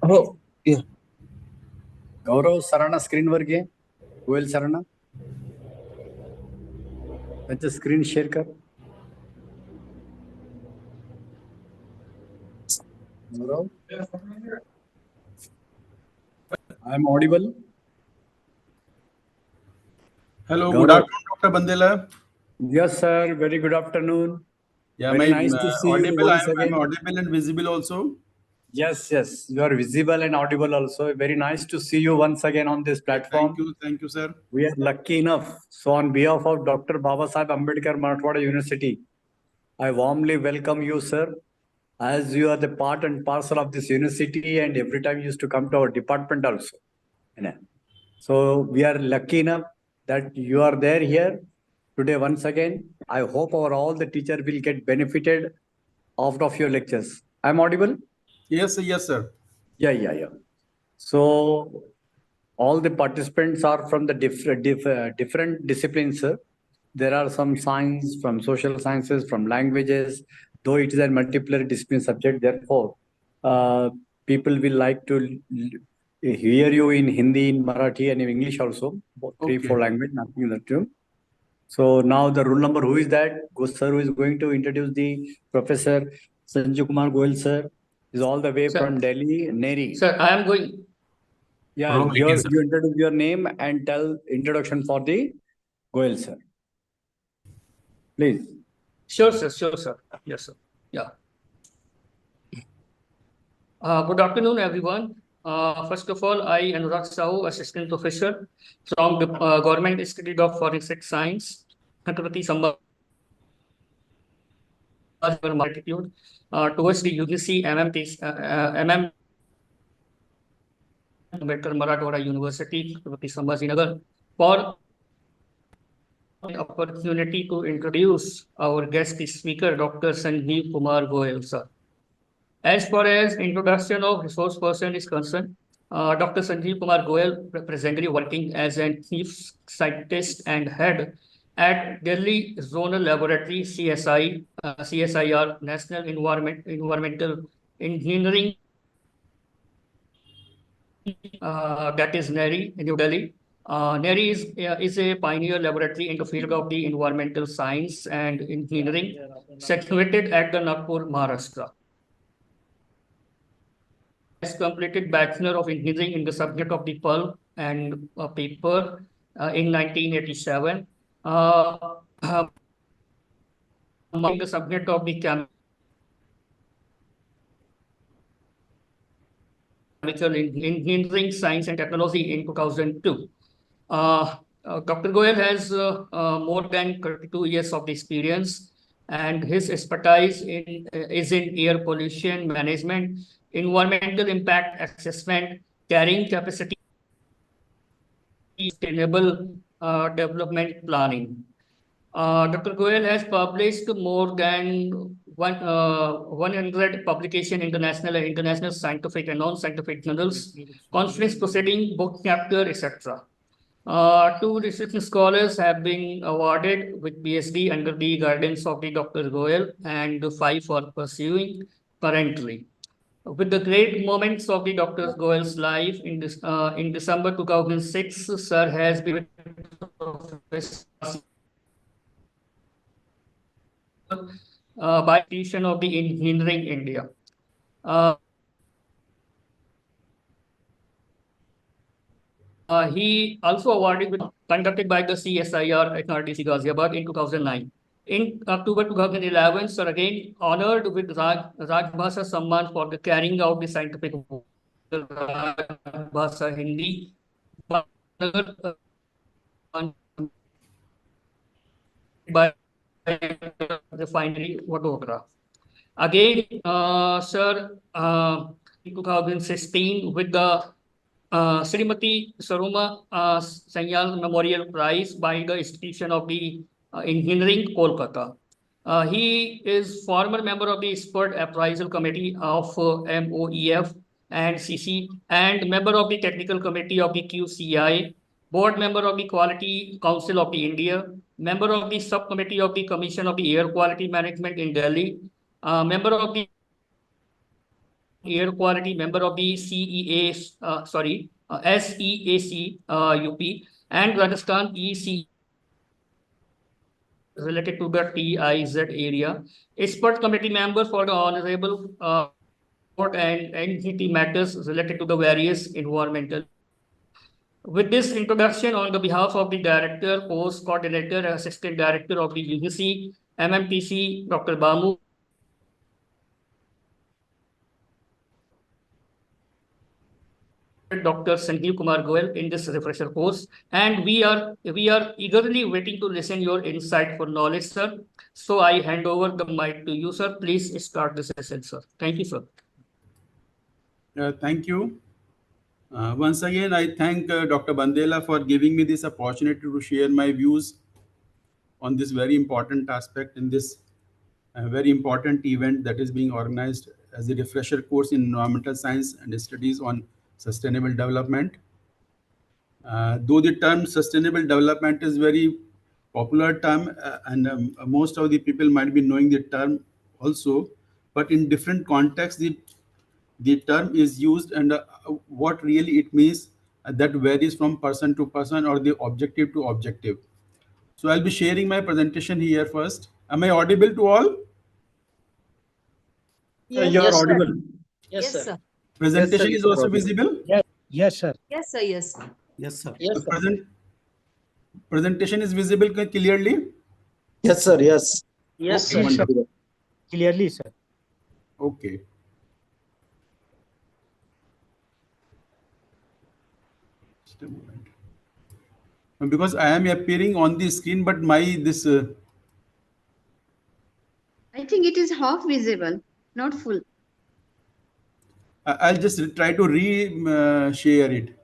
हो ये गौरव सरांना स्क्रीनवर घे. गोयल सरांना त्यांचं स्क्रीन शेअर कर. Gaurav, I am audible. Hello, good Gaurav. afternoon, Dr. Bandela. Yes, sir. Very good afternoon. Yeah, Very am I nice to see you audible? once I'm again. audible and visible also. Yes, yes. You are visible and audible also. Very nice to see you once again on this platform. Thank you, sir. We are lucky enough. So on behalf of Dr. Babasaheb Ambedkar Marathwada University, I warmly welcome you, sir, as you are the part and parcel of this university, and every time you used to come to our department also. So we are lucky enough that you are there here today once again. I hope all the teacher will get benefited out of your lectures. I'm audible? Yes, sir. Yeah. So all the participants are from the different disciplines, sir. There are some science, from social sciences, from languages, though it is a multiple discipline subject. Therefore, people will like to hear you in Hindi, in Marathi, and in English also. Three, Okay. 4 language, nothing in the two. So now the rule number, who is that? Sir, who is going to introduce the Professor Sanjeev Kumar Goyal, sir, is all the way from Delhi, Neri. Sir, I am going. Yeah, you introduce your name and tell introduction for the Goyal, sir. Please. Sure, sir. Yes, sir. Yeah. Good afternoon, everyone. First of all, I Anurag Sahu, Assistant Professor from the Government Institute of Forensic Science, Chhatrapati Sambhaji Attitude towards the UGC MMTTC, Ambedkar Marathwada University, Chhatrapati Sambhaji Nagar, for the opportunity to introduce our guest speaker, Dr. Sanjeev Kumar Goyal, sir. As far as introduction of resource person is concerned, Dr. Sanjeev Kumar Goyal, presently working as a chief scientist and head at Delhi Zonal Laboratory CSIR, National Environmental Engineering, that is NERI, New Delhi. NERI is a pioneer laboratory in the field of the environmental science and engineering, situated at the Nagpur, Maharashtra. Has completed Bachelor of Engineering in the subject of the pulp and paper in 1987. In the subject of the chemical engineering, science and technology in 2002. Dr. Goyal has more than 32 years of experience, and his expertise is in air pollution management, environmental impact assessment, carrying capacity, sustainable development planning. Dr. Goyal has published more than 100 publications in international scientific and non-scientific journals, conference proceeding, book chapter, etc. 2 research scholars have been awarded with PhD under the guidance of the Dr. Goyal, and 5 are pursuing currently. With the great moments of the Dr. Goyal's life, in December 2006, Sir has been by institution of the Engineering India. He also awarded with conducted by the CSIR at RDC Ghaziabad in 2009. In October 2011, Sir again honored with Rajbhasha Samman for the carrying out the scientific Rajbhasha Hindi by refinery photograph. Again, Sir, in 2016 with the Srimati Saruma Sanyal Memorial Prize by the Institution of the Engineering, Kolkata. He is former member of the Expert Appraisal Committee of MOEF and CC, and member of the Technical Committee of the QCI, board member of the Quality Council of the India, member of the Subcommittee of the Commission of the Air Quality Management in Delhi, member of the air quality, member of the SEAC UP, and Rajasthan EC related to the TIZ area. Expert committee member for the honorable and NGT matters related to the various environmental. With this introduction, on the behalf of the Director, Post Coordinator, and Assistant Director of the UGC, MMTC, Dr. Bamu, Dr. Sanjeev Kumar Goyal in this refresher course, and we are eagerly waiting to listen your insightful knowledge, sir. So I hand over the mic to you, sir. Please start the session, sir. Thank you, sir. Thank you. Once again, I thank Dr. Bandela for giving me this opportunity to share my views on this very important aspect in this very important event that is being organized as a refresher course in environmental science and studies on sustainable development. Though the term sustainable development is very popular term and most of the people might be knowing the term also, but in different contexts, the term is used and what really it means that varies from person to person or the objective to objective. So I'll be sharing my presentation here first. Am I audible to all? Yes, you are audible. Yes, sir. Presentation Yes, is sir, also audible. visible? Yes, sir. Yes, sir. Yes. Yes, sir. Yes, sir. Presentation is visible clearly? Yes, sir. Yes. Yes, Okay, sir. wonderful. Clearly, sir. Okay. Just a moment. Because I am appearing on the screen, but my this I think it is half visible, not full. I'll just try to share it.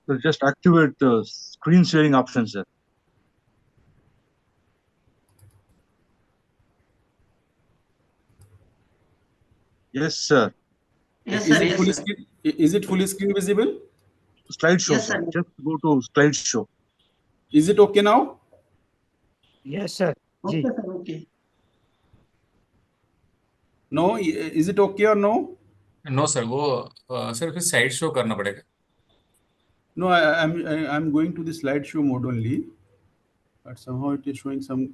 So just activate the screen sharing option, sir. Yes, sir. Yes, Is sir. it Yes, fully sir. screen? Is it fully screen visible? Slideshow, Yes, sir. sir. Just go to slideshow. Is it okay now? Yes, sir. Okay, Ji. sir. Okay. No? Is it okay or no? No sir वो sir फिर side show करना पड़ेगा. No, I'm going to the slideshow mode only, but somehow it is showing some.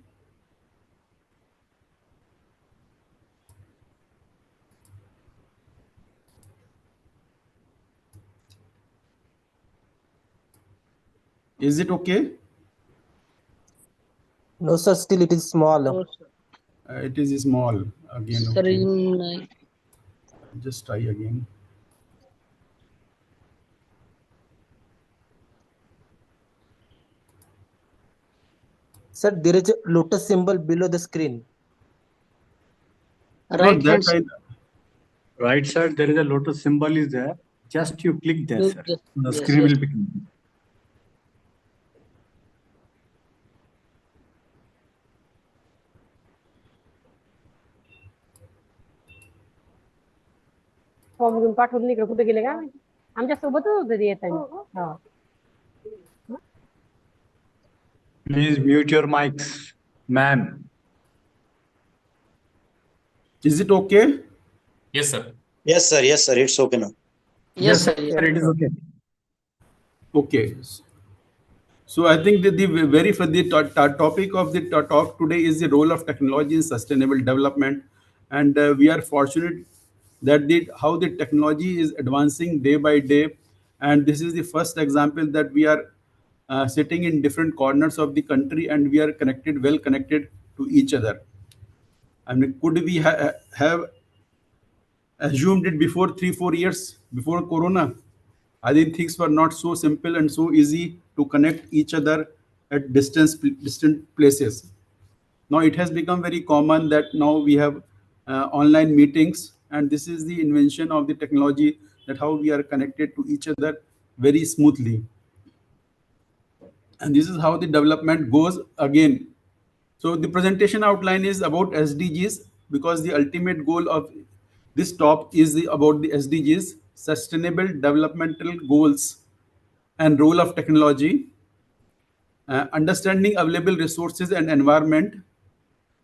Is it okay? No, sir. Still, it is small. It is small again. Sir, Okay. Just try again. Sir, there is a lotus symbol below the screen. right Not that hand side. Right side, there is a lotus symbol is there. Just you click there, sir. Yes, The yes, screen yes. will be clear. Form घेऊन पाठवून इकडे कुठे गेले का आमच्या सोबतच होते येताना Please mute your mics, ma'am. Is it okay? Yes sir. Yes, sir. Yes, sir. It's okay now. Yes, sir. Sir, it is okay. Okay. So I think that the topic of the talk today is the role of technology in sustainable development, and we are fortunate that how the technology is advancing day by day, and this is the first example that we are sitting in different corners of the country and we are well connected to each other. I mean, could we have assumed it before 3-4 years before Corona? I think things were not so simple and so easy to connect each other at distant places. Now it has become very common that now we have online meetings, and this is the invention of the technology, that how we are connected to each other very smoothly. And this is how the development goes again. So the presentation outline is about SDGs, because the ultimate goal of this talk is about the SDGs, Sustainable Developmental Goals, and role of technology, understanding available resources and environment,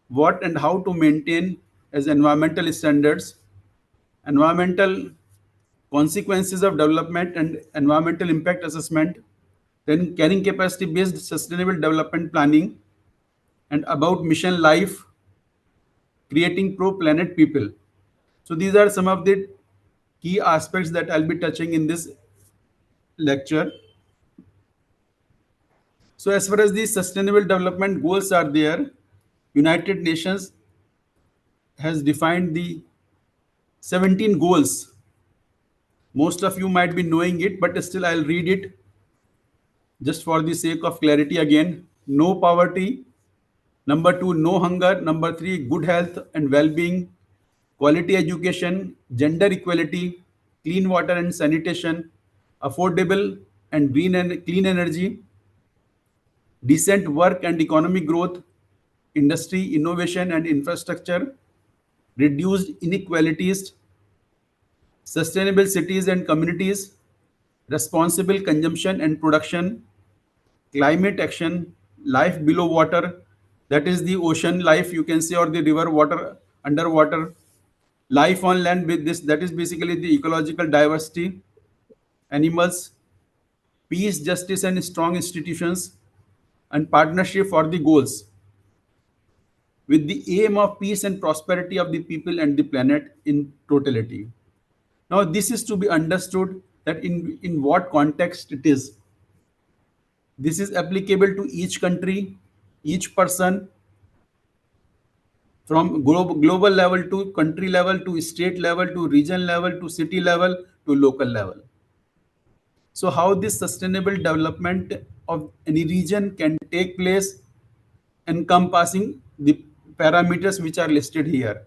what and how to maintain as environmental standards, environmental consequences of development and environmental impact assessment, then carrying capacity based sustainable development planning, and about mission life, creating pro planet people. So these are some of the key aspects that I'll be touching in this lecture. So as far as the sustainable development goals are there, United Nations has defined the 17 goals. Most of you might be knowing it, but still I'll read it just for the sake of clarity again. No poverty. Number 2, no hunger. Number 3, good health and well-being, quality education, gender equality, clean water and sanitation, affordable and green and clean energy, decent work and economic growth, industry, innovation and infrastructure, reduced inequalities, sustainable cities and communities, responsible consumption and production, climate action, life below water, that is the ocean life, you can say, or the river water, underwater, life on land, with this, that is basically the ecological diversity, animals, peace, justice, and strong institutions, and partnership for the goals, with the aim of peace and prosperity of the people and the planet in totality. Now, this is to be understood that in what context it is. This is applicable to each country, each person, from global level to country level to state level to region level to city level to local level. So how this sustainable development of any region can take place, encompassing the parameters which are listed here.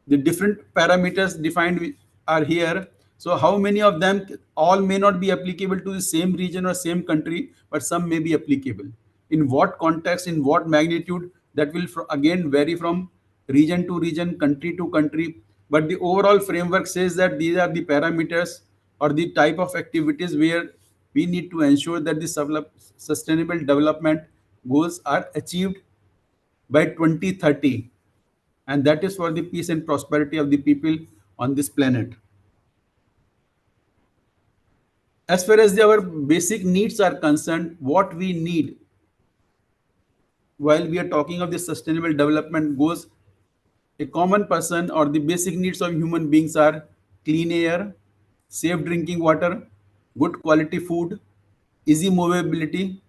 The different parameters defined are here. So how many of them, all may not be applicable to the same region or same country, but some may be applicable. In what context, in what magnitude, that will again vary from region to region, country to country. But the overall framework says that these are the parameters or the type of activities where we need to ensure that the sustainable development goals are achieved by 2030, and that is for the peace and prosperity of the people on this planet. As far as our basic needs are concerned, what we need while we are talking of the sustainable development goals, a common person or the basic needs of human beings are clean air, safe drinking water, good quality food, easy mobility,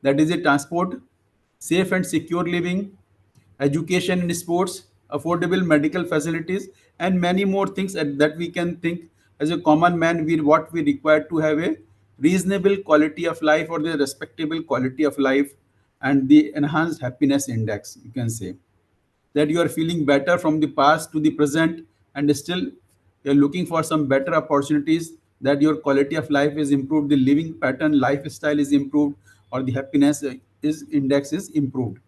that is a transport, safe and secure living, education and sports, affordable medical facilities, and many more things that we can think as a common man what we require to have a reasonable quality of life or the respectable quality of life, and the enhanced happiness index, you can say that you are feeling better from the past to the present, and still you're looking for some better opportunities, that your quality of life is improved, the living pattern, lifestyle is improved, or the happiness is index is improved.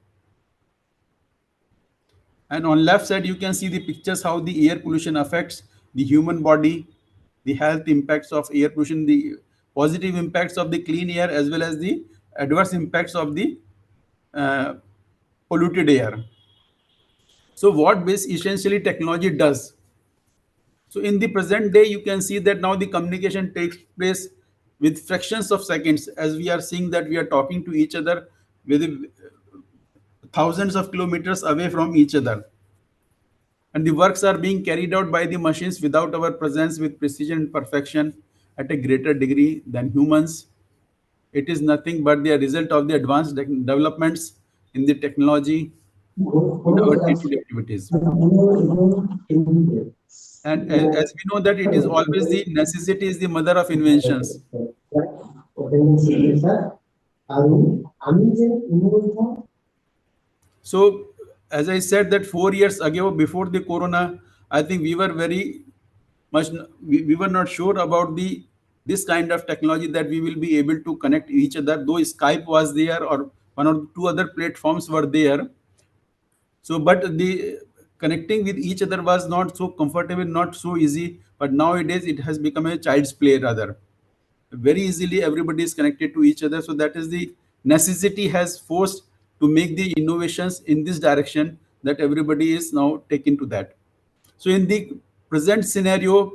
And on left side, you can see the pictures how the air pollution affects the human body, the health impacts of air pollution, the positive impacts of the clean air, as well as the adverse impacts of the uh, polluted air. So what this essentially technology does. So in the present day, you can see that now the communication takes place with fractions of seconds, as we are seeing that we are talking to each other with thousands of kilometers away from each other. And the works are being carried out by the machines without our presence, with precision and perfection at a greater degree than humans. It is nothing but the result of the advanced developments in the technology in our day-to-day activities. And as we know that it is always the necessity is the mother of inventions. So, as I said that 4 years ago, before the corona, I think we were very much, we were not sure about this kind of technology, that we will be able to connect each other, though Skype was there or one or two other platforms were there. So, but the connecting with each other was not so comfortable, not so easy. But nowadays it has become a child's play rather. Very easily everybody is connected to each other. So that is the necessity has forced to make the innovations in this direction that everybody is now taken to that. So in the present scenario,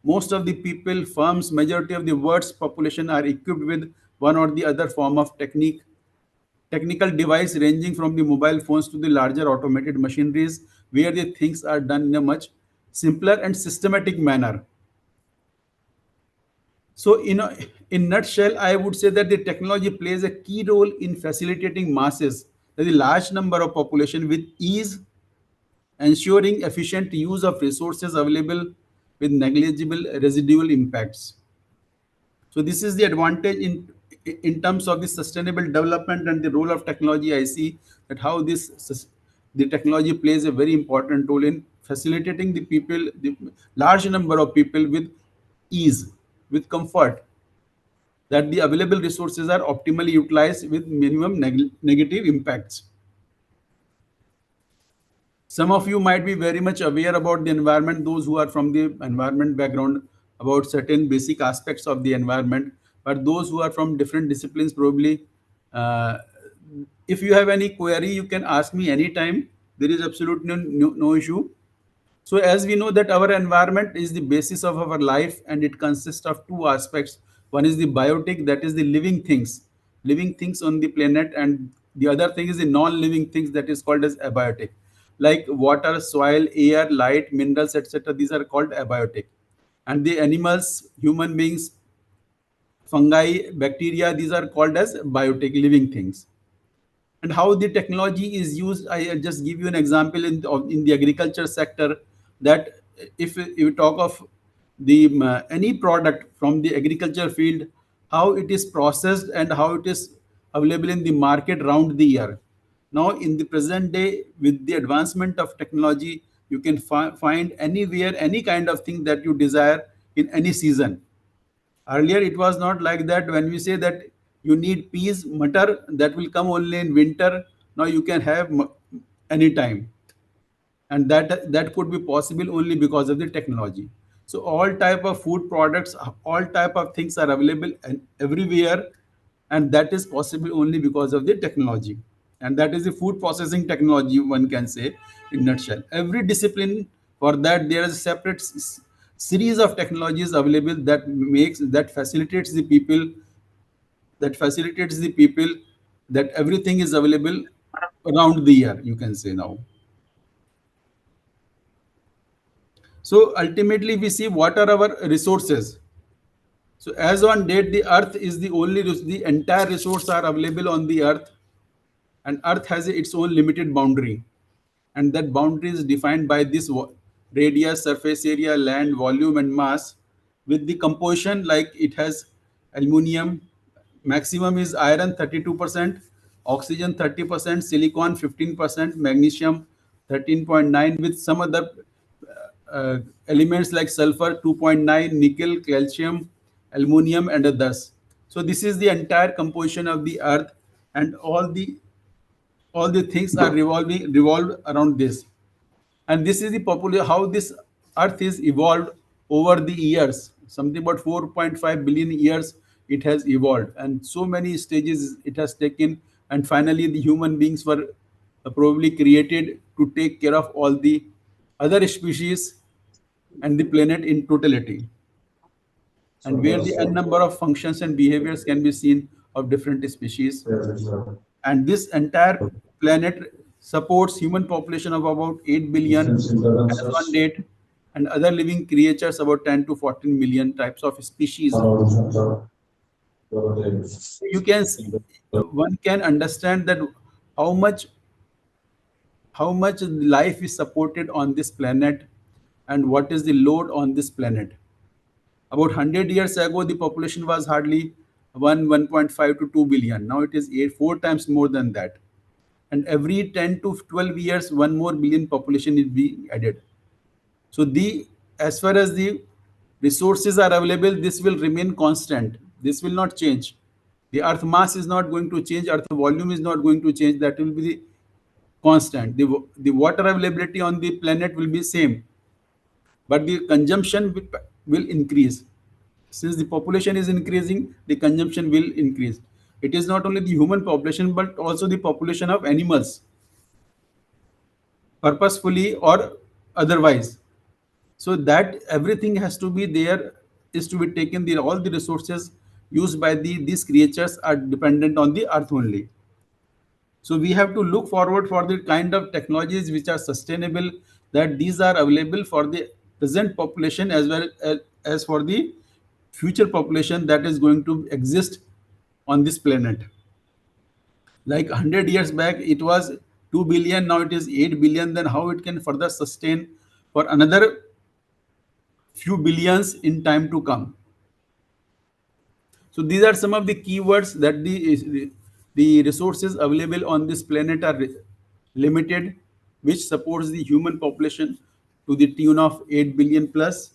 most of the people, firms, majority of the world's population are equipped with one or the other form of technical device ranging from the mobile phones to the larger automated machineries where the things are done in a much simpler and systematic manner. So, in nutshell, I would say that the technology plays a key role in facilitating masses, that the large number of population with ease, ensuring efficient use of resources available with negligible residual impacts. So this is the advantage in terms of the sustainable development and the role of technology. I see that how the technology plays a very important role in facilitating the people, the large number of people with ease, with comfort, that the available resources are optimally utilized with minimum negative impacts. Some of you might be very much aware about the environment, those who are from the environment background, about certain basic aspects of the environment. But those who are from different disciplines, probably, uh, if you have any query, you can ask me anytime. There is absolutely no issue. So as we know that our environment is the basis of our life, and it consists of two aspects. One is the biotic, that is the living things on the planet, and the other thing is the non-living things, that is called as abiotic. Like water, soil, air, light, minerals, etc. These are called abiotic. And the animals, human beings, fungi, bacteria, these are called as biotic, living things. And how the technology is used, I just give you an example in the agriculture sector, that if you talk of the any product from the agriculture field, how it is processed and how it is available in the market round the year. Now in the present day, with the advancement of technology, you can find anywhere any kind of thing that you desire in any season. Earlier, it was not like that. When we say that you need peas, mutter, that will come only in winter. Now you can have anytime, and that could be possible only because of the technology. So all type of food products, all type of things are available and everywhere, and that is possible only because of the technology. And that is the food processing technology, one can say in nutshell. Every discipline, for that there is a separate series of technologies available that facilitates the people, that everything is available around the year, you can say now. So ultimately we see what are our resources. So as on date, the earth is the only the entire resource are available on the earth, and earth has its own limited boundary, and that boundary is defined by this radius, surface area, land, volume, and mass. With the composition, like it has aluminum, maximum is iron 32%, oxygen 30%, silicon 15%, magnesium 13.9, with some other elements like sulfur 2.9, nickel, calcium, aluminum, and others. So this is the entire composition of the earth, and all the things are revolved around this. And this is the popular how this earth is evolved over the years. Something about 4.5 billion years it has evolved, and so many stages it has taken, and finally the human beings were probably created to take care of all the other species and the planet in totality, and where the n number of functions and behaviors can be seen of different species. And this entire planet supports human population of about 8 billion as on date, and other living creatures about 10 to 14 million types of species. You can one can understand that how much how much life is supported on this planet, and what is the load on this planet. About 100 years ago, the population was hardly 1.5 to 2 billion. Now it is 4 times more than that. And every 10 to 12 years, 1 more billion population is being added. So as far as the resources are available, this will remain constant. This will not change. The earth mass is not going to change, earth volume is not going to change, that will be the constant. The water availability on the planet will be same, but the consumption will increase. Since the population is increasing, the consumption will increase. It is not only the human population, but also the population of animals, purposefully or otherwise. So that everything has to be there, is to be taken. All the resources used by these creatures are dependent on the earth only. So we have to look forward for the kind of technologies which are sustainable, that these are available for the present population as well as for the future population that is going to exist on this planet. Like 100 years back, it was 2 billion, now it is 8 billion. Then how it can further sustain for another few billions in time to come? So these are some of the keywords that the resources available on this planet are limited, which supports the human population to the tune of 8 billion plus,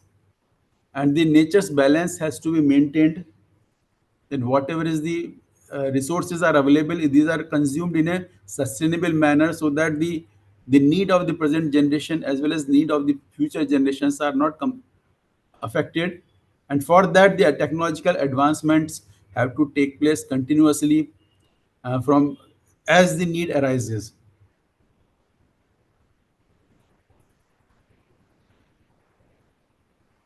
and the nature's balance has to be maintained. Then whatever is the resources are available, these are consumed in a sustainable manner, so that the need of the present generation as well as need of the future generations are not affected. And for that, the technological advancements have to take place continuously from as the need arises.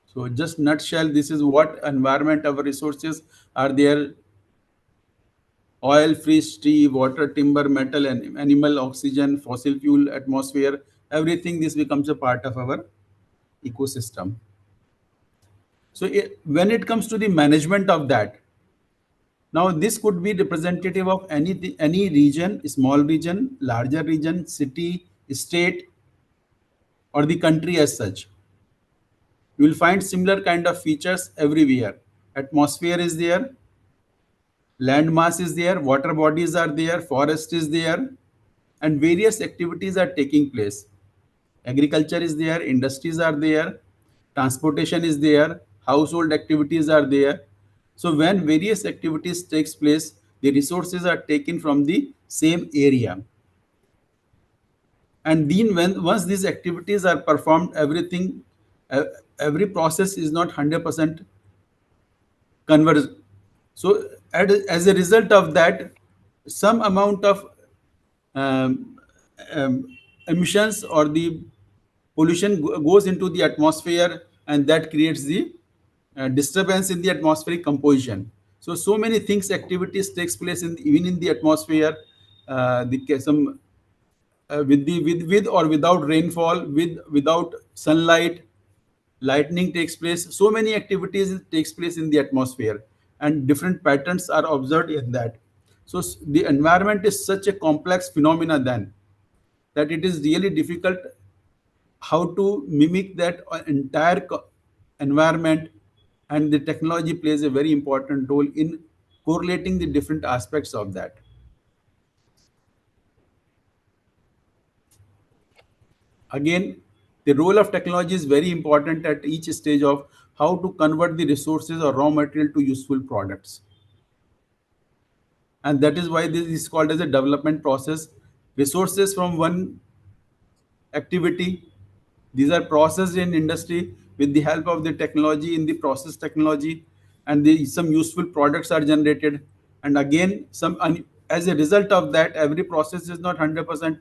So just nutshell, this is what environment our resources are there: oil, fish, tree, water, timber, metal, and animal, oxygen, fossil fuel, atmosphere, everything. This becomes a part of our ecosystem. So when it comes to the management of that, now this could be representative of any region, small region, larger region, city, state, or the country as such. You will find similar kind of features everywhere. Atmosphere is there, land mass is there, water bodies are there, forest is there, and various activities are taking place. Agriculture is there, industries are there, transportation is there, household activities are there. So when various activities takes place, the resources are taken from the same area. And then once these activities are performed, uh, every process is not 100% converge. So as a result of that, some amount of um, um, emissions or the pollution goes into the atmosphere, and that creates the disturbance in the atmospheric composition. So many things, activities takes place even in the atmosphere. Some with or without rainfall, without sunlight, lightning takes place. So many activities takes place in the atmosphere, and different patterns are observed in that. So the environment is such a complex phenomena then, that it is really difficult how to mimic that entire environment, and the technology plays a very important role in correlating the different aspects of that. Again, the role of technology is very important at each stage of how to convert the resources or raw material to useful products. And that is why this is called as a development process. Resources from one activity, these are processed in industry with the help of the technology in the process technology, and some useful products are generated. And again, as a result of that, every process is not 100%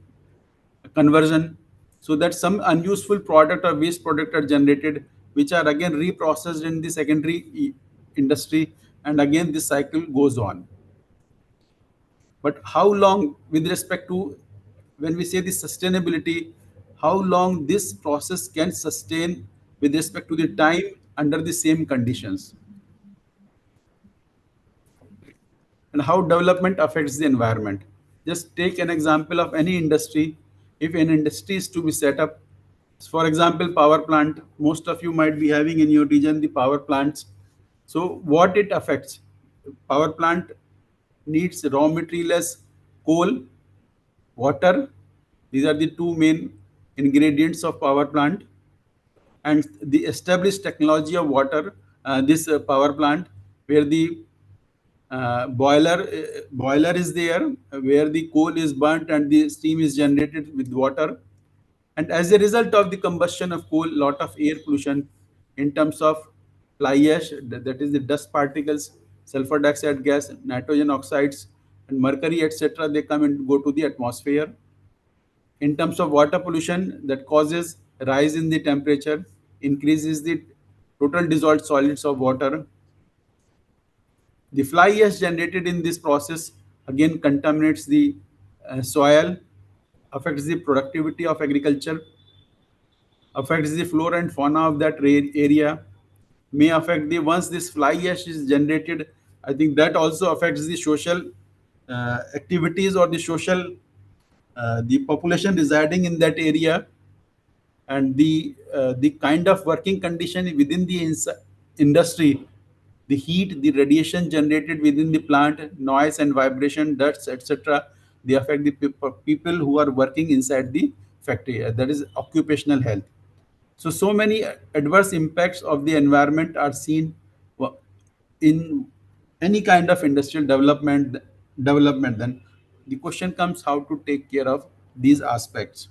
conversion, so that some unuseful product or waste product are generated, which are again reprocessed in the secondary industry, and again this cycle goes on. But how long, with respect to when we say the sustainability, how long this process can sustain with respect to the time under the same conditions, and how development affects the environment. Just take an example of any industry. If an industry is to be set up, for example, power plant, most of you might be having in your region the power plants. So what it affects? Power plant needs raw material as coal, water. These are the two main ingredients of power plant. And the established technology of water, this power plant, where the boiler is there where the coal is burnt and the steam is generated with water. And as a result of the combustion of coal, lot of air pollution in terms of fly ash, that is the dust particles, sulfur dioxide gas, nitrogen oxides, and mercury, etc. They come and go to the atmosphere. In terms of water pollution, that causes rise in the temperature, increases the total dissolved solids of water. The fly ash generated in this process again contaminates the soil, affects the productivity of agriculture, affects the flora and fauna of that area, may affect the once this fly ash is generated. I think that also affects the social activities or the social the population residing in that area, and the kind of working condition within the industry, the heat, the radiation generated within the plant, noise and vibration, dust, etc. They affect the people who are working inside the factory. That is occupational health. So many adverse impacts of the environment are seen in any kind of industrial development. Then the question comes how to take care of these aspects.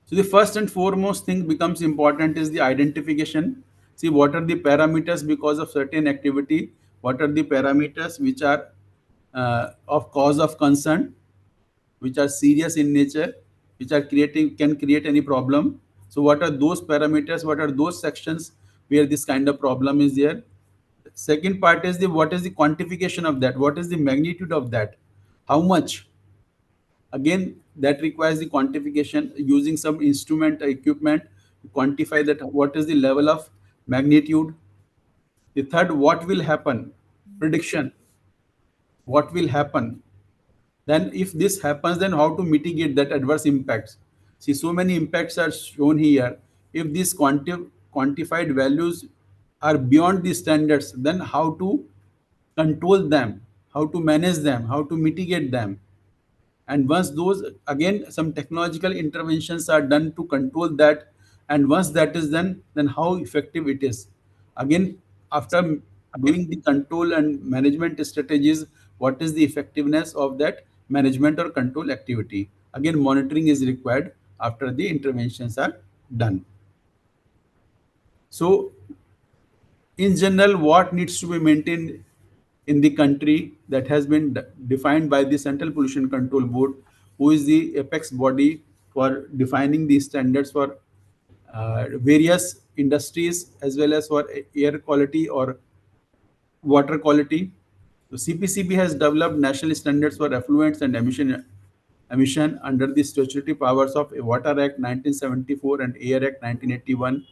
So the first and foremost thing becomes important is the identification. See what are the parameters because of certain activity, what are the parameters which are of cause of concern, which are serious in nature, which are can create any problem. So what are those parameters, what are those sections where this kind of problem is there. Second part is the what is the quantification of that, what is the magnitude of that, how much. Again, that requires the quantification using some instrument or equipment to quantify that what is the level of magnitude. The third, what will happen, prediction, what will happen. Then if this happens, then how to mitigate that adverse impacts. See, so many impacts are shown here. If these quantified values are beyond the standards, then how to control them, how to manage them, how to mitigate them. And once those, again, some technological interventions are done to control that, and once that is done, then how effective it is. Again, after doing the control and management strategies, what is the effectiveness of that management or control activity. Again, monitoring is required after the interventions are done. So in general, what needs to be maintained in the country that has been defined by the Central Pollution Control Board, who is the apex body for defining the standards for various industries as well as for air quality or water quality. So CPCB has developed national standards for effluents and emission under the statutory powers of Water Act 1974 and Air Act 1981.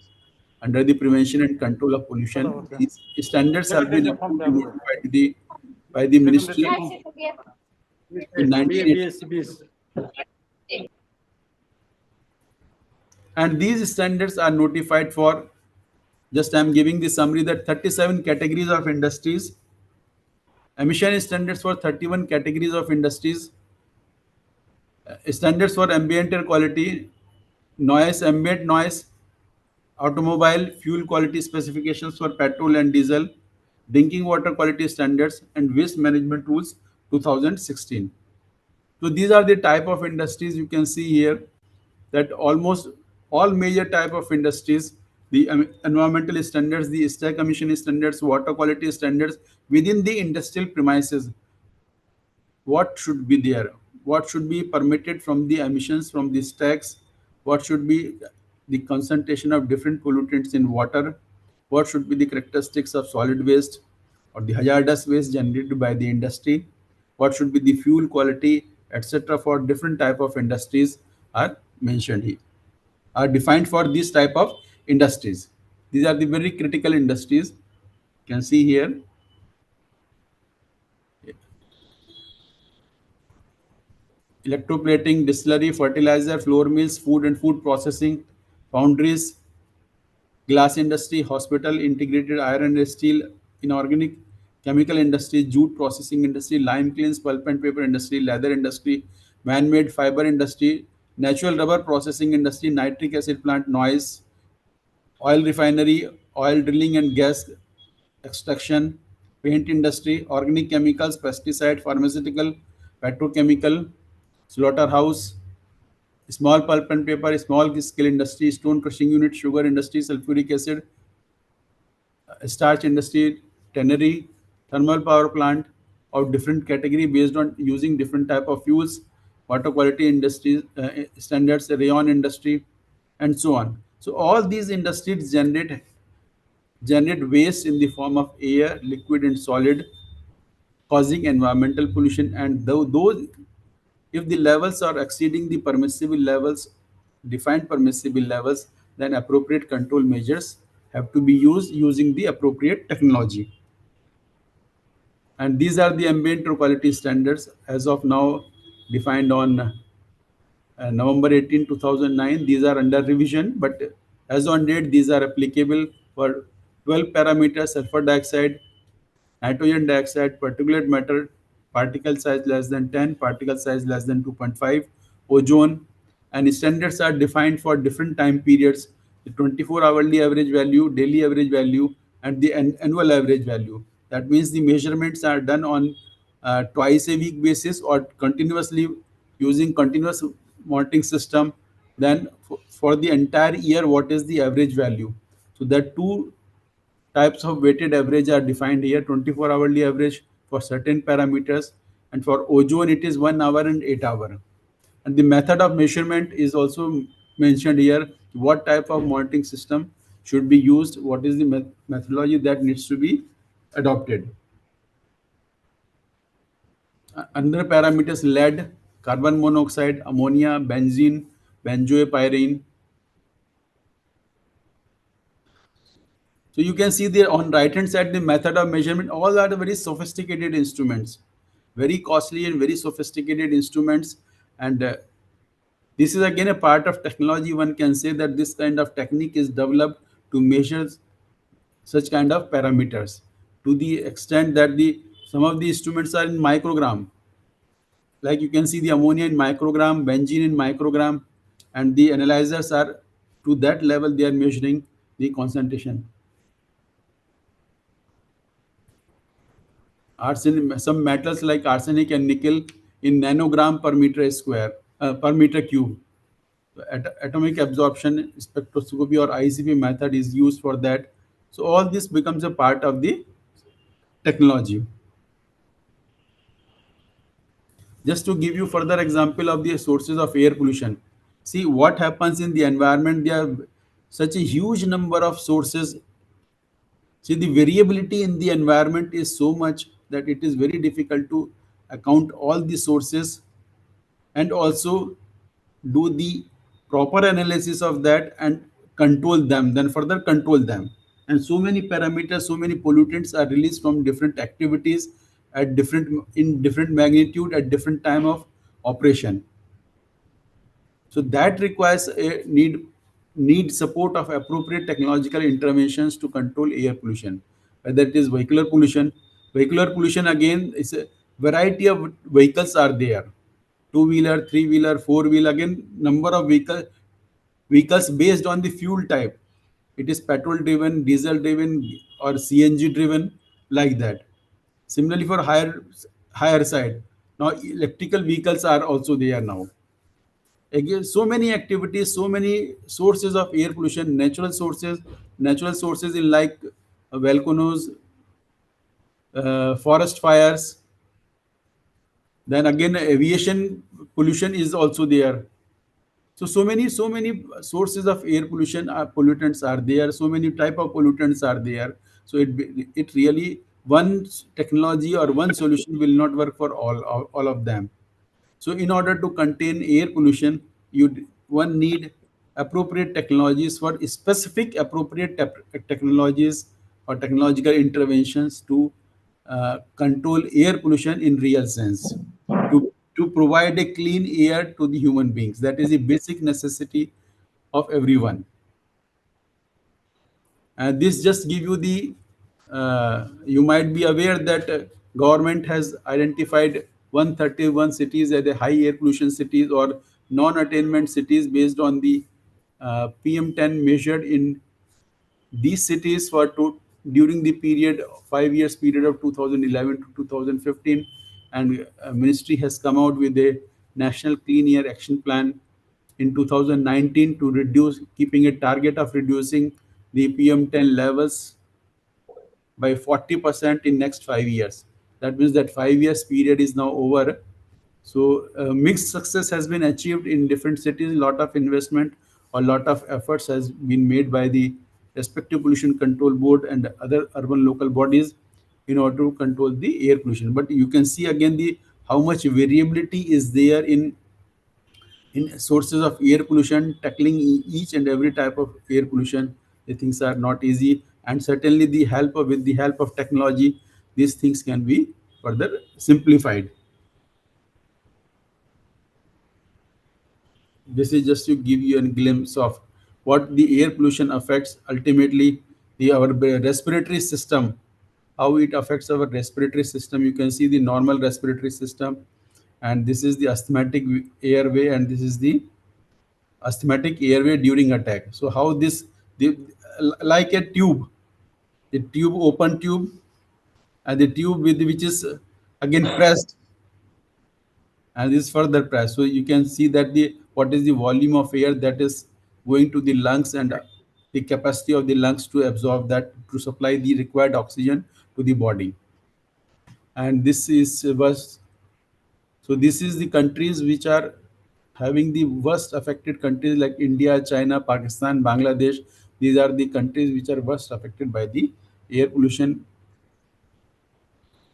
Under the prevention and control of pollution, these standards have been approved and notified by the ministry in 1980. And these standards are notified for, just I am giving the summary, that 37 categories of industries, emission standards for 31 categories of industries, standards for ambient air quality, noise, ambient noise, automobile fuel quality specifications for petrol and diesel, drinking water quality standards, and waste management rules 2016. So these are the type of industries you can see here, that almost all major type of industries, the environmental standards, the stack emission standards, water quality standards within the industrial premises, what should be there, what should be permitted from the emissions from the stacks, what should be the concentration of different pollutants in water, what should be the characteristics of solid waste or the hazardous waste generated by the industry, what should be the fuel quality, etc. for different type of industries are mentioned here, are defined for this type of industries. These are the very critical industries. You can see here. Electroplating, distillery, fertilizer, flour mills, food and food processing, foundries, glass industry, hospital, integrated iron and steel, inorganic chemical industry, jute processing industry, lime kilns, pulp and paper industry, leather industry, man-made fiber industry, natural rubber processing industry, nitric acid plant, noise, oil refinery, oil drilling and gas extraction, paint industry, organic chemicals, pesticide, pharmaceutical, petrochemical, slaughterhouse, small pulp and paper, small scale industry, stone crushing unit, sugar industry, sulfuric acid, starch industry, tannery, thermal power plant of different category based on using different type of fuels, water quality industry standards, rayon industry, and so on. So all these industries generate waste in the form of air, liquid, and solid, causing environmental pollution. And those, if the levels are exceeding the permissible levels, defined permissible levels, then appropriate control measures have to be used using the appropriate technology. And these are the ambient air quality standards as of now defined on November 18, 2009. These are under revision, but as on date, these are applicable for 12 parameters: sulfur dioxide, nitrogen dioxide, particulate matter, particle size less than 10, particle size less than 2.5, ozone, and standards are defined for different time periods: the 24 hourly average value, daily average value, and the annual average value. That means the measurements are done on twice a week basis or continuously using continuous monitoring system. Then for the entire year, what is the average value? So that two types of weighted average are defined here: 24 hourly average for certain parameters, and for ozone it is 1 hour and 8 hour. And the method of measurement is also mentioned here: what type of monitoring system should be used, what is the methodology that needs to be adopted. Another parameters: lead, carbon monoxide, ammonia, benzene, benzoypyrene. So you can see there on right hand side the method of measurement. All are the very sophisticated instruments, very costly and very sophisticated instruments. And this is again a part of technology. One can say that this kind of technique is developed to measure such kind of parameters to the extent that the some of the instruments are in microgram. Like you can see the ammonia in microgram, benzene in microgram, and the analyzers are to that level they are measuring the concentration. Arsenic, some metals like arsenic and nickel in nanogram per meter square, per meter cube. Atomic absorption spectroscopy or ICP method is used for that. So all this becomes a part of the technology. Just to give you further example of the sources of air pollution, see what happens in the environment. There are such a huge number of sources. See, the variability in the environment is so much that it is very difficult to account all the sources and also do the proper analysis of that and control them, then further control them. And so many parameters, so many pollutants are released from different activities at different magnitude at different time of operation. So that requires a need support of appropriate technological interventions to control air pollution. Whether it is vehicular pollution. Vehicular pollution again is a variety of vehicles are there. Two-wheeler, three-wheeler, four-wheeler. Again, number of vehicles based on the fuel type. It is petrol driven, diesel driven, or CNG driven, like that. Similarly for higher side. Now electrical vehicles are also there now. Again, so many activities, so many sources of air pollution, natural sources in like volcanoes, forest fires. Then again aviation pollution is also there. So many sources of air pollution are pollutants are there. So many type of pollutants are there. So it really one technology or one solution will not work for all of them. So in order to contain air pollution, one need appropriate technologies for specific appropriate technologies or technological interventions to control air pollution in real sense, to provide a clean air to the human beings. That is a basic necessity of everyone. And this just give you the, you might be aware that government has identified 131 cities as the high air pollution cities or non-attainment cities based on the PM10 measured in these cities for during the period, 5 years period of 2011 to 2015, and ministry has come out with a national clean air action plan in 2019 to reduce, keeping a target of reducing the PM10 levels by 40% in next 5 years. That means that 5 years period is now over. So mixed success has been achieved in different cities. A lot of investment, a lot of efforts has been made by the respective pollution control board and other urban local bodies in order to control the air pollution. But you can see again the how much variability is there in sources of air pollution. Tackling each and every type of air pollution, the things are not easy, and certainly with the help of technology, these things can be further simplified. This is just to give you a glimpse of what the air pollution affects ultimately our respiratory system, how it affects our respiratory system. You can see the normal respiratory system, and this is the asthmatic airway, and this is the asthmatic airway during attack. So how the, like a tube, the tube, open tube, and the tube with which is again pressed, and this further pressed. So you can see that the what is the volume of air that is going to the lungs, and the capacity of the lungs to absorb that, to supply the required oxygen to the body. And this is was so this is the countries which are having the worst affected countries, like India, China, Pakistan, Bangladesh. These are the countries which are worst affected by the air pollution.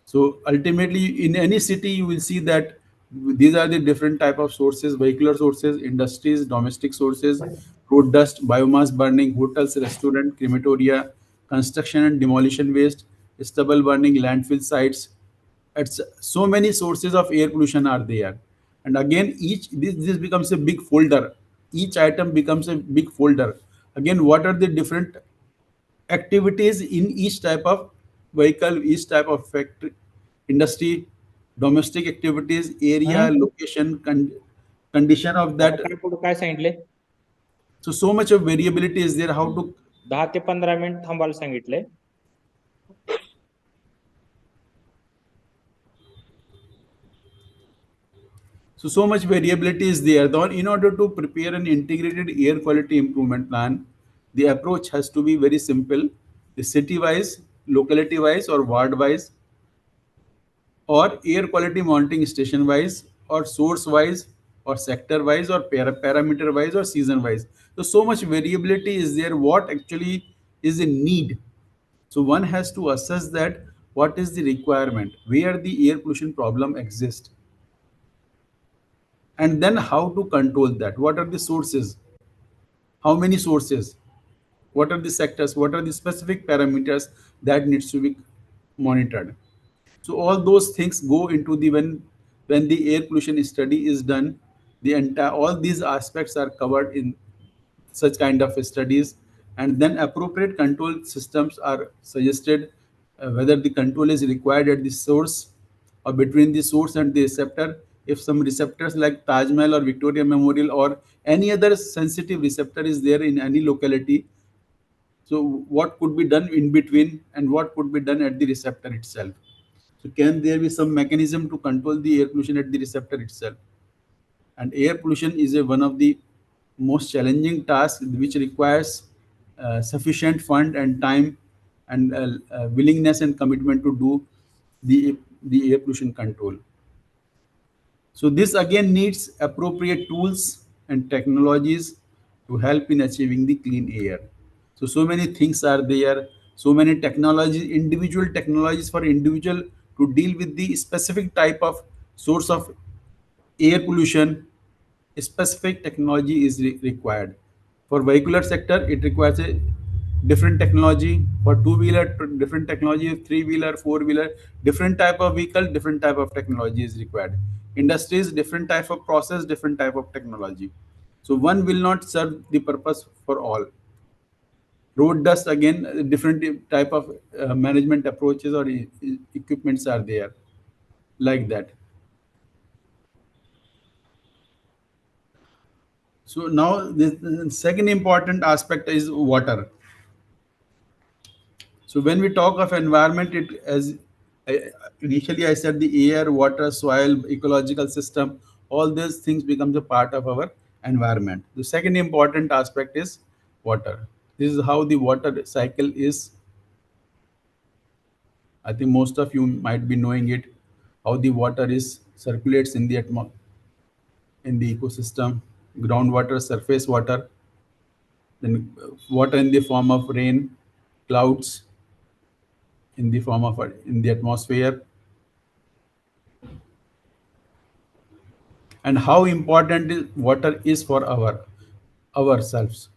So ultimately, in any city, you will see that these are the different type of sources: vehicular sources, industries, domestic sources, road dust, biomass burning, hotels, restaurant, crematoria, construction and demolition waste, stubble burning, landfill sites. It's so many sources of air pollution are there. And again, this becomes a big folder. Each item becomes a big folder. Again, what are the different activities in each type of vehicle, each type of factory, industry, domestic activities, area, location, condition of that. काय सांगितले? So much of variability is there. How to 10 ते 15 minute थांबायला सांगितले. So much variability is there. In order to prepare an integrated air quality improvement plan, the approach has to be very simple. The city-wise, locality-wise, or ward-wise, or air quality monitoring station-wise, or source-wise, or sector-wise, or parameter-wise, or season-wise. So much variability is there. What actually is a need? So one has to assess that what is the requirement, where the air pollution problem exists, and then how to control that. What are the sources? How many sources? What are the sectors? What are the specific parameters that needs to be monitored? So all those things go into the when the air pollution study is done, the entire all these aspects are covered in such kind of studies, and then appropriate control systems are suggested, whether the control is required at the source or between the source and the receptor. If some receptors like Taj Mahal or Victoria Memorial or any other sensitive receptor is there in any locality, so what could be done in between and what could be done at the receptor itself? So can there be some mechanism to control the air pollution at the receptor itself? And air pollution is one of the most challenging tasks which requires sufficient fund and time and willingness and commitment to do the air pollution control. So this again needs appropriate tools and technologies to help in achieving the clean air. So many things are there, so many technologies, individual technologies for individual to deal with the specific type of source of air pollution. Specific technology is required. For vehicular sector, it requires a different technology. For two-wheeler, different technology. Three-wheeler, four-wheeler, different type of vehicle, different type of technology is required. Industries, different type of process, different type of technology. So one will not serve the purpose for all. Road dust, again, different type of management approaches or equipments are there, like that. So now the second important aspect is water. So when we talk of environment, it as initially I said, the air, water, soil, ecological system, all these things becomes a part of our environment. The second important aspect is water. This is how the water cycle is. I think most of you might be knowing it, how the water is circulates in the in the ecosystem, groundwater, surface water, then water in the form of rain, clouds, in the form of in the atmosphere, and how important water is for ourselves.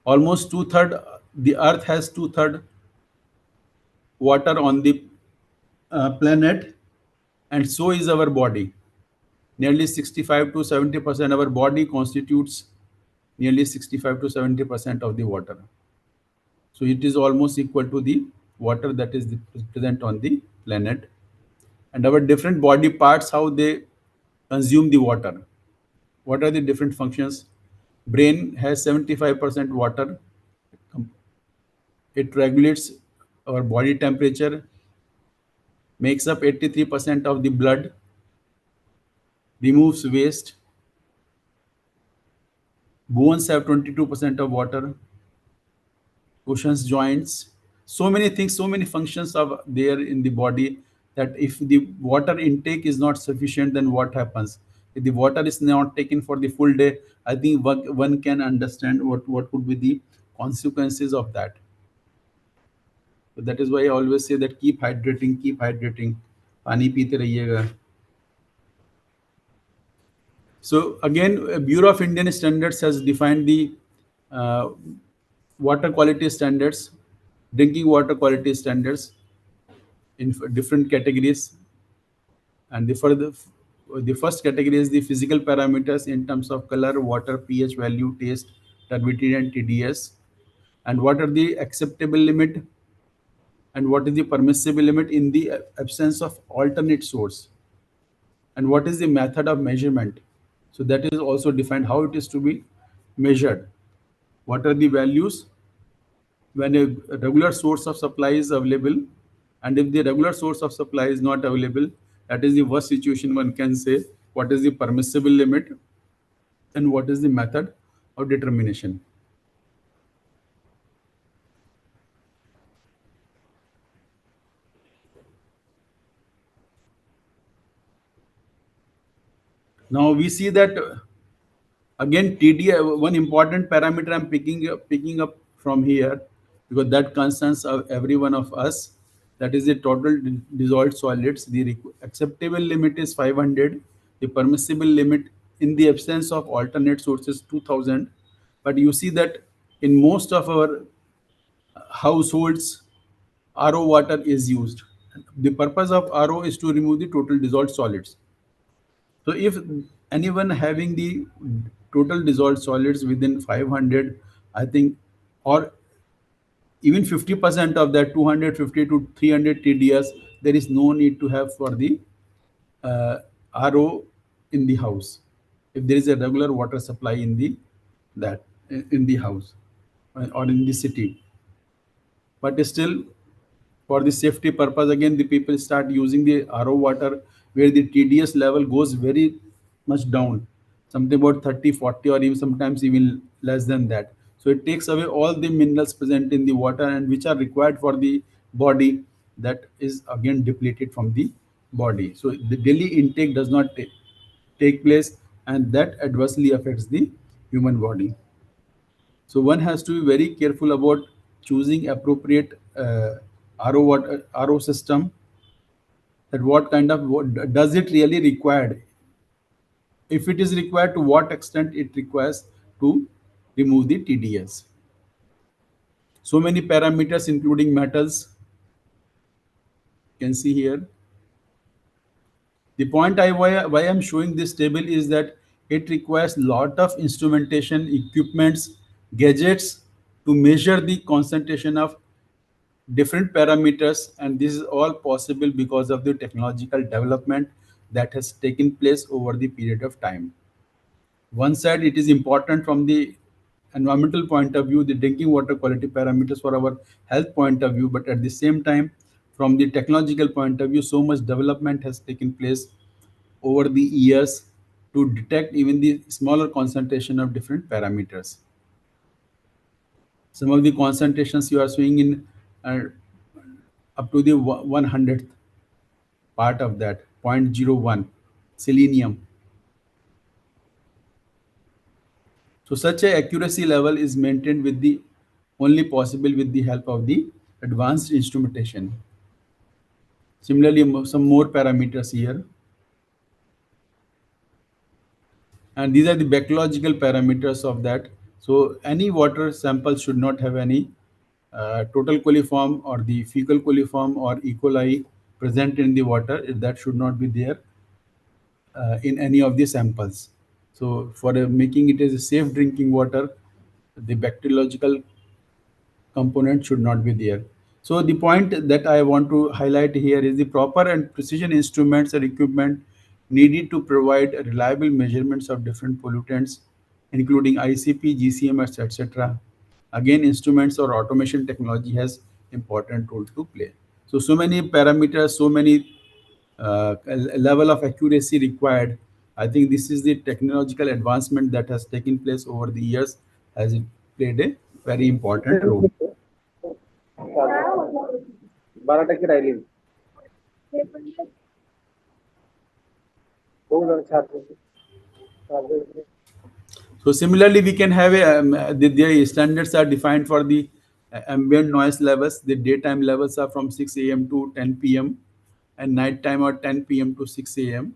Almost two-third, the earth has two-third water on the planet, and so is our body. Nearly 65 to 70% of our body constitutes nearly 65 to 70% of the water. So it is almost equal to the water that is present on the planet. And our different body parts, how they consume the water. What are the different functions? Brain has 75% water. It regulates our body temperature, makes up 83% of the blood, removes waste. Bones have 22% of water. Cushions, joints, so many things, so many functions are there in the body, that if the water intake is not sufficient, then what happens? If the water is not taken for the full day, I think one can understand what would be the consequences of that. So that is why I always say that keep hydrating, keep hydrating. Pani peete rahiyega. So again, Bureau of Indian Standards has defined the uh, water quality standards, drinking water quality standards in different categories. And the first category is the physical parameters in terms of color, water, pH value, taste, turbidity, and TDS. And what are the acceptable limit and what is the permissible limit in the absence of alternate source. And what is the method of measurement? So that is also defined, how it is to be measured. What are the values when a regular source of supply is available, and if the regular source of supply is not available, that is the worst situation. One can say what is the permissible limit and what is the method of determination. Now we see that again TDS, one important parameter I'm picking up from here, because that concerns every one of us. That is the total dissolved solids. The acceptable limit is 500. The permissible limit in the absence of alternate sources 2000. But you see that in most of our households, RO water is used. The purpose of RO is to remove the total dissolved solids. So if anyone having the total dissolved solids within 500, I think, or even 50% of that 250 to 300 TDS, there is no need to have for the uh, RO in the house. If there is a regular water supply in the house or in the city, but still, for the safety purpose, again the people start using the RO water, where the TDS level goes very much down, something about 30, 40, or even sometimes even less than that. So it takes away all the minerals present in the water and which are required for the body, that is again depleted from the body. So the daily intake does not take place, and that adversely affects the human body. So one has to be very careful about choosing appropriate RO system. That what does it really required? If it is required, to what extent it requires to remove the TDS. So many parameters, including metals, you can see here. The point why I'm showing this table is that it requires lot of instrumentation, equipments, gadgets to measure the concentration of different parameters, and this is all possible because of the technological development that has taken place over the period of time. One side, it is important from the environmental point of view, the drinking water quality parameters for our health point of view, but at the same time, from the technological point of view, so much development has taken place over the years to detect even the smaller concentration of different parameters. Some of the concentrations you are seeing in up to the 100th part of that, 0.01 selenium. So such a accuracy level is maintained with the only possible with the help of the advanced instrumentation. Similarly, some more parameters here. And these are the bacteriological parameters of that. So any water sample should not have any total coliform or the fecal coliform or E. coli present in the water. That should not be there in any of the samples. So for making it as a safe drinking water, the bacteriological component should not be there. So the point that I want to highlight here is the proper and precision instruments and equipment needed to provide reliable measurements of different pollutants, including ICP, GCMS, etc. Again, instruments or automation technology has important role to play. So many parameters, so many level of accuracy required. I think this is the technological advancement that has taken place over the years, has played a very important role. 12% राहिली. So similarly, we can have the standards are defined for the ambient noise levels. The daytime levels are from 6 a.m. to 10 p.m. and nighttime are 10 p.m. to 6 a.m.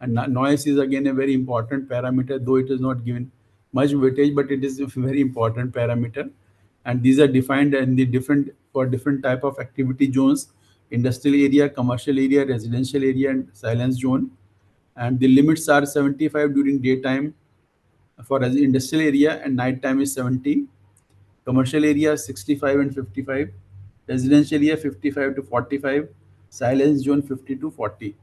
And noise is again a very important parameter, though it is not given much weightage, but it is a very important parameter. And these are defined in the different type of activity zones: industrial area, commercial area, residential area, and silence zone. And the limits are 75 during daytime for as industrial area, and night time is 70. Commercial area 65 and 55. Residential area 55 to 45. Silence zone 50 to 40.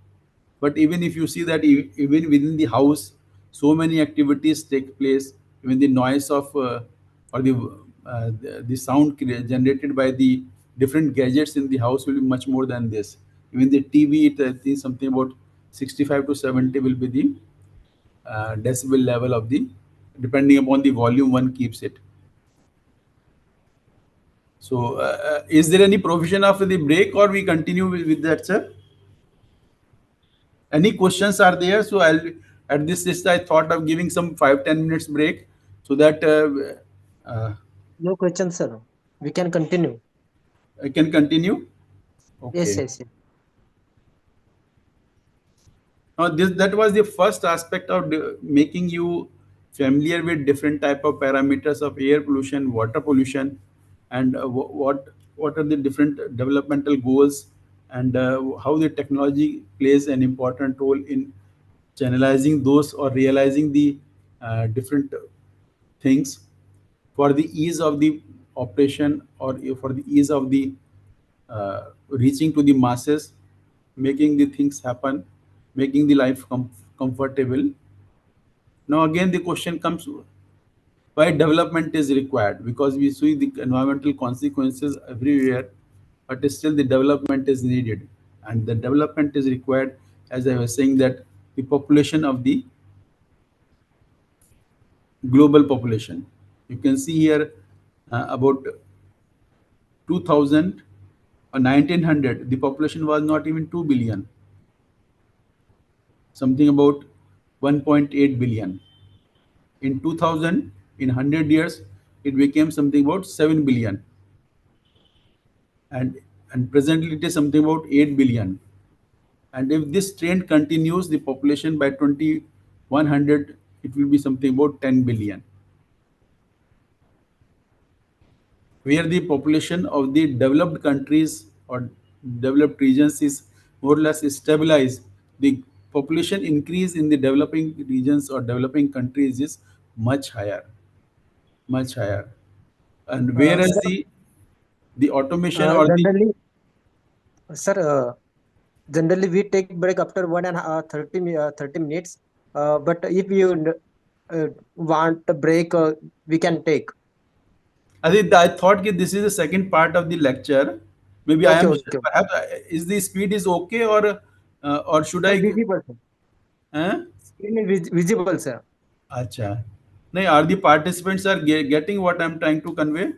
But even if you see that even within the house, so many activities take place. Even the noise of or the sound generated by the different gadgets in the house will be much more than this. Even the TV, I think something about 65 to 70 will be the decibel level of the, depending upon the volume one keeps it. So is there any provision of the break, or we continue with that, sir? Any questions are there? So I'll at this list I thought of giving some 5-10 minutes break so that No question, sir. We can continue. I can continue. Yes, Okay. yes, yes. Now that was the first aspect of making you familiar with different type of parameters of air pollution, water pollution, and what are the different developmental goals, and how the technology plays an important role in channelizing those or realizing the different things for the ease of the operation, or for the ease of the reaching to the masses, making the things happen, making the life comfortable. Now again the question comes, why development is required? Because we see the environmental consequences everywhere, but still the development is needed, and the development is required, as I was saying, that the population of the global population, you can see here about 2000 or 1900, the population was not even 2 billion, something about 1.8 billion. In 2000, in 100 years, it became something about 7 billion. And presently it is something about 8 billion. And if this trend continues, the population by 2100, it will be something about 10 billion. Where the population of the developed countries or developed regions is more or less stabilized, the population increase in the developing regions or developing countries is much higher, much higher. And whereas Sir, the automation or the generally, sir, generally we take break after 30 minutes. But if you want a break, we can take. I thought that this is the second part of the lecture. Maybe I Okay, am okay. perhaps is the speed is okay or should Sir, I? visible, sir. Huh? Screen is visible, sir. Acha. No, are the participants are getting what I'm trying to convey?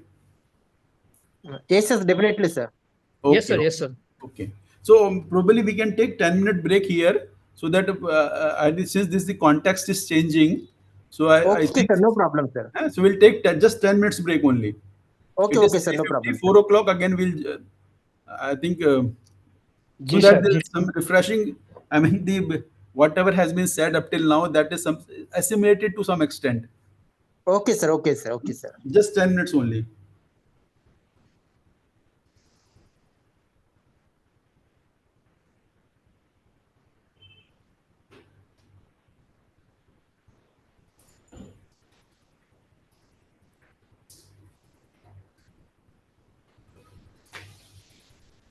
Yes, sir, definitely, sir. Yes, Okay, sir. Yes, sir. okay. So probably we can take 10-minute break here so that since this the context is changing, so I Okay, think sir, no problem, sir. so we'll take just 10 minutes break only. Okay, It is okay, sir, no 3:50, problem, sir. 4 o'clock again. I think so जी that sir, जी there's some refreshing. I mean the whatever has been said up till now that is some assimilated to some extent. Okay, sir, okay, sir, okay, sir. Just 10 minutes only.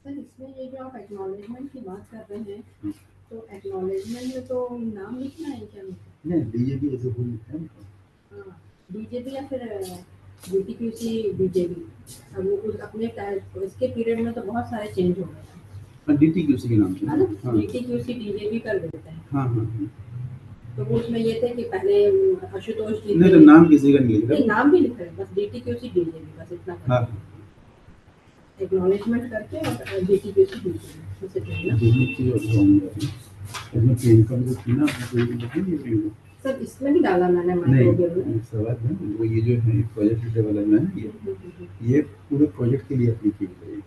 Sir इसमें ये जो आप acknowledgement की बात कर रहे हैं तो एक्नॉलेजमेंट में तो नाम लिखना है क्या? नहीं, डीजेबी ऐसे बोल लिखा है। हाँ, डीजेबी या फिर बीटीक्यूसी डीजेबी। अब वो कुछ अपने इसके पीरियड में तो बहुत सारे चेंज हो गए। डीटीक्यूसी के नाम से है ना? डीटीक्यूसी डीजेबी कर देते हैं। हाँ हाँ। तो वो उसमें ये थे कि पहले आशुतोष जी नहीं, तो नाम किसी का नहीं लिखा। नहीं, नाम भी लिखा है, बस डीटीक्यूसी डीजेबी बस इतना। हाँ, एक्नॉलेजमेंट करके और डीटीक्यूसी डीजेबी उसे देना। डीटीक्यूसी और होंगे इसमें प्रियंका जो थी ना आपको ये बताइए प्रियंका सर इसमें भी डाला मैंने माइक्रोबियल में सवाल है वो ये जो है प्रोजेक्ट डेवलपमेंट है ये पूरे प्रोजेक्ट के लिए एप्लीकेबल है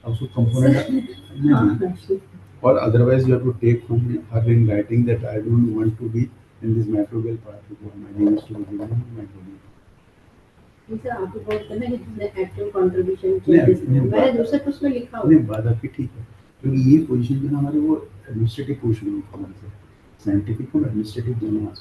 अब उसको कंपोनेंट और otherwise you have to take from her in writing that I don't want to be in this microbial part because my name is to be given microbial sir आप बोलते हैं कि जिसने एक्चुअल कंट्रीब्यूशन किया मैंने दूसरे कुछ में लिखा हुआ नहीं बात आपकी ठीक है क्योंकि ये पोजीशन जो हमारे वो एडमिनिस्ट्रेटिव पोजीशन है हमारे से साइंटिफिक और एडमिनिस्ट्रेटिव दोनों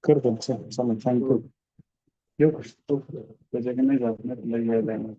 Kurde, co thank you. Yok, nie żadne,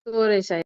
Storage आहे.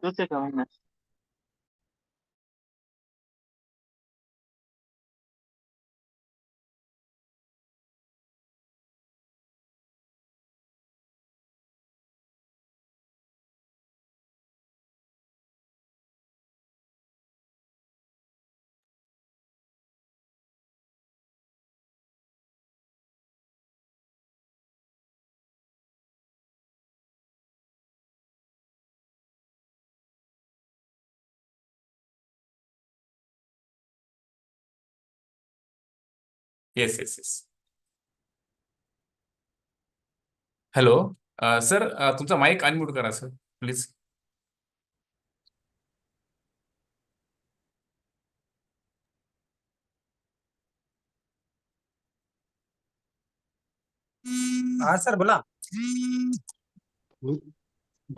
Okay, Kavan. Yes yes yes. Hello sir, तुमचा माईक अनम्यूट करा सर प्लीज. हाँ सर बोला.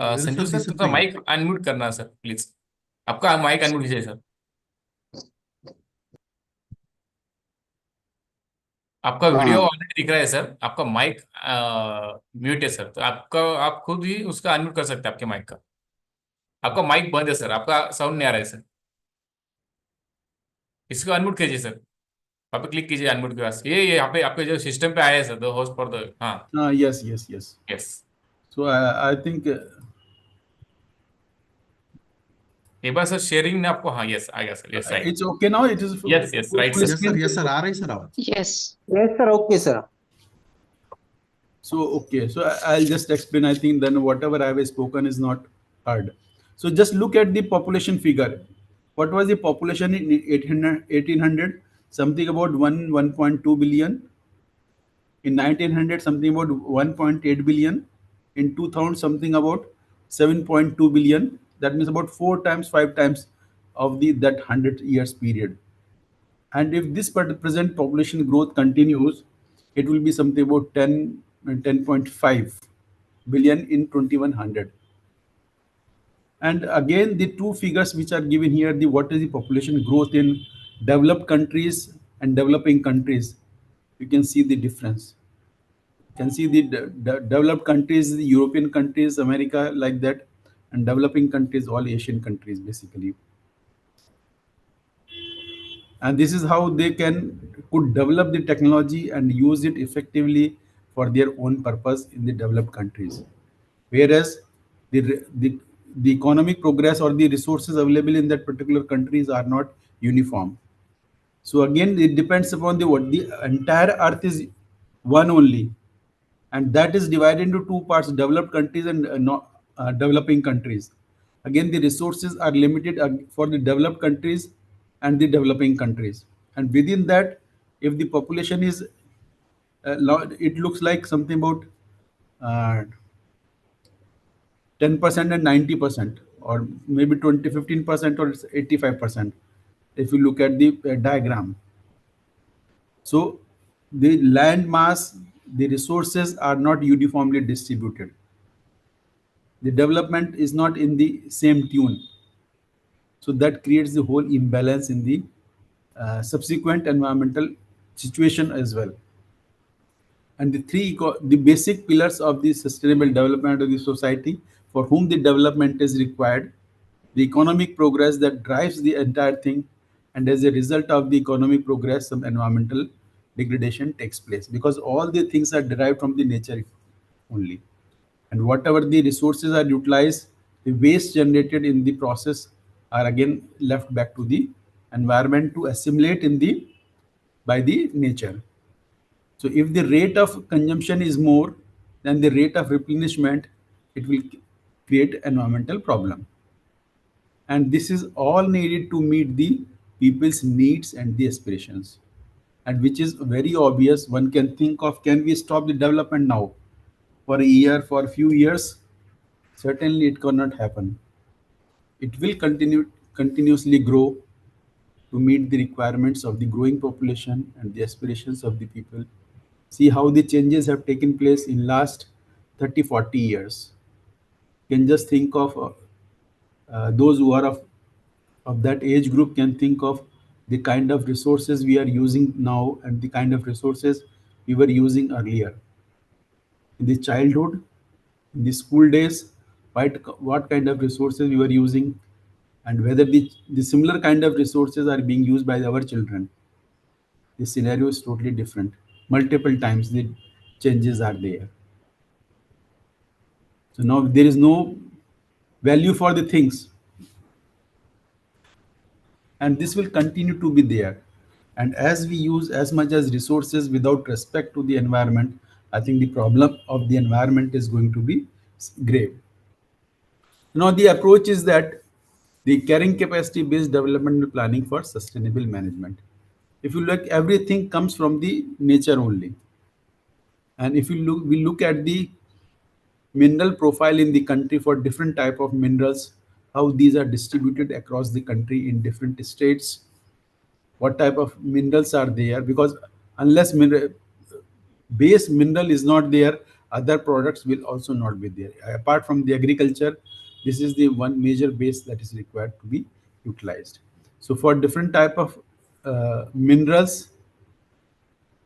संजीव सर, तुमचा माईक अनम्यूट करना सर प्लीज. आपका माइक अनम्यूट कीजिए सर. आपका वीडियो ऑलरेडी दिख रहा है सर. आपका माइक म्यूट है सर. तो आप खुद ही उसका अनम्यूट कर सकते हैं आपके माइक का. आपका माइक बंद है सर. आपका साउंड नहीं आ रहा है सर. इसको अनम्यूट कीजिए सर. वहाँ पे क्लिक कीजिए अनम्यूट के पास. ये यहाँ पे आपके जो सिस्टम पे आया है sir, the host for the. हाँ. Yes, yes, yes. Yes. So I think एक बार सर शेयरिंग ने आपको. हाँ यस आ गया sir. Yes right. it's okay now. It is yes yes right full sir. screen. Yes, sir. Okay, sir. So, okay, so I'll just explain. I think then whatever I have spoken is not heard. So just look at the population figure. What was the population in 1800? Something about 1.2 billion. In 1900, something about 1.8 billion. In 2000, something about 7.2 billion. That means about 4 times, 5 times of that 100 years period. And if this present population growth continues, it will be something about 10.5 billion in 2100. And again, the two figures which are given here, the what is the population growth in developed countries and developing countries, you can see the difference. You can see the developed countries, the European countries, America, like that, and developing countries, all Asian countries basically. And this is how they could develop the technology and use it effectively for their own purpose in the developed countries, whereas the economic progress or the resources available in that particular countries are not uniform. So again, it depends upon the entire earth is one only, and that is divided into two parts: developed countries and developing countries. Again, the resources are limited for the developed countries and the developing countries, and within that, if the population is it looks like something about 10% and 90%, or maybe 15% or 85%, if you look at the diagram. So the land mass, the resources are not uniformly distributed. The development is not in the same tune. So that creates the whole imbalance in the subsequent environmental situation as well. And the basic pillars of the sustainable development of the society for whom the development is required, the economic progress that drives the entire thing, and as a result of the economic progress, some environmental degradation takes place because all the things are derived from the nature only. And whatever the resources are utilized, the waste generated in the process are again left back to the environment to assimilate in the by the nature. So if the rate of consumption is more than the rate of replenishment, it will create environmental problem. And this is all needed to meet the people's needs and the aspirations. And which is very obvious. One can think of, can we stop the development now? For a year, for a few years? Certainly it cannot happen. It will continuously grow to meet the requirements of the growing population and the aspirations of the people. See how the changes have taken place in last 30, 40 years. You can just think of those who are of that age group can think of the kind of resources we are using now and the kind of resources we were using earlier. In the childhood, in the school days, what kind of resources we were using and whether the similar kind of resources are being used by our children. The scenario is totally different. Multiple times the changes are there. So now there is no value for the things. And this will continue to be there. And as we use as much as resources without respect to the environment, I think the problem of the environment is going to be grave. Now the approach is that the carrying capacity based development planning for sustainable management. If you look, everything comes from the nature only. And if we look at the mineral profile in the country for different type of minerals, how these are distributed across the country in different states, what type of minerals are there, because unless base mineral is not there, other products will also not be there. Apart from the agriculture, this is the one major base that is required to be utilized. So for different type of minerals,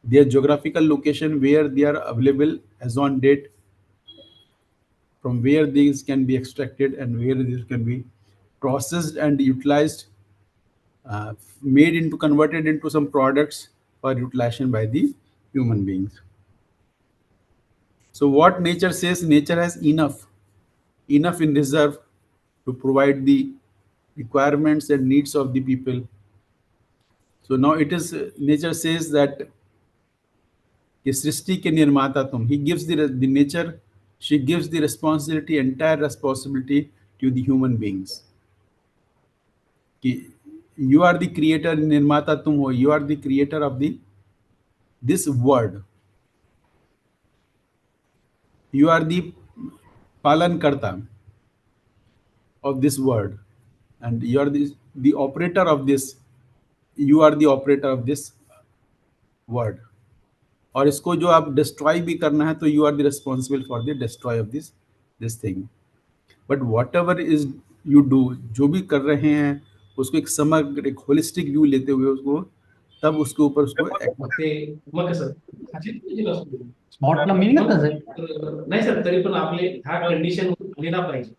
their geographical location where they are available as on date, from where these can be extracted and where these can be processed and utilized, converted into some products for utilization by the human beings. So what nature says, nature has enough in reserve to provide the requirements and needs of the people. So now it is nature says that कि सृष्टि के निर्माता तुम. He gives the nature, she gives the responsibility, entire responsibility to the human beings. कि you are the creator, निर्माता तुम हो, you are the creator of this world. You are the palan karta of this world, and you are the operator of this. You are the operator of this world. और इसको जो आप destroy भी करना है तो you are the responsible for the destroy of this thing. But whatever is you do, जो भी कर रहे हैं उसको एक समग्र, एक होलिस्टिक व्यू लेते हुए उसको तब उसके ऊपर उसको स्पॉटला मीनिंग आहे नाही सर, तरी पण आपले ह्या कंडिशन आली ना पाहिजे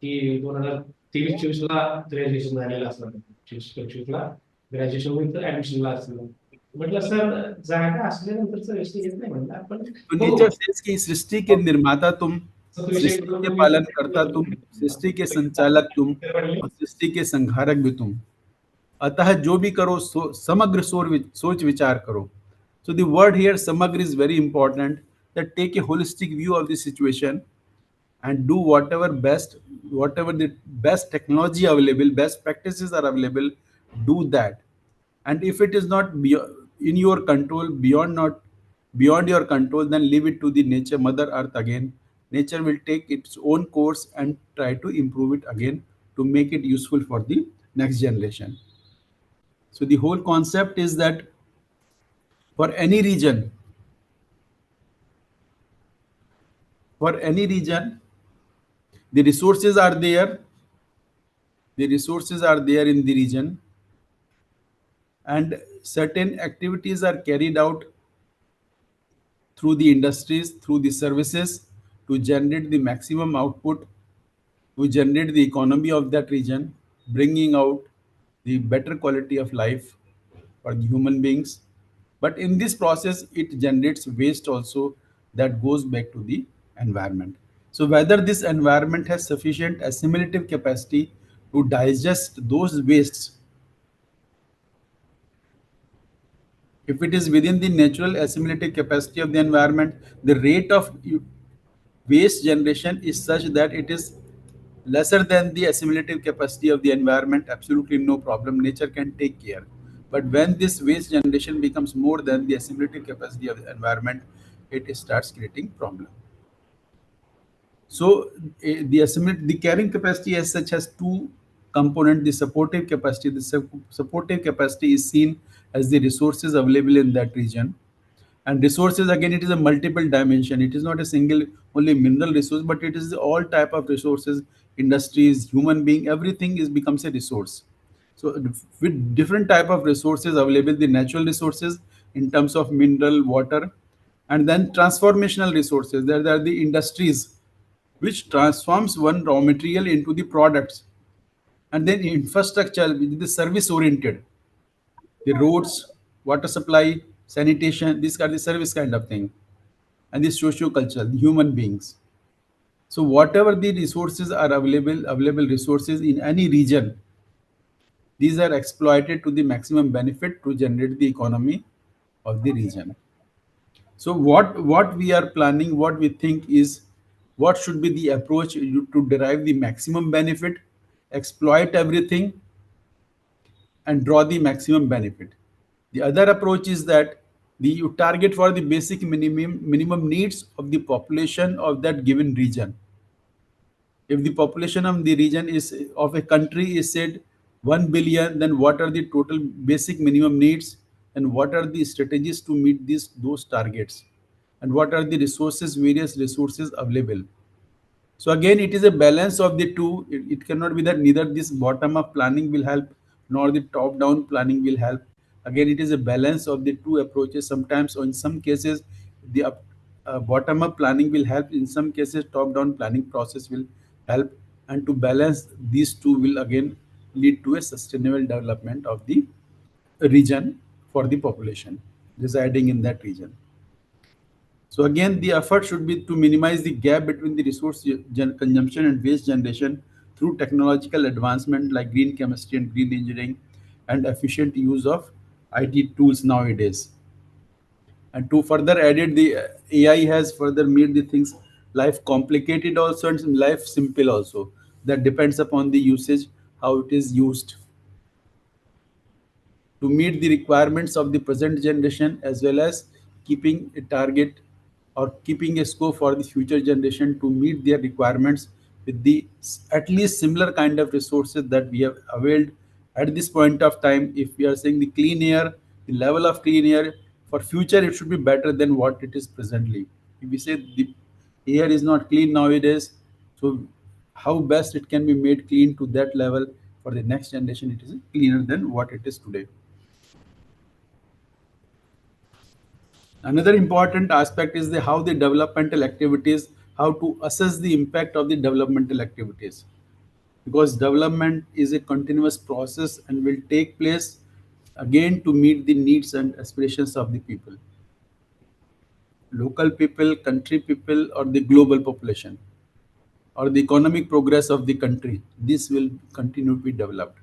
की 2023-24ला ग्रॅज्युएशन झालेलं असलं, 24-25ला ग्रॅज्युएशन होईल तर ऍडमिशनला असलं. म्हटलं सर जागा असल्यानंतरच विषय येत नाही म्हणलं आपण. नेचर सेज की सृष्टि के निर्माता तुम, सृष्टि के पालन करता तुम, सृष्टि के संचालक तुम और सृष्टि के संहारक भी तुम. अतः जो भी करो समग्र सोच विचार करो. So the word here samagra is very important, that take a holistic view of the situation and do whatever the best technology available, best practices are available, do that. And if it is not in your control, beyond your control, then leave it to the nature, Mother Earth again. Nature will take its own course and try to improve it again to make it useful for the next generation. So the whole concept is that for any region, The resources are there. The resources are there in the region, and certain activities are carried out through the industries, through the services, to generate the maximum output, to generate the economy of that region, bringing out the better quality of life for the human beings. But in this process, it generates waste also that goes back to the environment. So whether this environment has sufficient assimilative capacity to digest those wastes, if it is within the natural assimilative capacity of the environment, the rate of waste generation is such that it is lesser than the assimilative capacity of the environment, absolutely no problem. Nature can take care. But when this waste generation becomes more than the assimilative capacity of the environment, it starts creating problem. So the carrying capacity as such has two components: the supportive capacity. The supportive capacity is seen as the resources available in that region. And resources, again, it is a multiple dimension. It is not a single only mineral resource, but it is all type of resources, industries, human being, everything is becomes a resource. So with different type of resources available, the natural resources in terms of mineral, water, and then transformational resources. There are the industries which transforms one raw material into the products, and then infrastructure, which is service oriented, the roads, water supply, sanitation, these are the service kind of thing, and the socio-cultural, the human beings. So whatever the resources are available resources in any region, these are exploited to the maximum benefit to generate the economy of the region. So what we are planning, what we think is, what should be the approach to derive the maximum benefit, exploit everything, and draw the maximum benefit. The other approach is that you target for the basic minimum needs of the population of that given region. If the population of the region is of a country is said 1 billion, then what are the total basic minimum needs, and what are the strategies to meet those targets, and what are the resources, various resources available. So again, it is a balance of the two. It cannot be that neither this bottom-up planning will help nor the top-down planning will help. Again, it is a balance of the two approaches. Sometimes, or in some cases, the bottom-up planning will help. In some cases, top-down planning process will help. And to balance these two will again lead to a sustainable development of the region for the population residing in that region. So again, the effort should be to minimize the gap between the resource consumption and waste generation through technological advancement like green chemistry and green engineering, and efficient use of IT tools nowadays. And to further added, the AI has further made the things life complicated also and life simple also. That depends upon the usage, how it is used to meet the requirements of the present generation, as well as keeping a target or keeping a scope for the future generation to meet their requirements with the at least similar kind of resources that we have availed at this point of time. If we are saying the clean air, the level of clean air for future, it should be better than what it is presently. If we say the air is not clean nowadays, so how best it can be made clean to that level for the next generation, it is cleaner than what it is today. Another important aspect is how the developmental activities, how to assess the impact of the developmental activities. Because development is a continuous process and will take place again to meet the needs and aspirations of the people. Local people, country people, or the global population, or the economic progress of the country. This will continue to be developed.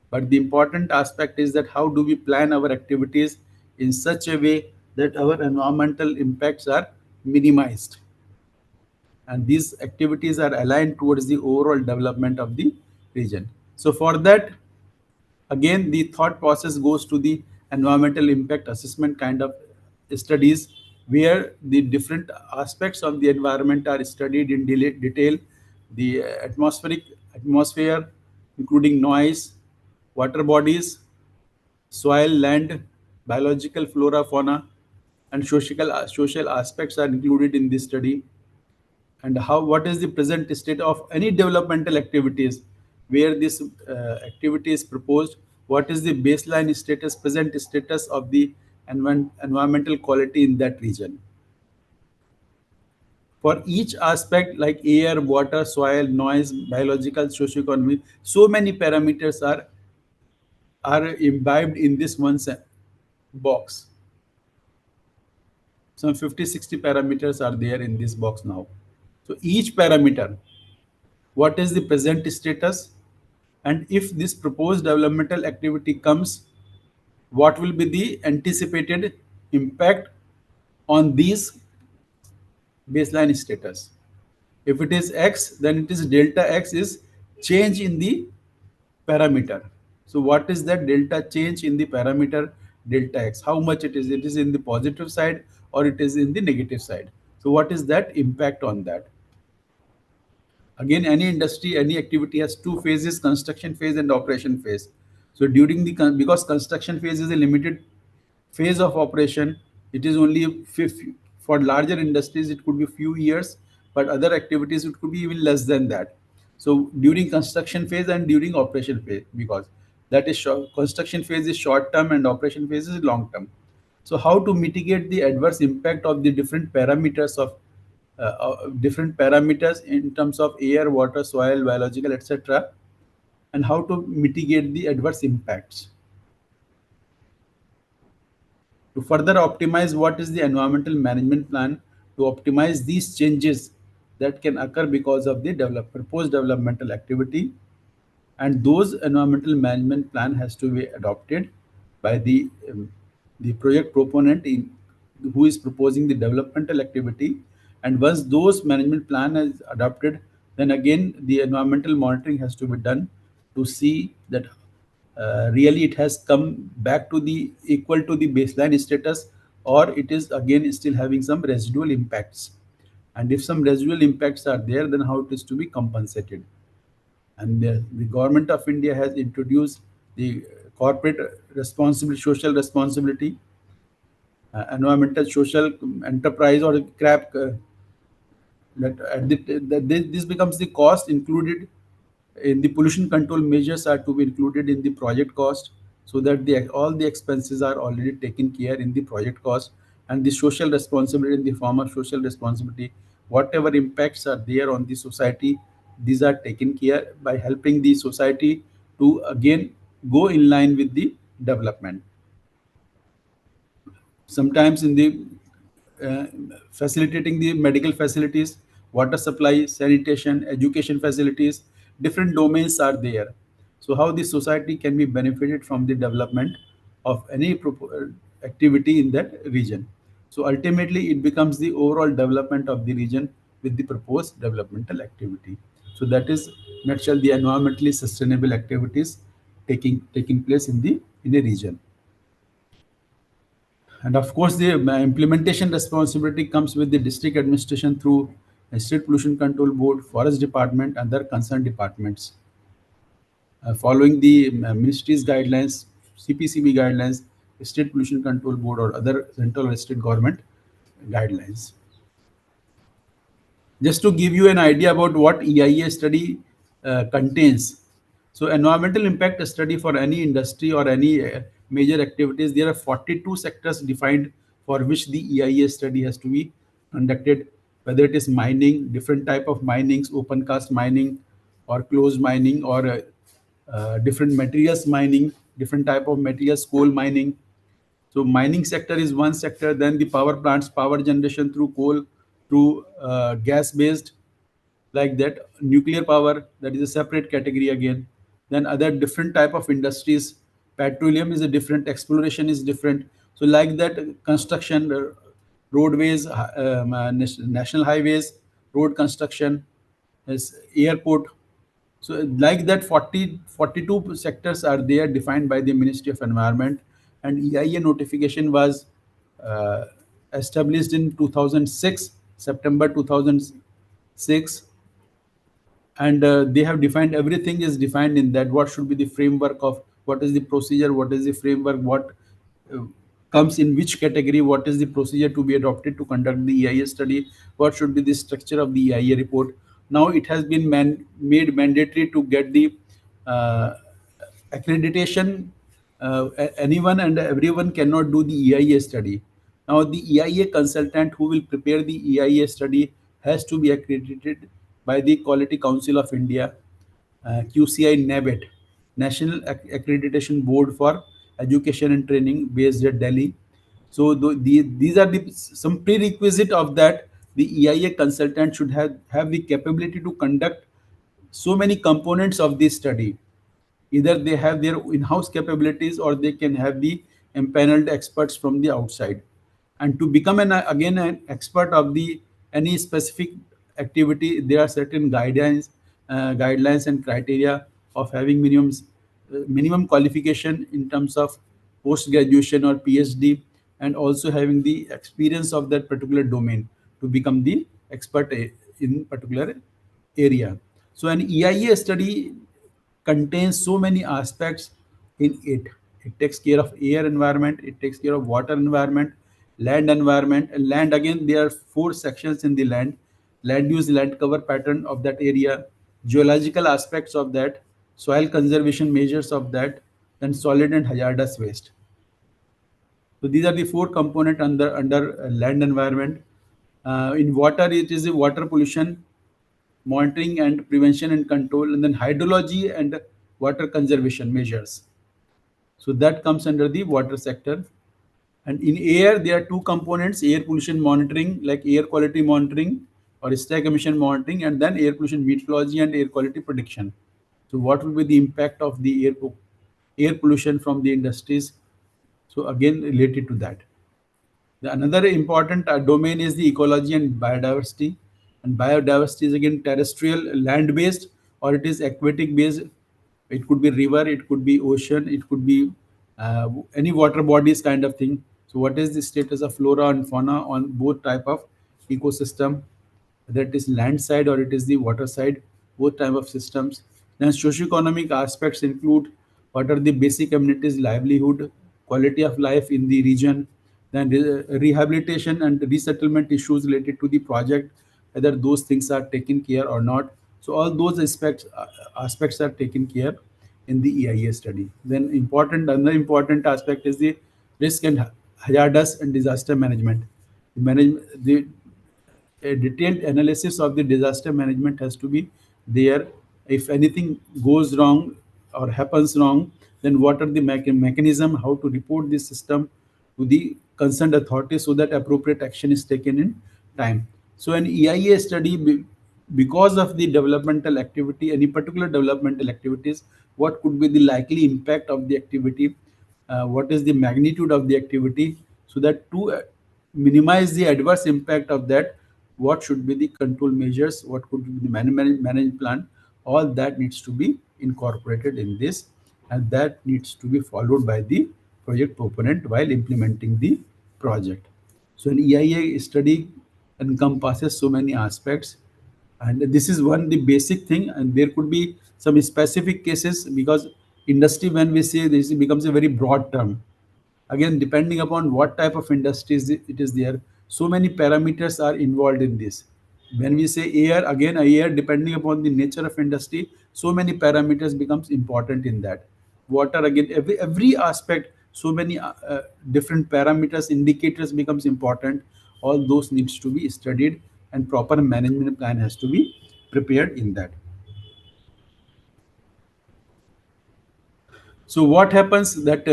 But the important aspect is that how do we plan our activities in such a way that our environmental impacts are minimized. And these activities are aligned towards the overall development of the region. So for that, again, the thought process goes to the environmental impact assessment kind of studies, where the different aspects of the environment are studied in detail. The atmosphere, including noise, water bodies, soil, land, biological flora, fauna, and social aspects are included in this study. and what is the present state of any developmental activities where this activity is proposed, what is the baseline status, present status of the environmental quality in that region. For each aspect like air, water, soil, noise, biological, socioeconomic, so many parameters are imbibed in this one box. Some 50-60 parameters are there in this box now. So each parameter, what is the present status, and if this proposed developmental activity comes, what will be the anticipated impact on these baseline status. If it is x, then it is delta x is change in the parameter. So what is that delta change in the parameter delta x? How much it is? It is in the positive side or it is in the negative side? So what is that impact on that? Again, any industry, any activity has two phases: construction phase and operation phase. So during the because construction phase is a limited phase of operation, it is only for larger industries it could be few years, but other activities it could be even less than that. So during construction phase and during operation phase, because that is short, construction phase is short term and operation phase is long term. So how to mitigate the adverse impact of the different parameters in terms of air, water, soil, biological, etc., and how to mitigate the adverse impacts. To further optimize, what is the environmental management plan to optimize these changes that can occur because of the proposed developmental activity, and those environmental management plan has to be adopted by the project proponent who is proposing the developmental activity. And once those management plan is adopted, then again the environmental monitoring has to be done to see that really it has come back to the equal to the baseline status, or it is again still having some residual impacts. And if some residual impacts are there, then how it is to be compensated. And the government of India has introduced the corporate responsibility, social responsibility, environmental social enterprise, or CRAP. This becomes the cost included in the pollution control measures are to be included in the project cost, so that all the expenses are already taken care in the project cost. And the social responsibility in the form of social responsibility, whatever impacts are there on the society, these are taken care by helping the society to again go in line with the development. Sometimes in the uh, facilitating the medical facilities, water supply, sanitation, education facilities, different domains are there. So how the society can be benefited from the development of any activity in that region. So ultimately it becomes the overall development of the region with the proposed developmental activity. So that is nutshell the environmentally sustainable activities taking place in a region. And of course, the implementation responsibility comes with the district administration through State Pollution Control Board, Forest Department, and other concerned departments. Following the ministry's guidelines, CPCB guidelines, State Pollution Control Board, or other central or state government guidelines. Just to give you an idea about what EIA study contains. So environmental impact study for any industry or any major activities, there are 42 sectors defined for which the EIA study has to be conducted, whether it is mining, different type of minings, open cast mining or closed mining, or different materials mining, different type of materials, coal mining. So mining sector is one sector. Then the power plants, power generation through coal, through gas based, like that. Nuclear power, that is a separate category again. Then other different type of industries. Petroleum is a different, exploration is different. So like that, construction, roadways, national highways, road construction, is airport. So like that, 42 sectors are there defined by the Ministry of Environment. And EIA notification was uh, established in 2006, September 2006. And they have defined, everything is defined in that, what should be the framework of, what is the procedure, what is the framework, what comes in which category, what is the procedure to be adopted to conduct the EIA study, what should be the structure of the EIA report. Now it has been made mandatory to get the uh, accreditation. Anyone and everyone cannot do the EIA study. Now the EIA consultant who will prepare the EIA study has to be accredited by the Quality Council of India, QCI NABET, National Accreditation Board for Education and Training, based at Delhi. So these are some prerequisite of that. The EIA consultant should have the capability to conduct so many components of this study. Either they have their in-house capabilities or they can have the empaneled experts from the outside. And to become again an expert of the any specific activity, there are certain guidelines and criteria of having minimum qualification in terms of post graduation or PhD, and also having the experience of that particular domain to become the expert in particular area. So an EIA study contains so many aspects in it. It takes care of air environment, it takes care of water environment, land environment. And land, again, there are four sections in the land: land use, land cover pattern of that area, geological aspects of that, soil conservation measures of that, then solid and hazardous waste. So these are the four component under land environment. In water, it is the water pollution monitoring and prevention and control, and then hydrology and water conservation measures. So that comes under the water sector. And in air, there are two components: air pollution monitoring, like air quality monitoring or stack emission monitoring, and then air pollution meteorology and air quality prediction. So what will be the impact of the air pollution from the industries? So again, related to that. Another important domain is the ecology and biodiversity. And biodiversity is again terrestrial, land-based, or it is aquatic-based. It could be river, it could be ocean, it could be any water bodies kind of thing. So what is the status of flora and fauna on both type of ecosystem, whether it is land side or it is the water side, both type of systems. Then socioeconomic aspects include what are the basic amenities, livelihood, quality of life in the region, then rehabilitation and resettlement issues related to the project, whether those things are taken care or not. So all those aspects are taken care in the EIA study. Then another important aspect is the risk and hazardous and disaster management. A detailed analysis of the disaster management has to be there. If anything goes wrong or happens wrong, then what are the mechanism, how to report this system to the concerned authority so that appropriate action is taken in time. So an EIA study, because of the developmental activity, any particular developmental activities, what could be the likely impact of the activity, what is the magnitude of the activity, so that to minimize the adverse impact of that, what should be the control measures, what could be the management plan, all that needs to be incorporated in this, and that needs to be followed by the project proponent while implementing the project. So an EIA study encompasses so many aspects, and this is one the basic thing, and there could be some specific cases, because industry, when we say this, it becomes a very broad term. Again, depending upon what type of industry it is there, so many parameters are involved in this. When we say air, again air, depending upon the nature of industry, so many parameters becomes important in that. Water, again, every aspect, so many different parameters, indicators becomes important. All those needs to be studied, and proper management plan has to be prepared in that. So what happens that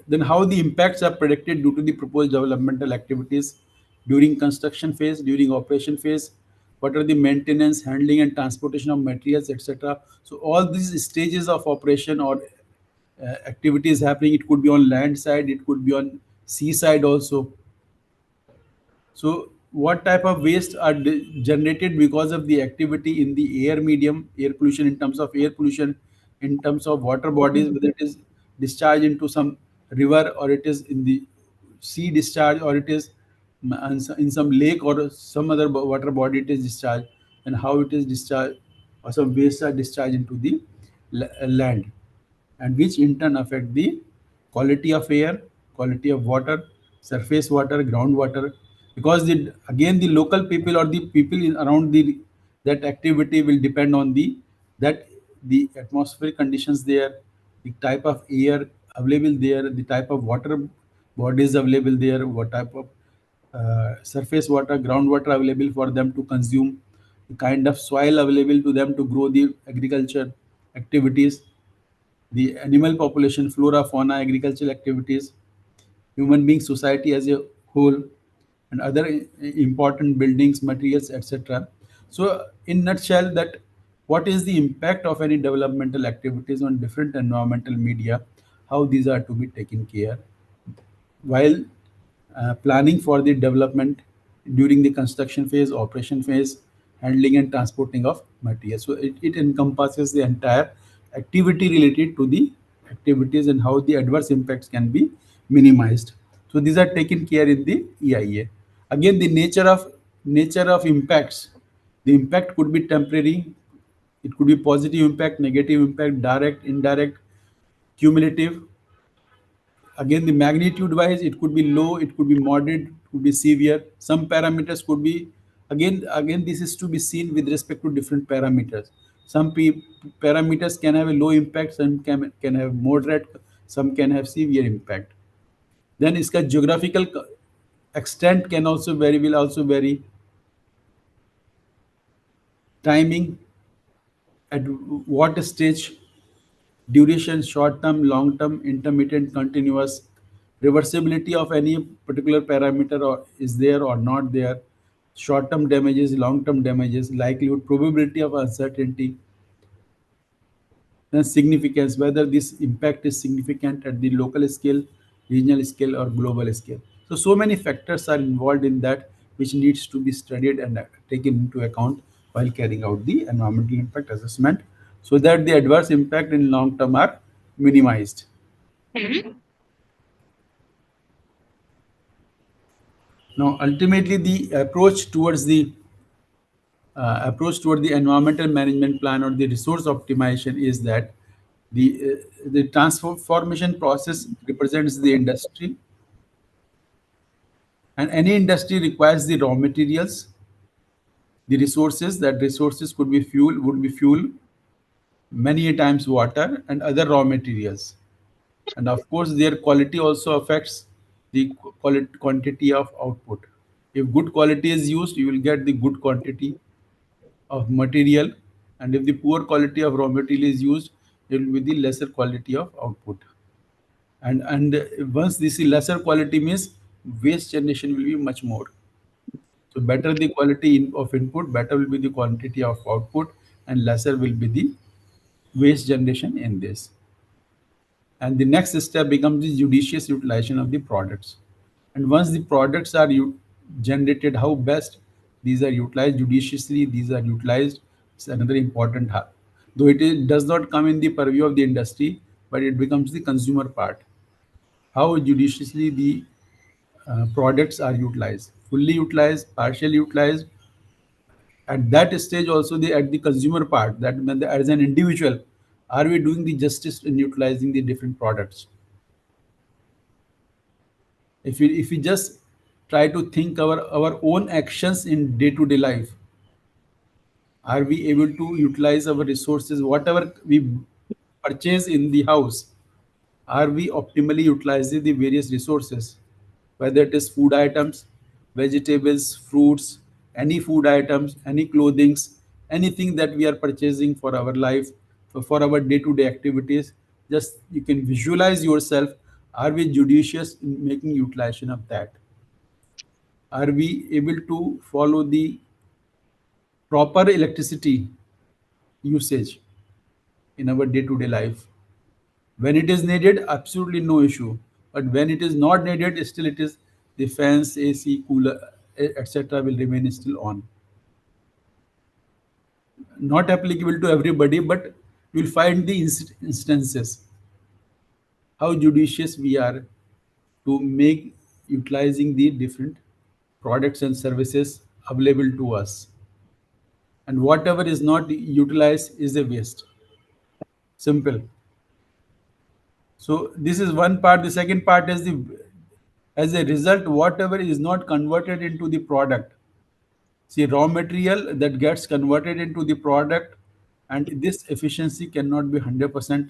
then how the impacts are predicted due to the proposed developmental activities during construction phase, during operation phase, what are the maintenance, handling and transportation of materials, etc. So all these stages of operation or activities happening, it could be on land side, it could be on sea side also. So what type of waste are generated because of the activity in the air medium, air pollution, in terms of air pollution, in terms of water bodies, whether it is discharged into some river, or it is in the sea discharge, or it is in some lake or some other water body it is discharged, and how it is discharged, or some waste are discharged into the land, and which in turn affect the quality of air, quality of water, surface water, groundwater, because again the local people or the people around that activity will depend on the atmospheric conditions there, the type of air available there, the type of water bodies available there, what type of surface water, groundwater available for them to consume, the kind of soil available to them to grow the agriculture activities, the animal population, flora, fauna, agricultural activities, human being society as a whole, and other important buildings, materials, etc. So, in nutshell, that what is the impact of any developmental activities on different environmental media, how these are to be taken care while planning for the development during the construction phase, operation phase, handling and transporting of materials. So it encompasses the entire activity related to the activities and how the adverse impacts can be minimized. So these are taken care in the EIA. Again, the nature of impacts. The impact could be temporary. It could be positive impact, negative impact, direct, indirect, cumulative. Again, the magnitude wise, it could be low, it could be moderate, it could be severe. Some parameters could be, again this is to be seen with respect to different parameters. Some parameters can have a low impact, some can have moderate, some can have severe impact. Then iska geographical extent can also vary, will also vary. Timing, at what stage, duration, short term, long term, intermittent, continuous, reversibility of any particular parameter or is there or not there, short term damages, long term damages, likelihood, probability of uncertainty, then significance, whether this impact is significant at the local scale, regional scale, or global scale. So many factors are involved in that which needs to be studied and taken into account while carrying out the environmental impact assessment so that the adverse impact in long term are minimized. Now, ultimately, the approach toward the environmental management plan or the resource optimization is that the transformation process represents the industry, and any industry requires the raw materials, the resources. That resources would be fuel, many a times water and other raw materials, and of course their quality also affects the quantity of output. If good quality is used, you will get the good quantity of material, and if the poor quality of raw material is used, it will be the lesser quality of output. And once this is lesser quality means waste generation will be much more. So better the quality of input, better will be the quantity of output, and lesser will be the waste generation in this. And the next step becomes the judicious utilization of the products. And once the products are generated, how best these are utilized judiciously, these are utilized. It's another important part. Though does not come in the purview of the industry, but it becomes the consumer part. How judiciously the products are utilized, fully utilized, partially utilized. At that stage, also at the consumer part, that when as an individual, are we doing the justice in utilizing the different products? If we just try to think our own actions in day-to-day life, are we able to utilize our resources, whatever we purchase in the house, are we optimally utilizing the various resources, whether it is food items, vegetables, fruits, any food items, any clothings, anything that we are purchasing for our life, for our day-to-day activities. Just you can visualize yourself, are we judicious in making utilization of that? Are we able to follow the proper electricity usage in our day-to-day life? When it is needed, absolutely no issue. But when it is not needed, still it is the fans, AC, cooler, etc. will remain still on. Not applicable to everybody, but you will find the instances how judicious we are to make utilizing the different products and services available to us. And whatever is not utilized is a waste. Simple. So this is one part. The second part is the As a result, whatever is not converted into the product, see, raw material that gets converted into the product, and this efficiency cannot be 100%.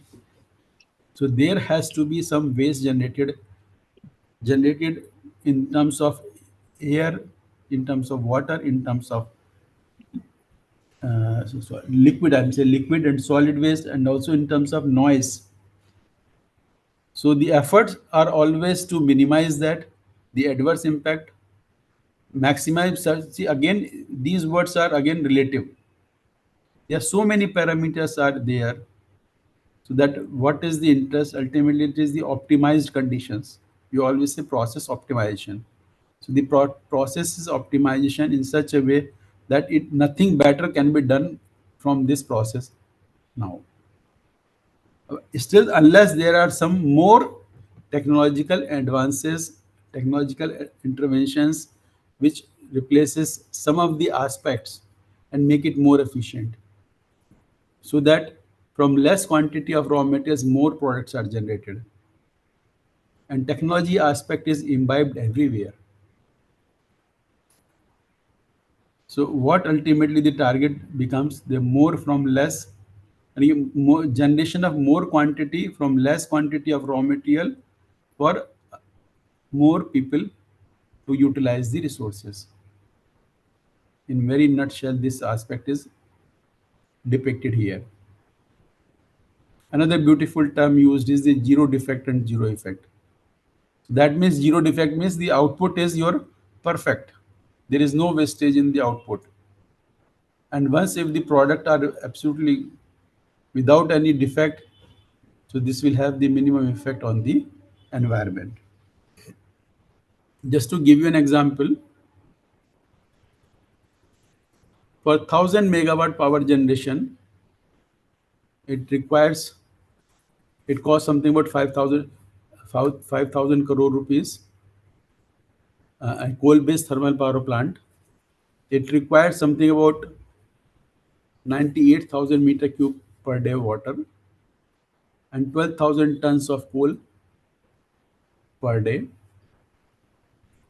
So there has to be some waste generated in terms of air, in terms of water, in terms of liquid, I'm saying liquid and solid waste, and also in terms of noise. So the efforts are always to minimize that, the adverse impact, maximize. See, again, these words are again relative. There are so many parameters are there. So that what is the interest? Ultimately, it is the optimized conditions. You always say process optimization. So the process is optimization in such a way that it nothing better can be done from this process now. Still, unless there are some more technological advances, technological interventions, which replaces some of the aspects and make it more efficient, so that from less quantity of raw materials, more products are generated. And technology aspect is imbibed everywhere. So what ultimately the target becomes, the more from less, and more generation of more quantity from less quantity of raw material for more people to utilize the resources. In very nutshell, this aspect is depicted here. Another beautiful term used is the zero defect and zero effect. That means zero defect means the output is your perfect. There is no wastage in the output. And once if the product are absolutely without any defect, so this will have the minimum effect on the environment. Just to give you an example, for 1000 megawatt power generation, it costs something about 5,000 crore rupees. A coal-based thermal power plant, it requires something about 98,000 meter cube per day water and 12,000 tons of coal per day.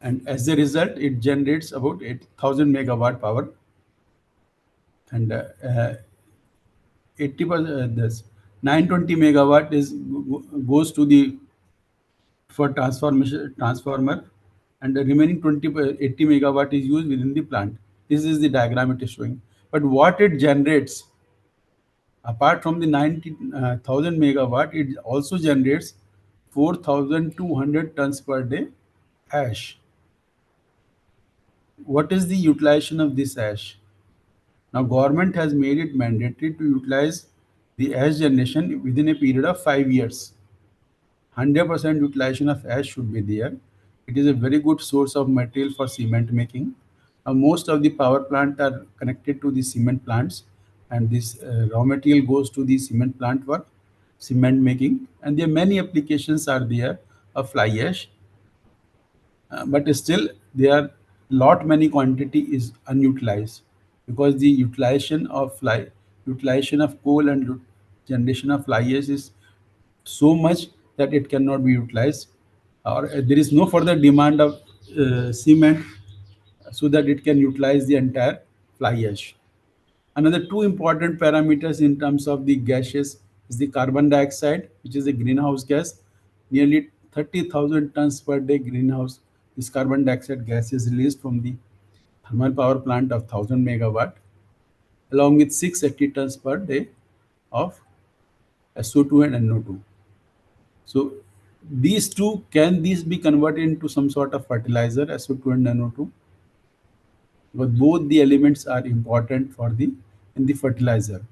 And as a result, it generates about 8,000 megawatt power. And 80% this 920 megawatt goes to the for transformer, and the remaining 80 megawatt is used within the plant. This is the diagram it is showing. But what it generates, apart from the 90,000 megawatt, it also generates 4,200 tons per day ash. What is the utilization of this ash? Now, government has made it mandatory to utilize the ash generation within a period of 5 years. 100% utilization of ash should be there. It is a very good source of material for cement making. Most of the power plant are connected to the cement plants, and this raw material goes to the cement plant for cement making. And there are many applications are there of fly ash, but still there are many quantity is unutilized, because the utilization of coal and generation of fly ash is so much that it cannot be utilized, or there is no further demand of cement so that it can utilize the entire fly ash. Another two important parameters in terms of the gases is the carbon dioxide, which is a greenhouse gas. Nearly 30,000 tons per day greenhouse, this carbon dioxide gas is released from the thermal power plant of 1000 megawatt, along with 680 tons per day of SO2 and NO2. So these two, can these be converted into some sort of fertilizer, SO2 and NO2? But both the elements are important for in the fertilizer.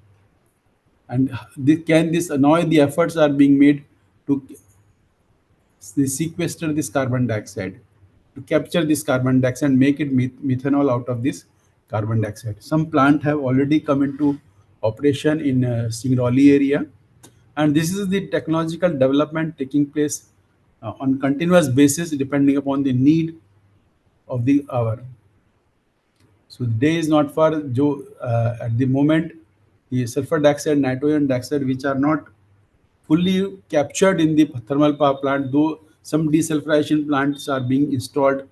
And now the efforts are being made to sequester this carbon dioxide, to capture this carbon dioxide and make it methanol out of this carbon dioxide. Some plant have already come into operation in Singrauli area, and this is the technological development taking place on continuous basis depending upon the need of the hour. So the day is not far, at the moment the sulfur dioxide, nitrogen dioxide, which are not fully captured in the thermal power plant, though Some desulfurization plants are being installed,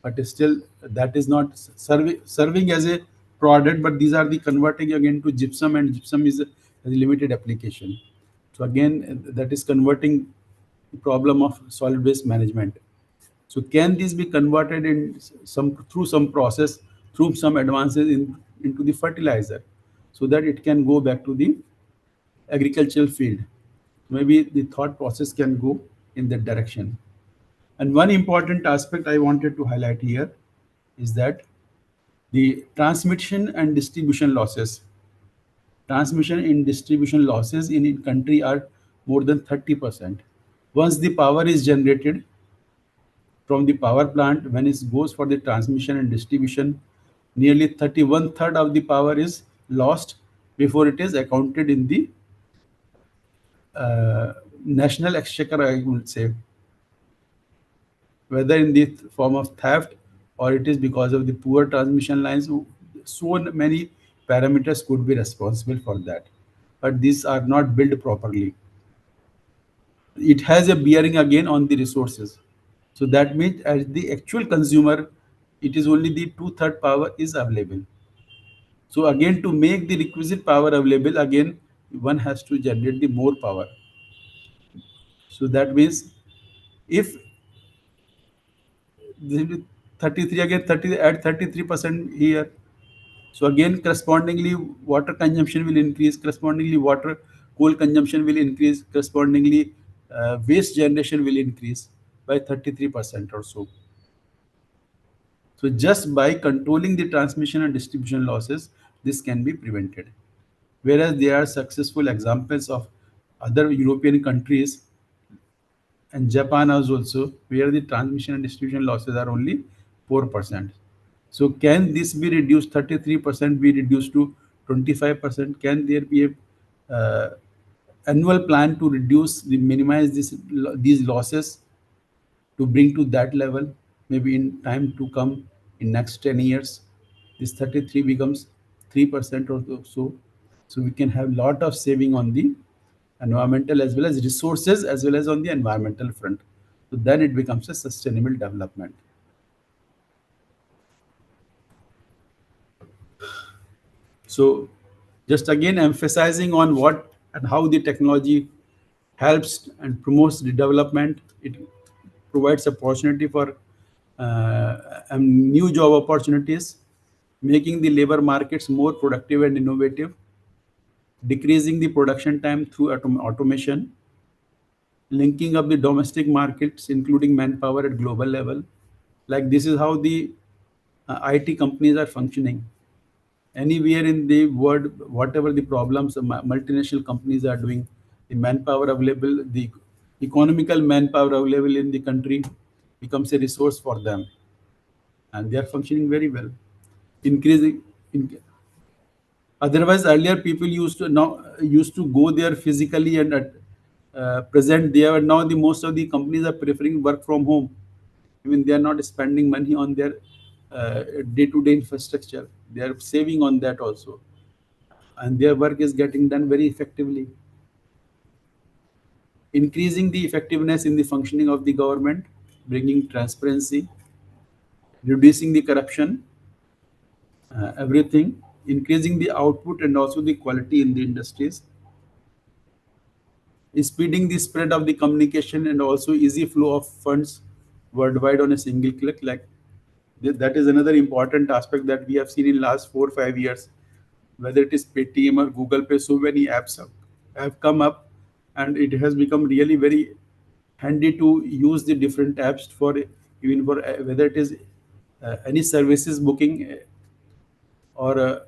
but still that is not serving as a product, but these are the converting again to gypsum, and gypsum is a limited application. So again, that is converting the problem of solid waste management. So can this be converted in through some process, through some advances into the fertilizer, so that it can go back to the agricultural field? Maybe the thought process can go in that direction. And one important aspect I wanted to highlight here is that the transmission and distribution losses. Transmission and distribution losses in a country are more than 30%. Once the power is generated from the power plant, when it goes for the transmission and distribution, nearly 31/3 of the power is lost before it is accounted in the national exchequer, I would say, whether in the form of theft or it is because of the poor transmission lines. So many parameters could be responsible for that, but these are not built properly. It has a bearing again on the resources. So that means as the actual consumer, it is only the 2/3 power is available. So again, to make the requisite power available, again, one has to generate the more power. So that means if the 33 again 30 add 33% here, so again correspondingly water consumption will increase, correspondingly water coal consumption will increase, correspondingly waste generation will increase by 33% or so. So just by controlling the transmission and distribution losses, this can be prevented. Whereas there are successful examples of other European countries and Japan as also, where the transmission and distribution losses are only 4%. So can this be reduced, 33% be reduced to 25%? Can there be a annual plan to reduce, minimize these losses to bring to that level? Maybe in time to come, in next 10 years, this 33 becomes 3% or so. So we can have lot of saving on the environmental as well as resources as well as on the environmental front. So then it becomes a sustainable development. So just again emphasizing on what and how the technology helps and promotes the development. It provides opportunity for new job opportunities, making the labor markets more productive and innovative, decreasing the production time through automation, linking up the domestic markets, including manpower at global level. Like this is how the IT companies are functioning. Anywhere in the world, whatever the problems multinational companies are doing, the manpower available, the economical manpower available in the country becomes a resource for them, and they are functioning very well. Increasing, otherwise earlier people used to go there physically and present there, and now the most of the companies are preferring work from home. Even they are not spending money on their day-to-day infrastructure. They are saving on that also, and their work is getting done very effectively. Increasing the effectiveness in the functioning of the government, bringing transparency, reducing the corruption, everything, increasing the output and also the quality in the industries, speeding the spread of the communication and also easy flow of funds worldwide on a single click. Like that is another important aspect that we have seen in last 4 or 5 years. Whether it is Paytm or Google Pay, so many apps have come up, and it has become really very handy to use the different apps for even for whether it is any services booking or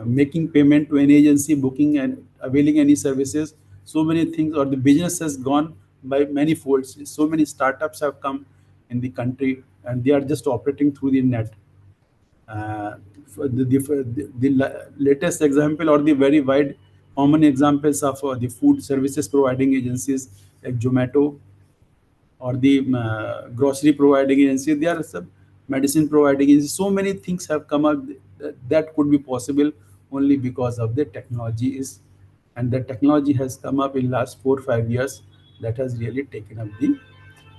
making payment to any agency, booking and availing any services. So many things, or the business has gone by many folds. So many startups have come in the country, and they are just operating through the net. For the latest example or the very wide common examples of the food services providing agencies like Zomato, or the grocery providing agency, there are some medicine providing agencies. So many things have come up that could be possible only because of the technology and the technology has come up in last 4 or 5 years that has really taken up the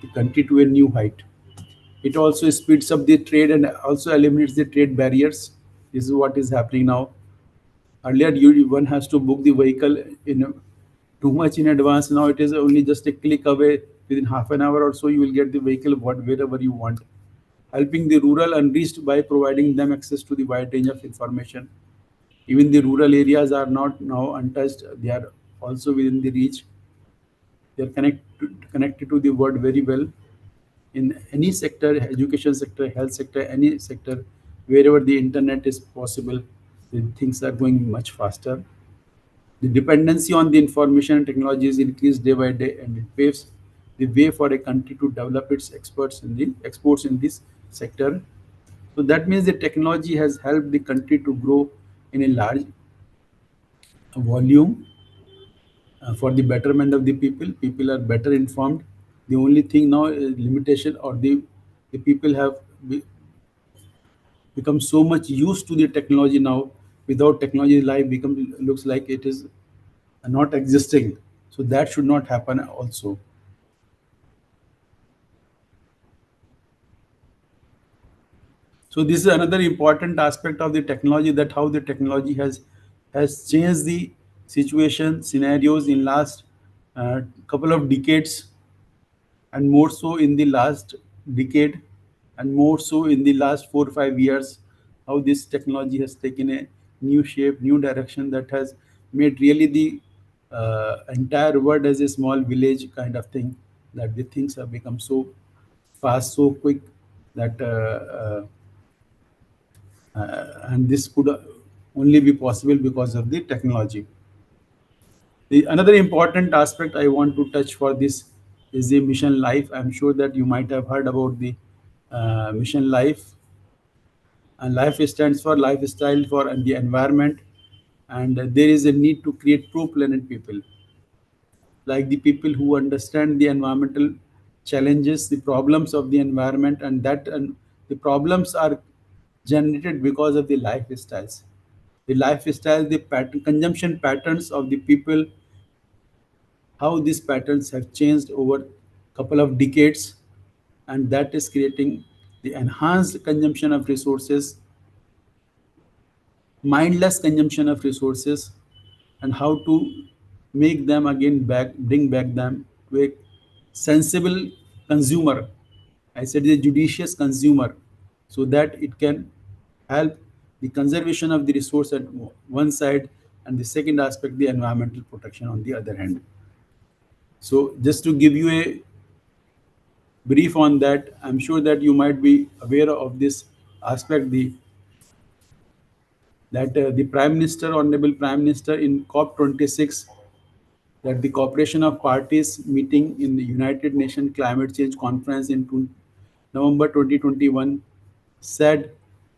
the country to a new height. It also speeds up the trade and also eliminates the trade barriers. This is what is happening now. Earlier, one has to book the vehicle in too much in advance. Now it is only just a click away. Within half an hour or so, you will get the vehicle wherever you want. Helping the rural unreached by providing them access to the wide range of information. Even the rural areas are not now untouched. They are also within the reach. They are connected to the world very well. In any sector, education sector, health sector, any sector, wherever the internet is possible, the things are going much faster. The dependency on the information and technology is increased day by day, and it paves the way for a country to develop its exports in this sector. So that means the technology has helped the country to grow in a large volume for the betterment of the people. People are better informed. The only thing now is limitation, or the people have become so much used to the technology now. Without technology, life looks like it is not existing. So that should not happen also. So this is another important aspect of the technology, that how the technology has changed the situation scenarios in last couple of decades, and more so in the last decade, and more so in the last 4 or 5 years. How this technology has taken a new shape, new direction, that has made really the entire world as a small village kind of thing. That the things have become so fast, so quick, that and this could only be possible because of the technology. Another important aspect I want to touch for this is the mission life. I'm sure that you might have heard about the mission life. And life stands for lifestyle for the environment, and there is a need to create pro-planet people, like the people who understand the environmental challenges, the problems of the environment, and the problems are generated because of the lifestyles. The lifestyle, the consumption patterns of the people, how these patterns have changed over couple of decades, and that is creating the enhanced consumption of resources, mindless consumption of resources, and how to make them again bring back them to a sensible consumer. I said the judicious consumer, so that it can help the conservation of the resource at one side, and the second aspect, the environmental protection on the other hand. So just to give you a brief on that, I'm sure that you might be aware of this aspect, the Prime Minister, Honorable Prime Minister, in COP26, that the Cooperation of Parties meeting in the United Nations Climate Change Conference in November 2021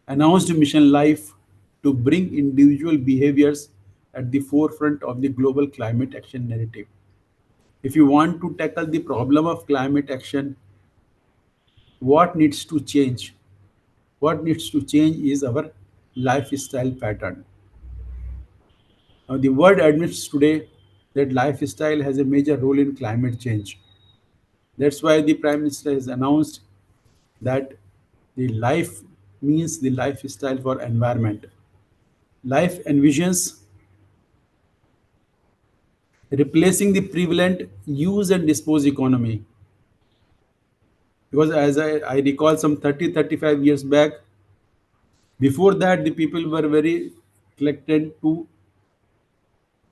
announced Mission Life to bring individual behaviors at the forefront of the global climate action narrative. If you want to tackle the problem of climate action, what needs to change? What needs to change is our lifestyle pattern. Now, the world admits today that lifestyle has a major role in climate change. That's why the Prime Minister has announced that the life means the lifestyle for environment. Life envisions replacing the prevalent use and dispose economy. Because as I recall, some 30-35 years back, before that, the people were very reluctant to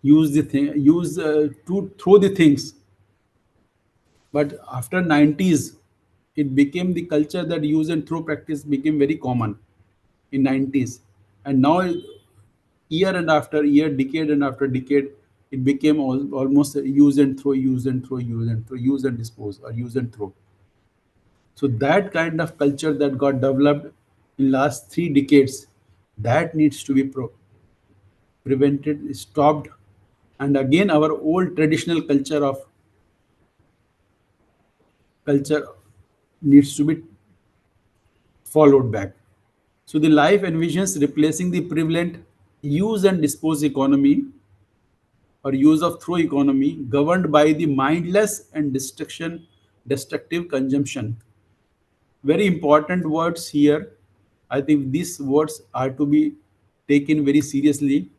to throw the things. But after 90s, it became the culture that use and throw practice became very common in 90s. And now, year and after year, decade and after decade, it became almost a use and throw, use and throw, use and throw, use and dispose, or use and throw. So that kind of culture that got developed in last 3 decades, that needs to be prevented, stopped, and again our old traditional culture needs to be followed back. So the life envisions replacing the prevalent use and dispose economy, or use of throw economy, governed by the mindless and destruction destructive consumption. Very important words here. I think these words are to be taken very seriously.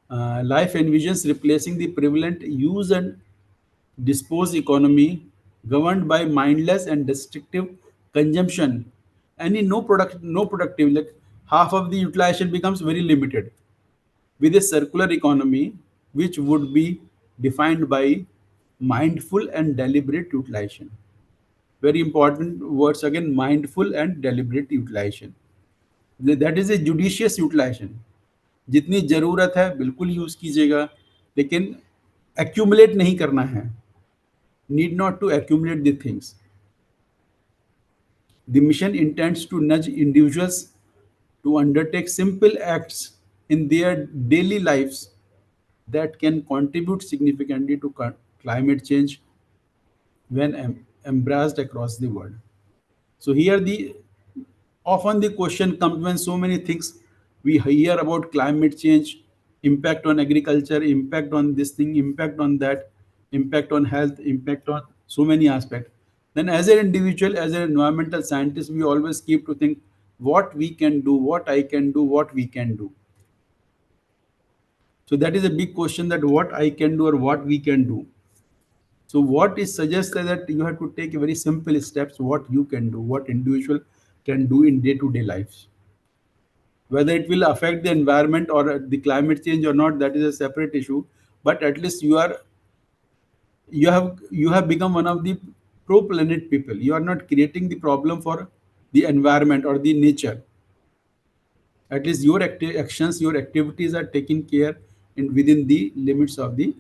Life envisions replacing the prevalent use and dispose economy governed by mindless and destructive consumption. And in no productive, like half of the utilization becomes very limited with a circular economy, which would be defined by mindful and deliberate utilization. Very important words again, mindful and deliberate utilization. That is a judicious utilization. जितनी जरूरत है बिल्कुल use कीजिएगा, लेकिन accumulate नहीं करना है. Need not to accumulate the things. The mission intends to nudge individuals to undertake simple acts in their daily lives that can contribute significantly to climate change when embraced across the world. So here the often the question comes when so many things we hear about climate change, impact on agriculture, impact on this thing, impact on that, impact on health, impact on so many aspects. Then as an individual, as an environmental scientist, we always keep to think what we can do, what I can do, what we can do. So that is a big question, that what I can do or what we can do. So what is suggested that you have to take a very simple steps, what you can do, what individual can do in day-to-day lives. Whether it will affect the environment or the climate change or not, that is a separate issue. But at least you have become one of the pro-planet people. You are not creating the problem for the environment or the nature. At least your actions, your activities are taken care within the limits of the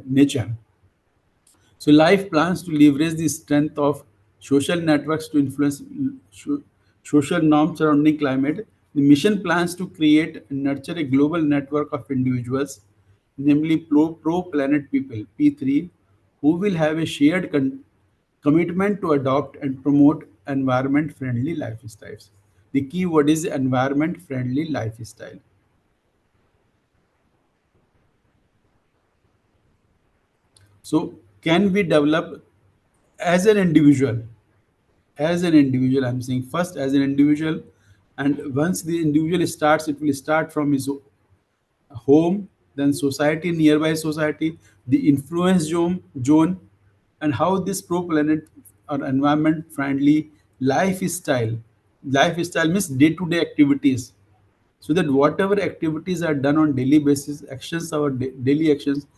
nature. So life plans to leverage the strength of social networks to influence social norms surrounding climate. The mission plans to create and nurture a global network of individuals, namely pro-planet people, P3, who will have a shared commitment to adopt and promote environment-friendly lifestyles. The key word is environment-friendly lifestyle. So can we develop as an individual? As an individual, I'm saying first as an individual, and once the individual starts, it will start from his home, then society, nearby society, the influence zone, and how this pro-planet or environment-friendly lifestyle means day-to-day activities, so that whatever activities are done on daily basis, actions, our daily actions,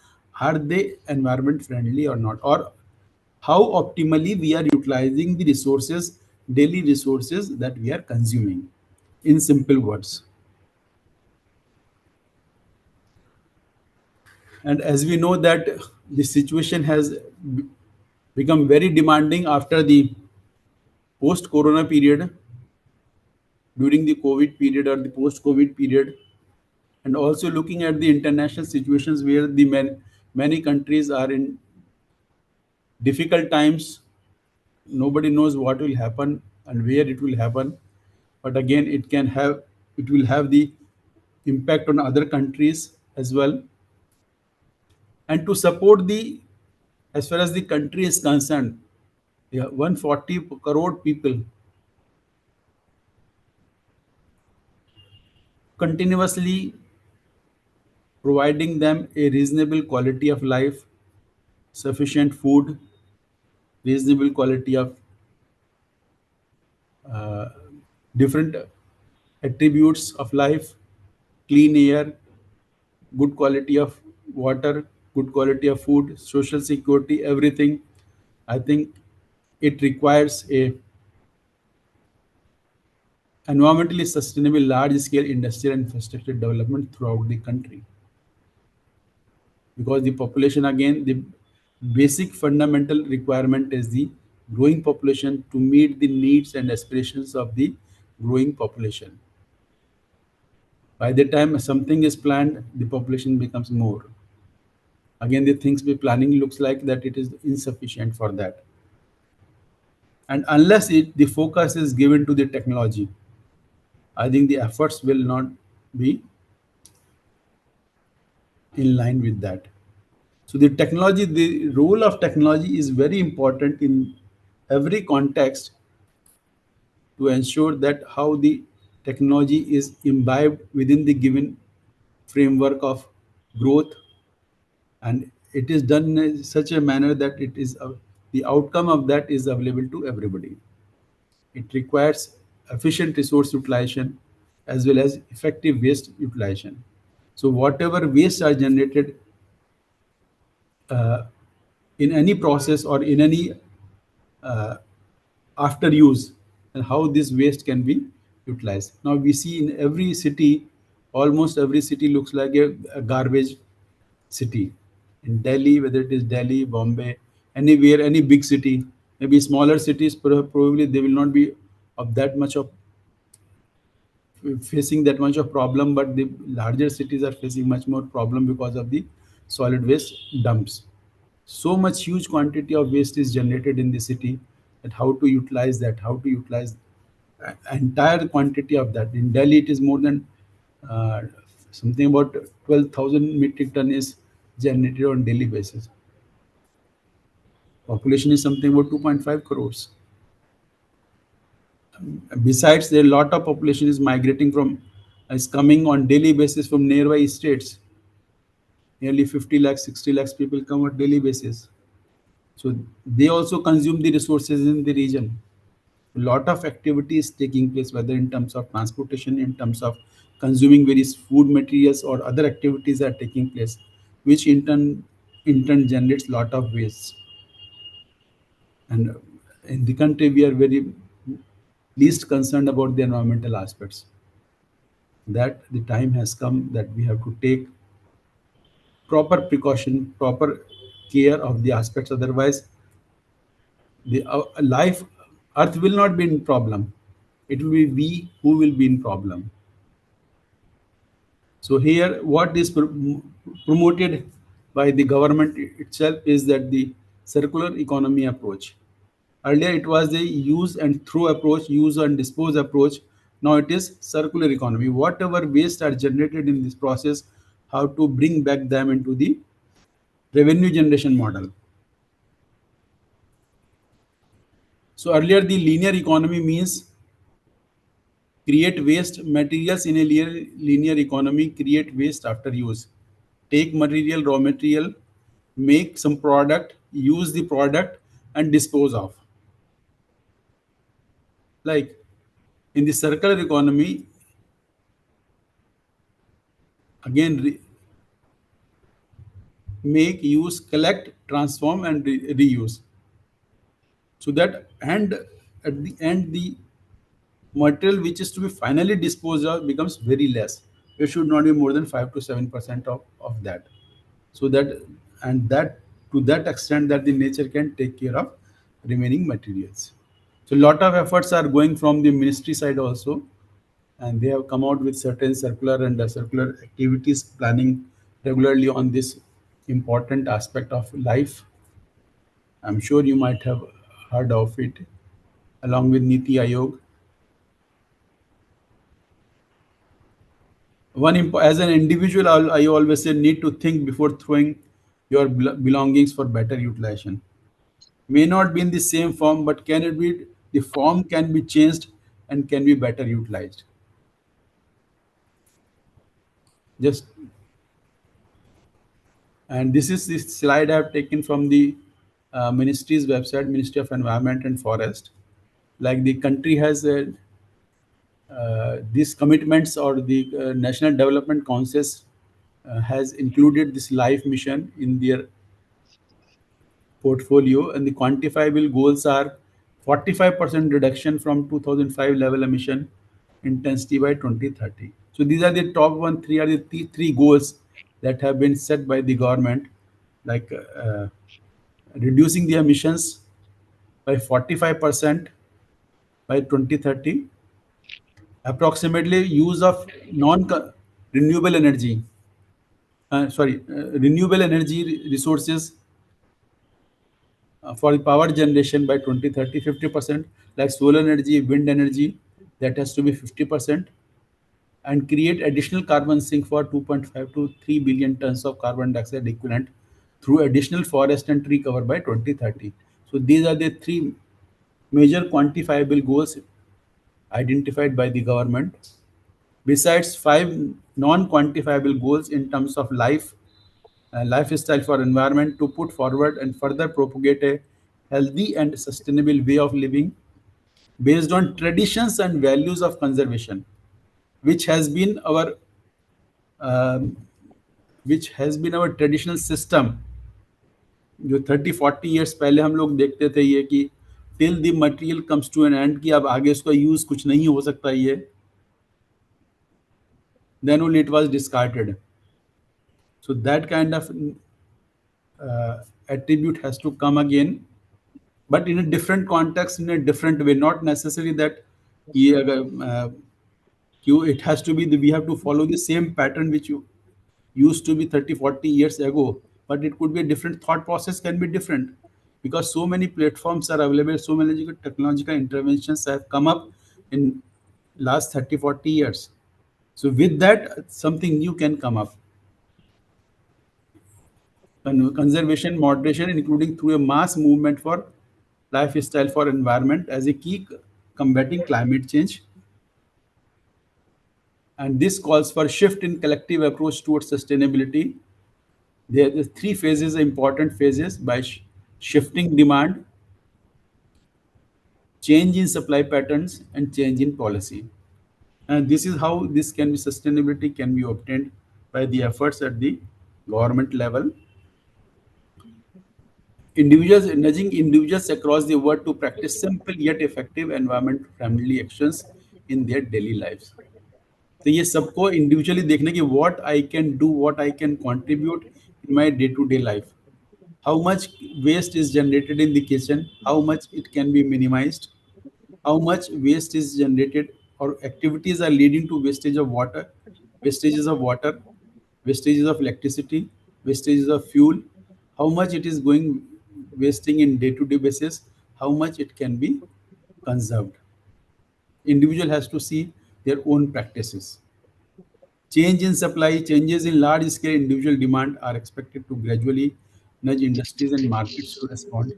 are they environment friendly or not, or how optimally we are utilizing the resources, daily resources that we are consuming, in simple words. And as we know that the situation has become very demanding after the post-corona period, during the COVID period or the post-COVID period, and also looking at the international situations where the many countries are in difficult times. Nobody knows what will happen and where it will happen, but again it will have the impact on other countries as well. And to support the, as far as the country is concerned, 140 crore people, continuously providing them a reasonable quality of life, sufficient food, reasonable quality of different attributes of life, clean air, good quality of water, good quality of food, social security, everything. I think it requires a environmentally sustainable large-scale industrial infrastructure development throughout the country. Because the population, again, the basic fundamental requirement is the growing population to meet the needs and aspirations of the growing population. By the time something is planned, the population becomes more. Again, the things we planning looks like that it is insufficient for that. And unless the focus is given to the technology, I think the efforts will not be in line with that. So the role of technology is very important in every context to ensure that how the technology is imbibed within the given framework of growth, and it is done in such a manner that it is the outcome of that is available to everybody. It requires efficient resource utilization as well as effective waste utilization. So whatever waste are generated uh, in any process or in any uh, after use, and how this waste can be utilized. Now we see in every city, almost every city looks like a garbage city. In Delhi, whether it is Delhi, Bombay, anywhere, any big city, maybe smaller cities, probably they will not be of that much of facing that much of problem, but the larger cities are facing much more problem because of the solid waste dumps. So much huge quantity of waste is generated in the city, that how to utilize that, how to utilize entire quantity of that. In Delhi, it is more than uh, something about 12,000 metric ton is generated on daily basis. Population is something about 2.5 crores. Besides, there a lot of population is migrating from, is coming on daily basis from nearby states. Nearly 50 lakhs, 60 lakhs people come on daily basis. So they also consume the resources in the region. A lot of activity is taking place, whether in terms of transportation, in terms of consuming various food materials, or other activities are taking place, which in turn generates lot of waste. And in the country, we are very least concerned about the environmental aspects. That the time has come that we have to take proper precaution, proper care of the aspects. Otherwise, the life, Earth will not be in problem. It will be we who will be in problem. So here, what is promoted by the government itself is that the circular economy approach. Earlier, it was the use and throw approach, use and dispose approach. Now it is circular economy. Whatever waste are generated in this process, how to bring back them into the revenue generation model. So earlier, the linear economy means create waste materials in a linear economy, create waste after use. Take material, raw material, make some product, use the product, and dispose of. Like in the circular economy, again, make, use, collect, transform, and reuse. So that, and at the end, the material which is to be finally disposed of becomes very less. It should not be more than 5 to 7% of that. So that, and that to that extent that the nature can take care of remaining materials. So a lot of efforts are going from the ministry side also, and they have come out with certain circular and circular activities planning regularly on this important aspect of life. I'm sure you might have heard of it, along with Niti Ayog. As an individual, I always say need to think before throwing your belongings for better utilization. May not be in the same form, but can it be, the form can be changed and can be better utilized. Just, and this is the slide I have taken from the ministry's website, Ministry of Environment and Forest. Like the country has these commitments, or the National Development Councils has included this life mission in their portfolio, and the quantifiable goals are 45% reduction from 2005 level emission intensity by 2030. So these are the top three are the three goals that have been set by the government, like reducing the emissions by 45% by 2030, approximately use of non-renewable energy, renewable energy resources for the power generation by 2030, 50%, like solar energy, wind energy, that has to be 50%, and create additional carbon sink for 2.5 to 3 billion tons of carbon dioxide equivalent through additional forest and tree cover by 2030. So these are the three major quantifiable goals identified by the government. Besides five non-quantifiable goals in terms of lifestyle for environment to put forward and further propagate a healthy and sustainable way of living based on traditions and values of conservation, which has been our um, traditional system. जो 30-40 years पहले हम लोग देखते थे ये कि till the material comes to an end कि अब आगे उसका यूज कुछ नहीं हो सकता ये, then only it was discarded. So that kind of attribute has to come again, but in a different context, in a different way. Not necessarily that ये अगर it has to be we have to follow the same pattern which you used to be 30-40 years ago, but it could be a different thought process, can be different, because so many platforms are available, so many technological interventions have come up in last 30-40 years. So with that, something new can come up. Conservation, moderation, including through a mass movement for lifestyle for environment as a key combating climate change. And this calls for shift in collective approach towards sustainability. There are the three phases, important phases, by shifting demand, change in supply patterns, and change in policy. And this is how this can be sustainability can be obtained by the efforts at the government level. Individuals nudging individuals across the world to practice simple yet effective environment-friendly actions in their daily lives. तो ये सबको individually देखने की what I can do, what I can contribute in my day-to-day life. How much waste is generated in the kitchen? How much it can be minimized? How much waste is generated or activities are leading to wastage of water, wastages of water, wastages of electricity, wastages of fuel? How much it is going wasting in day-to-day basis? How much it can be conserved? Individual has to see their own practices. Change in supply, changes in large-scale individual demand are expected to gradually nudge industries and markets to respond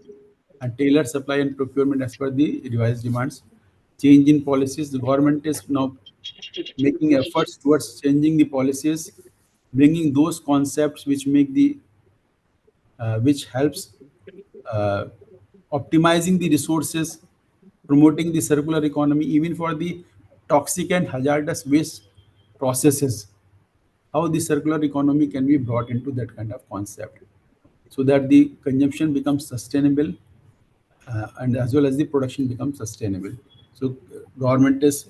and tailor supply and procurement as per the revised demands. Change in policies, the government is now making efforts towards changing the policies, bringing those concepts which make the which helps uh, optimizing the resources, promoting the circular economy, even for the toxic and hazardous waste processes. How the circular economy can be brought into that kind of concept, so that the consumption becomes sustainable and as well as the production becomes sustainable. So government is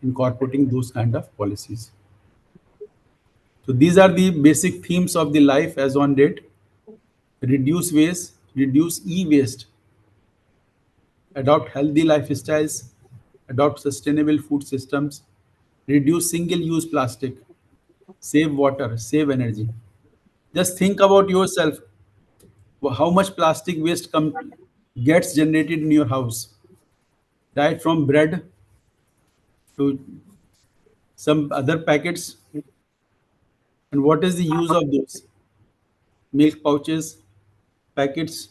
incorporating those kind of policies. So these are the basic themes of the life as on date: reduce waste, reduce e-waste, adopt healthy lifestyles, adopt sustainable food systems, reduce single-use plastic, save water, save energy. Just think about yourself, how much plastic waste gets generated in your house, right? From bread to some other packets. And what is the use of those? Milk pouches, packets,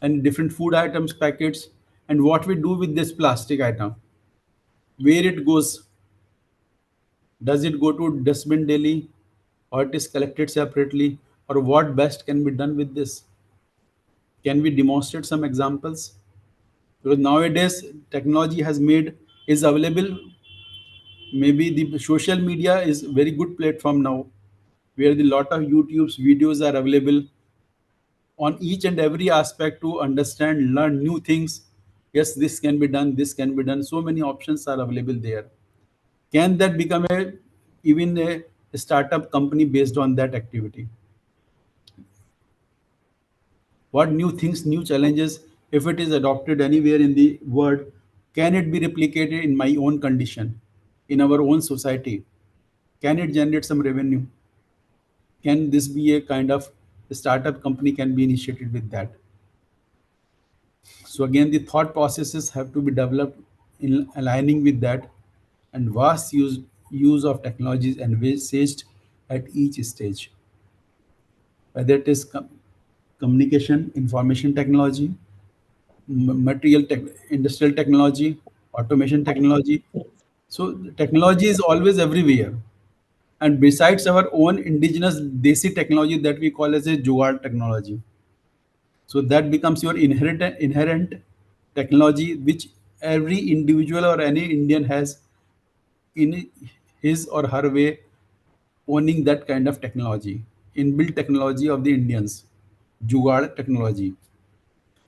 and different food items packets. And what we do with this plastic item? Where it goes? Does it go to dustbin daily, or it is collected separately, or what best can be done with this? Can we demonstrate some examples? Because nowadays technology has made is available. Maybe the social media is very good platform now, where the lot of YouTube's videos are available on each and every aspect to understand, learn new things. Yes, this can be done, this can be done. So many options are available there. Can that become even a startup company based on that activity? What new things, new challenges, if it is adopted anywhere in the world, can it be replicated in my own condition, in our own society? Can it generate some revenue? Can this be a kind of a startup company can be initiated with that? So again, the thought processes have to be developed in aligning with that, and vast use of technologies envisaged at each stage, whether it is communication, information technology, material tech, industrial technology, automation technology. So technology is always everywhere. And besides our own indigenous desi technology that we call as a jugaad technology. So that becomes your inherent technology which every individual or any Indian has in his or her way owning that kind of technology, inbuilt technology of the Indians, jugaad technology.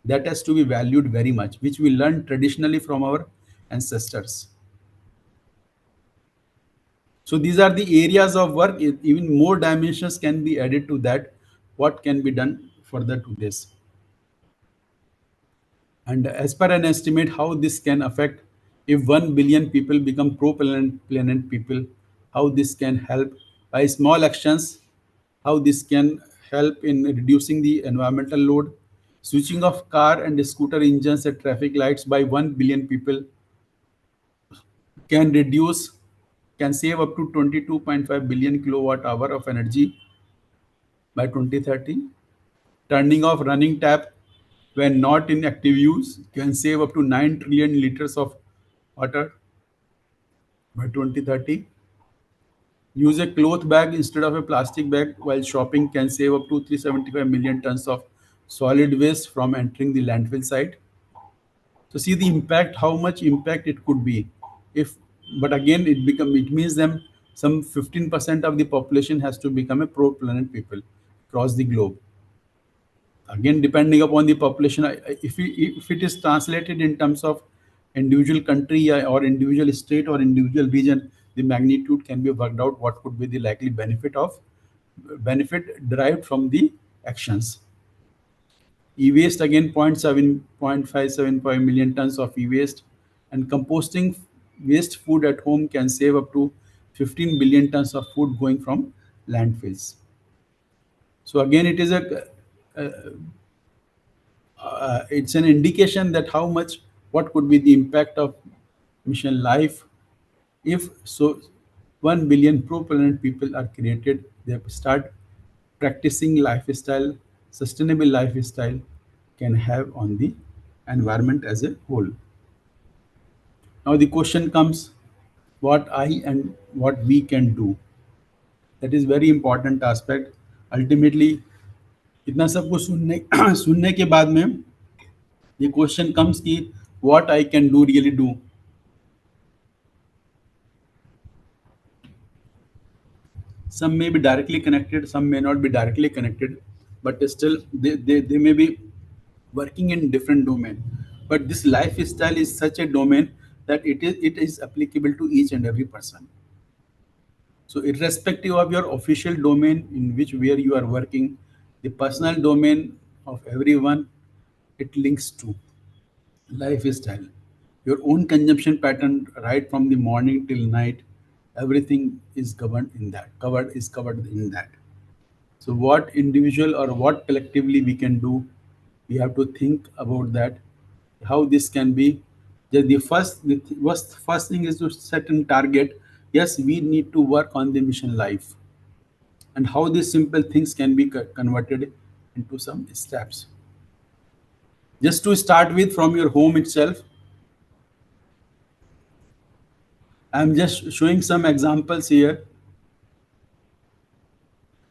That has to be valued very much, which we learned traditionally from our ancestors. So these are the areas of work. Even more dimensions can be added to that. What can be done further to this? And as per an estimate, how this can affect if 1 billion people become pro-planet people, how this can help by small actions, how this can help in reducing the environmental load, switching off car and scooter engines at traffic lights by 1 billion people can reduce, can save up to 22.5 billion kilowatt hour of energy by 2030. Turning off running tap when not in active use can save up to 9 trillion liters of water by 2030. Use a cloth bag instead of a plastic bag while shopping can save up to 375 million tons of solid waste from entering the landfill site. So see the impact, how much impact it could be. If, but again, it means them some 15% of the population has to become a pro-planet people across the globe. Again, depending upon the population, if it is translated in terms of individual country or individual state or individual region, the magnitude can be worked out what could be the likely benefit derived from the actions. E-waste again 0.575 million tons of e-waste, and composting waste food at home can save up to 15 billion tons of food going from landfills. So again, it is it's an indication that how much, what could be the impact of mission life if so 1 billion pro-planet people are created, they start practicing lifestyle, sustainable lifestyle can have on the environment as a whole. Now the question comes, what I and what we can do. That is very important aspect. Ultimately, इतना सब कुछ सुनने सुनने के बाद में the question comes ki what I can do really do. Some may be directly connected, some may not be directly connected, but still they may be working in different domain. But this lifestyle is such a domain that it is applicable to each and every person. So irrespective of your official domain in which where you are working, the personal domain of everyone, it links to lifestyle. Your own consumption pattern right from the morning till night, everything is governed in that, covered in that. So what individual or what collectively we can do, we have to think about that, how this can be. The first thing is to set a target. Yes, we need to work on the mission life and how these simple things can be converted into some steps. Just to start with from your home itself, I'm just showing some examples here.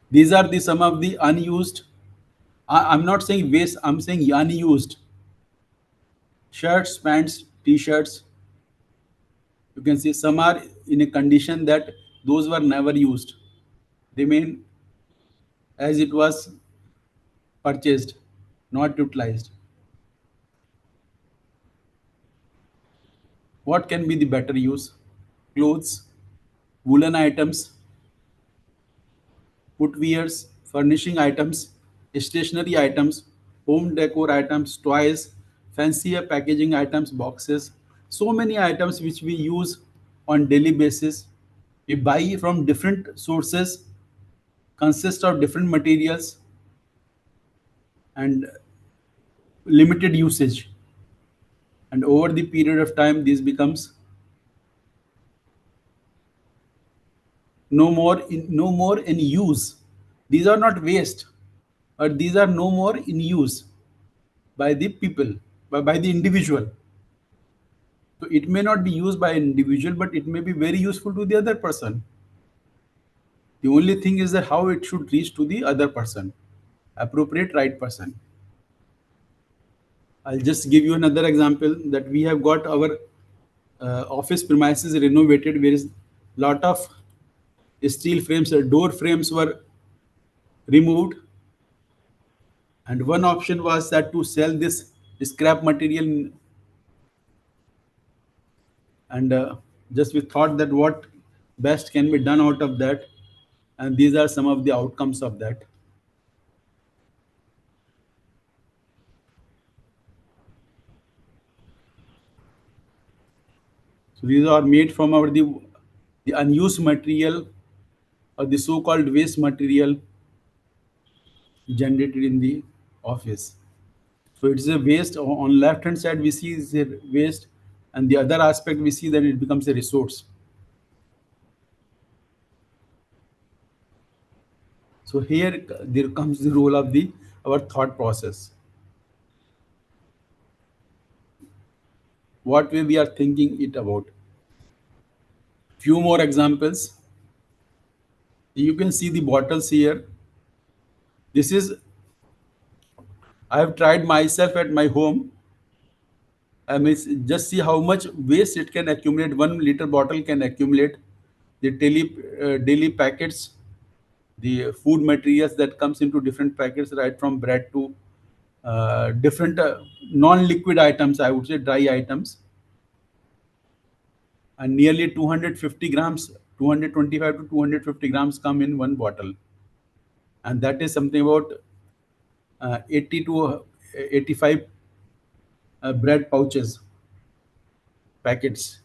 These are some of the unused. I'm not saying waste, I'm saying unused shirts, pants, t-shirts. You can see some are in a condition that those were never used, remain as it was purchased, not utilized. What can be the better use? Clothes, woolen items, footwears, furnishing items, stationery items, home decor items, toys, fancier packaging items, boxes. So many items which we use on daily basis. We buy from different sources, consist of different materials and limited usage. And over the period of time, this becomes no more in use. These are not waste. but these are no more in use by the people, by the individual. So it may not be used by an individual, but it may be very useful to the other person. The only thing is that how it should reach to the other person, appropriate right person. I'll just give you another example that we have got our office premises renovated, where is lot of steel frames, door frames were removed, and one option was that to sell this scrap material, and just we thought that what best can be done out of that, and these are some of the outcomes of that. So these are made from our the unused material or the so-called waste material generated in the office. So it's a waste. On left hand side we see is a waste, and the other aspect we see that it becomes a resource. So here there comes the role of the our thought process. What way we are thinking it about. Few more examples. You can see the bottles here. This is, I have tried myself at my home. I mean, just see how much waste it can accumulate. 1 liter bottle can accumulate. The daily packets, the food materials that comes into different packets, right from bread to different non-liquid items, I would say dry items, and nearly 250 grams, 225 to 250 grams come in one bottle, and that is something about 80 to 85 bread pouches, packets.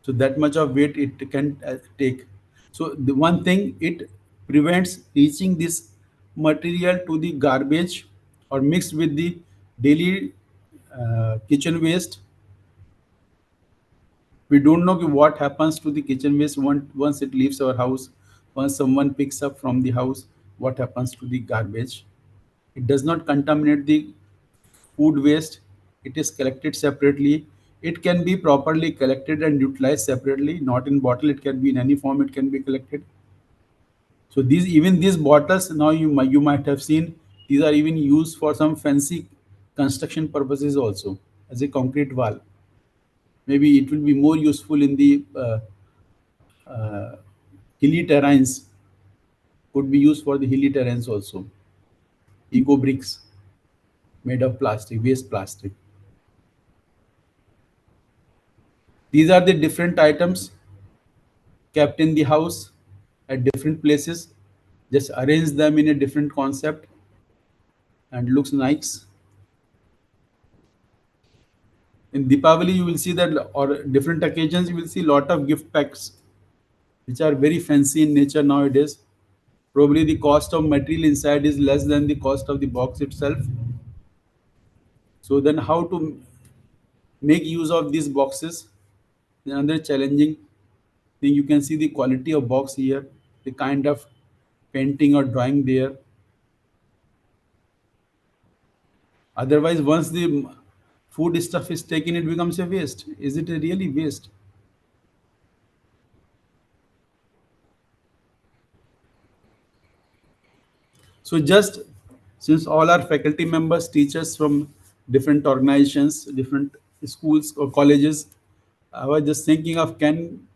So that much of weight it can take. So the one thing, it prevents reaching this material to the garbage or mixed with the daily kitchen waste. We don't know what happens to the kitchen waste once it leaves our house. Once someone picks up from the house, what happens to the garbage? It does not contaminate the food waste. It is collected separately. It can be properly collected and utilized separately, not in bottle. It can be in any form. It can be collected. So these bottles now you might have seen, these are even used for some fancy construction purposes also, as a concrete wall. Maybe it will be more useful in the hilly terrains. Could be used for the hilly terrains also. Eco bricks made of plastic, waste plastic. These are the different items kept in the house at different places. Just arrange them in a different concept and looks nice. In Deepavali, you will see that, or different occasions, you will see lot of gift packs, which are very fancy in nature nowadays. Probably the cost of material inside is less than the cost of the box itself. So then how to make use of these boxes? Another challenging thing, you can see the quality of box here, the kind of painting or drawing there. Otherwise, once the food stuff is taken, it becomes a waste. Is it a really waste? So just since all our faculty members, teachers from different organizations, different schools or colleges, I was just thinking of, can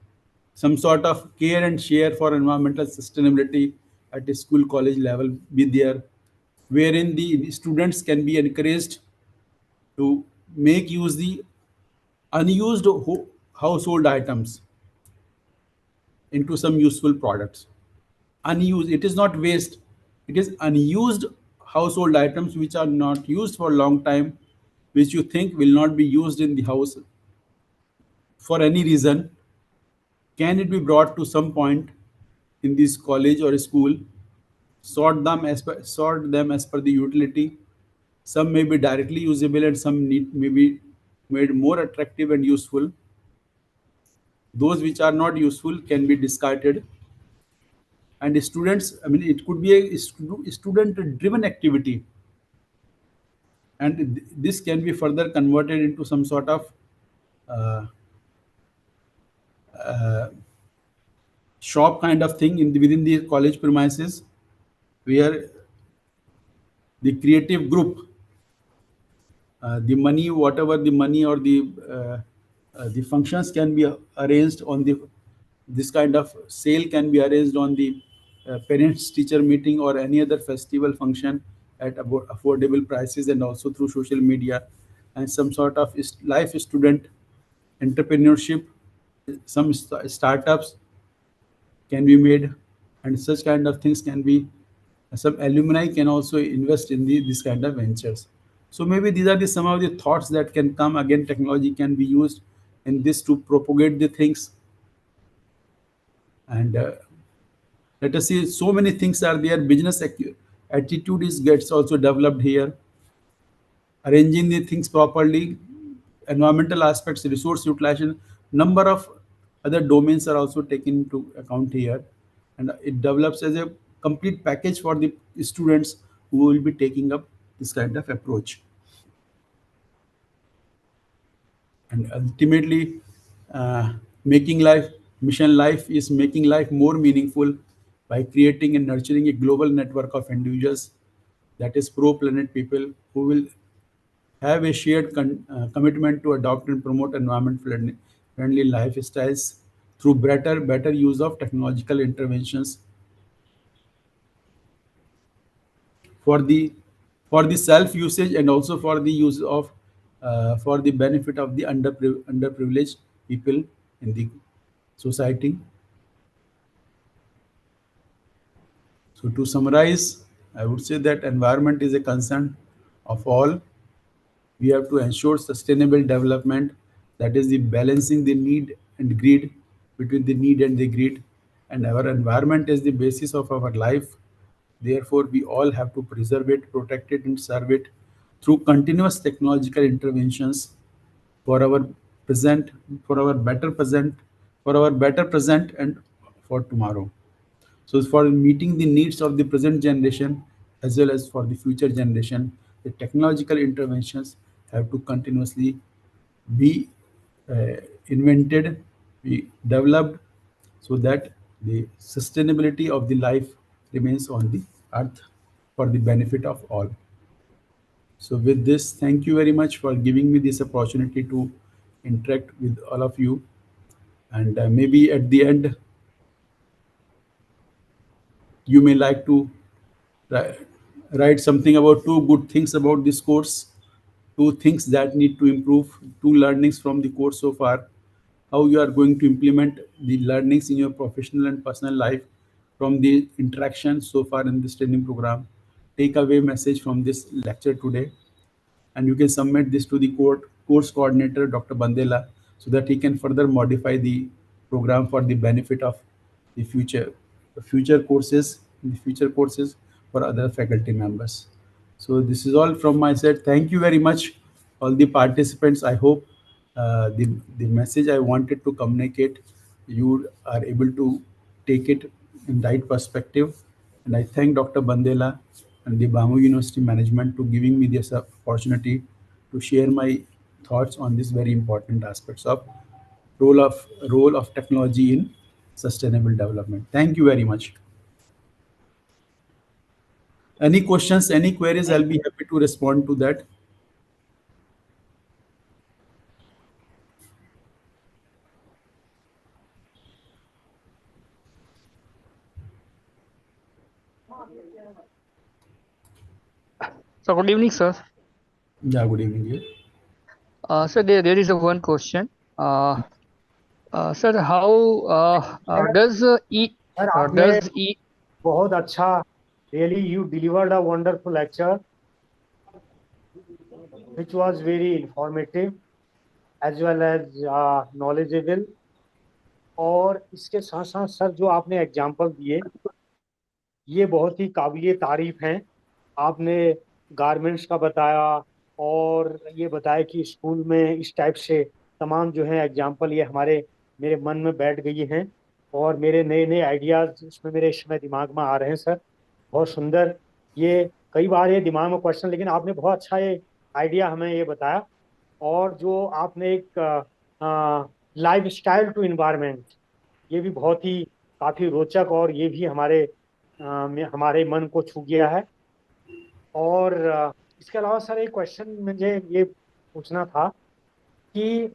some sort of care and share for environmental sustainability at a school college level be there, wherein the students can be encouraged to make use the unused household items into some useful products. Unused, it is not waste, it is unused household items which are not used for a long time, which you think will not be used in the house for any reason. Can it be brought to some point in this college or school, sort them as per the utility? Some may be directly usable and some may be made more attractive and useful. Those which are not useful can be discarded. and students, I mean, it could be a student driven activity, and this can be further converted into some sort of uh, uh, shop kind of thing within the college premises, where the creative group, the money, whatever the money or the functions can be arranged on the, this kind of sale can be arranged on the parents teacher meeting or any other festival function at about affordable prices, and also through social media, and some sort of life student entrepreneurship, some startups can be made, and such kind of things can be, some alumni can also invest in this kind of ventures. So maybe these are some of the thoughts that can come. Again, technology can be used in this to propagate the things, and let us see, so many things are there. Business attitude is gets also developed here, arranging the things properly, environmental aspects, resource utilization, number of other domains are also taken into account here, and it develops as a complete package for the students who will be taking up this kind of approach. And ultimately, making life, mission life is making life more meaningful by creating and nurturing a global network of individuals, that is pro-planet people, who will have a shared commitment to adopt and promote environment friendly lifestyles through better use of technological interventions for the self usage, and also for the use of for the benefit of the underprivileged people in the society. So to summarize, I would say that environment is a concern of all. We have to ensure sustainable development, that is the balancing the need and greed, between the need and the greed, and our environment is the basis of our life. Therefore, we all have to preserve it, protect it, and serve it through continuous technological interventions for our present, for our better present, and for tomorrow. So for meeting the needs of the present generation as well as for the future generation, the technological interventions have to continuously be uh, invented, be developed, so that the sustainability of the life remains on the earth for the benefit of all. So with this, thank you very much for giving me this opportunity to interact with all of you. And maybe at the end, you may like to ri- write something about two good things about this course, two things that need to improve, two learnings from the course so far, how you are going to implement the learnings in your professional and personal life from the interaction so far in this training program. Take away message from this lecture today, and you can submit this to the course coordinator, Dr. Bandela, so that he can further modify the program for the benefit of the future courses, the future courses for other faculty members. So this is all from my side. Thank you very much, all the participants. I hope the message I wanted to communicate, you are able to take it in right perspective. And I thank Dr. Bandela and the Bamu University management to giving me this opportunity to share my thoughts on these very important aspects of role of technology in sustainable development. Thank you very much. Any questions, any queries, I'll be happy to respond to that. So good evening, sir. Yeah, good evening. Yeah. Sir, there is a one question. Sir, how does sir does आपने बहुत अच्छा, really you delivered a wonderful lecture which was very informative as well as knowledgeable. और इसके साथ साथ sir जो आपने example दिए ये बहुत ही काबिल तारीफ हैं. आपने गारमेंट्स का बताया और ये बताया कि स्कूल में इस टाइप से तमाम जो है एग्जाम्पल ये हमारे मेरे मन में बैठ गई हैं. और मेरे नए नए आइडियाज इसमें मेरे इस समय दिमाग में आ रहे हैं सर। बहुत सुंदर, ये कई बार ये दिमाग में क्वेश्चन, लेकिन आपने बहुत अच्छा ये आइडिया हमें ये बताया। और जो आपने एक लाइफ स्टाइल टू इन्वायरमेंट, ये भी बहुत ही काफी रोचक, और ये भी हमारे मन को छू गया है। और इसके अलावा सर एक क्वेश्चन मुझे ये पूछना था कि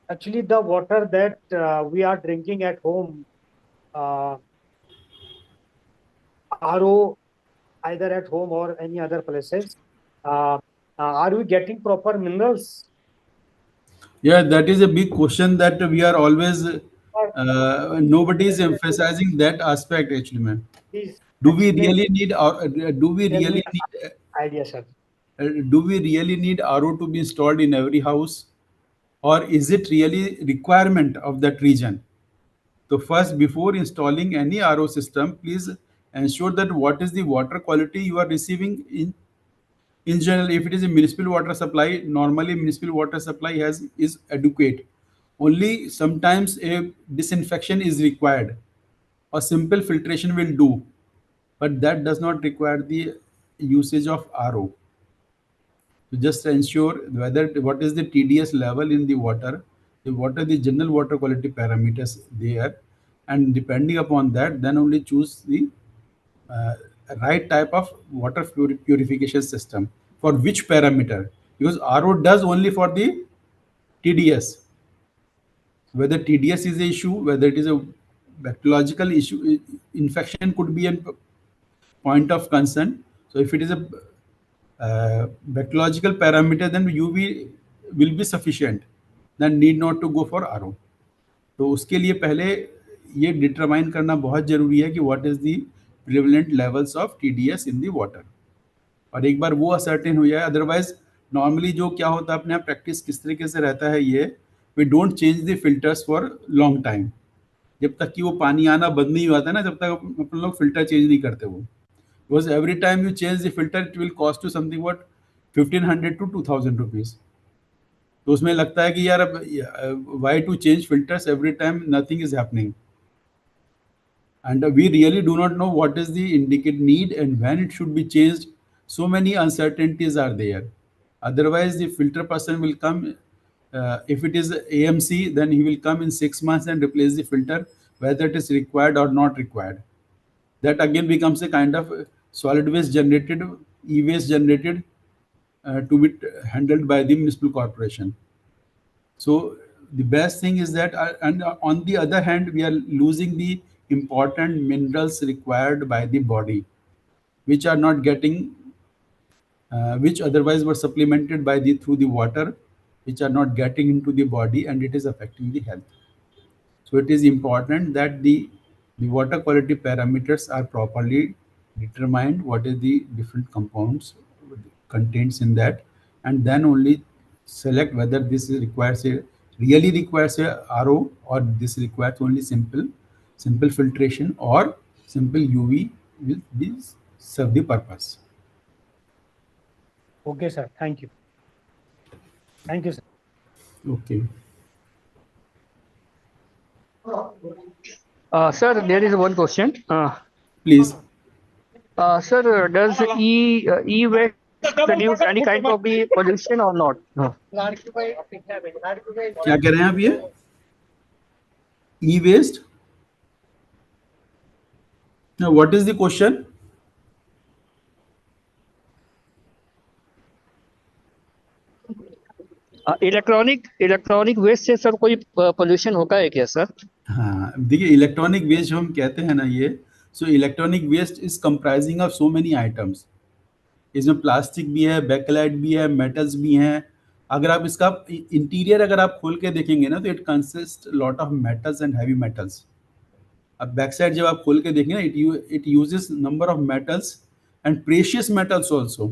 actually the water that we are drinking at home, RO, either at home or any other places, are we getting proper minerals? Yeah, that is a big question that we are always, nobody is emphasizing that aspect actually, man. Please Do we explain, really need, or do we tell me really need, idea, sir. do we really need RO to be installed in every house, or is it really requirement of that region? So first, before installing any RO system, please ensure that what is the water quality you are receiving in general. If it is a municipal water supply, normally municipal water supply is adequate. Only sometimes a disinfection is required. A simple filtration will do, but that does not require the usage of RO. To just ensure whether what is the TDS level in the water, what are the general water quality parameters there, and depending upon that, then only choose the uh, right type of water purification system for which parameter, because RO does only for the TDS. Whether TDS is the issue, whether it is a bacteriological issue, infection could be a point of concern. So if it is a bacteriological parameter, then UV will be sufficient, then need not to go for RO. तो उसके लिए पहले ये determine करना बहुत जरूरी है कि what is the prevalent levels of TDS in the water, और एक बार वो असर्टेन हो जाए, अदरवाइज नॉर्मली जो क्या होता है अपने यहाँ प्रैक्टिस किस तरीके से रहता है, ये we don't change the filters for long time. जब तक कि वो पानी आना बंद नहीं हुआ था ना, जब तक अपन लोग फिल्टर चेंज नहीं करते वो, because every time you change the filter it will cost to something what 1500 to 2000 rupees. तो उसमें लगता है कि यार अब why to change filters every time, nothing is happening, and we really do not know what is the indicated need and when it should be changed. So many uncertainties are there. Otherwise the filter person will come, if it is AMC, then he will come in 6 months and replace the filter whether it is required or not required. That again becomes a kind of solid waste generated, e-waste generated, to be handled by the municipal corporation. So the best thing is that, and on the other hand, we are losing the important minerals required by the body, which are not getting, which otherwise were supplemented by the through the water, which are not getting into the body, and it is affecting the health. So it is important that the water quality parameters are properly determined, what is the different compounds contains in that, and then only select whether this requires a really requires a RO, or this requires only simple filtration, or simple UV will be serve the purpose. Okay, sir. Thank you. Thank you, sir. Okay. Sir, there is one question. Please. Sir, does e-waste produce any kind of the pollution or not? क्या कह रहे हैं आप ये e-waste? Now, what is the question? Electronic waste से sir कोई pollution होता है क्या सर? हाँ, देखिए इलेक्ट्रॉनिक वेस्ट जो हम कहते हैं ना, ये so electronic waste is comprising of so many items. इसमें प्लास्टिक भी है, बैकलाइट भी है, मेटल्स भी हैं। अगर आप इसका इंटीरियर अगर आप खोल के देखेंगे ना, तो it consist lot of metals and heavy metals. अब बैक साइड जब आप खोल के देखेंगे ना, it uses number of metals and precious metals also.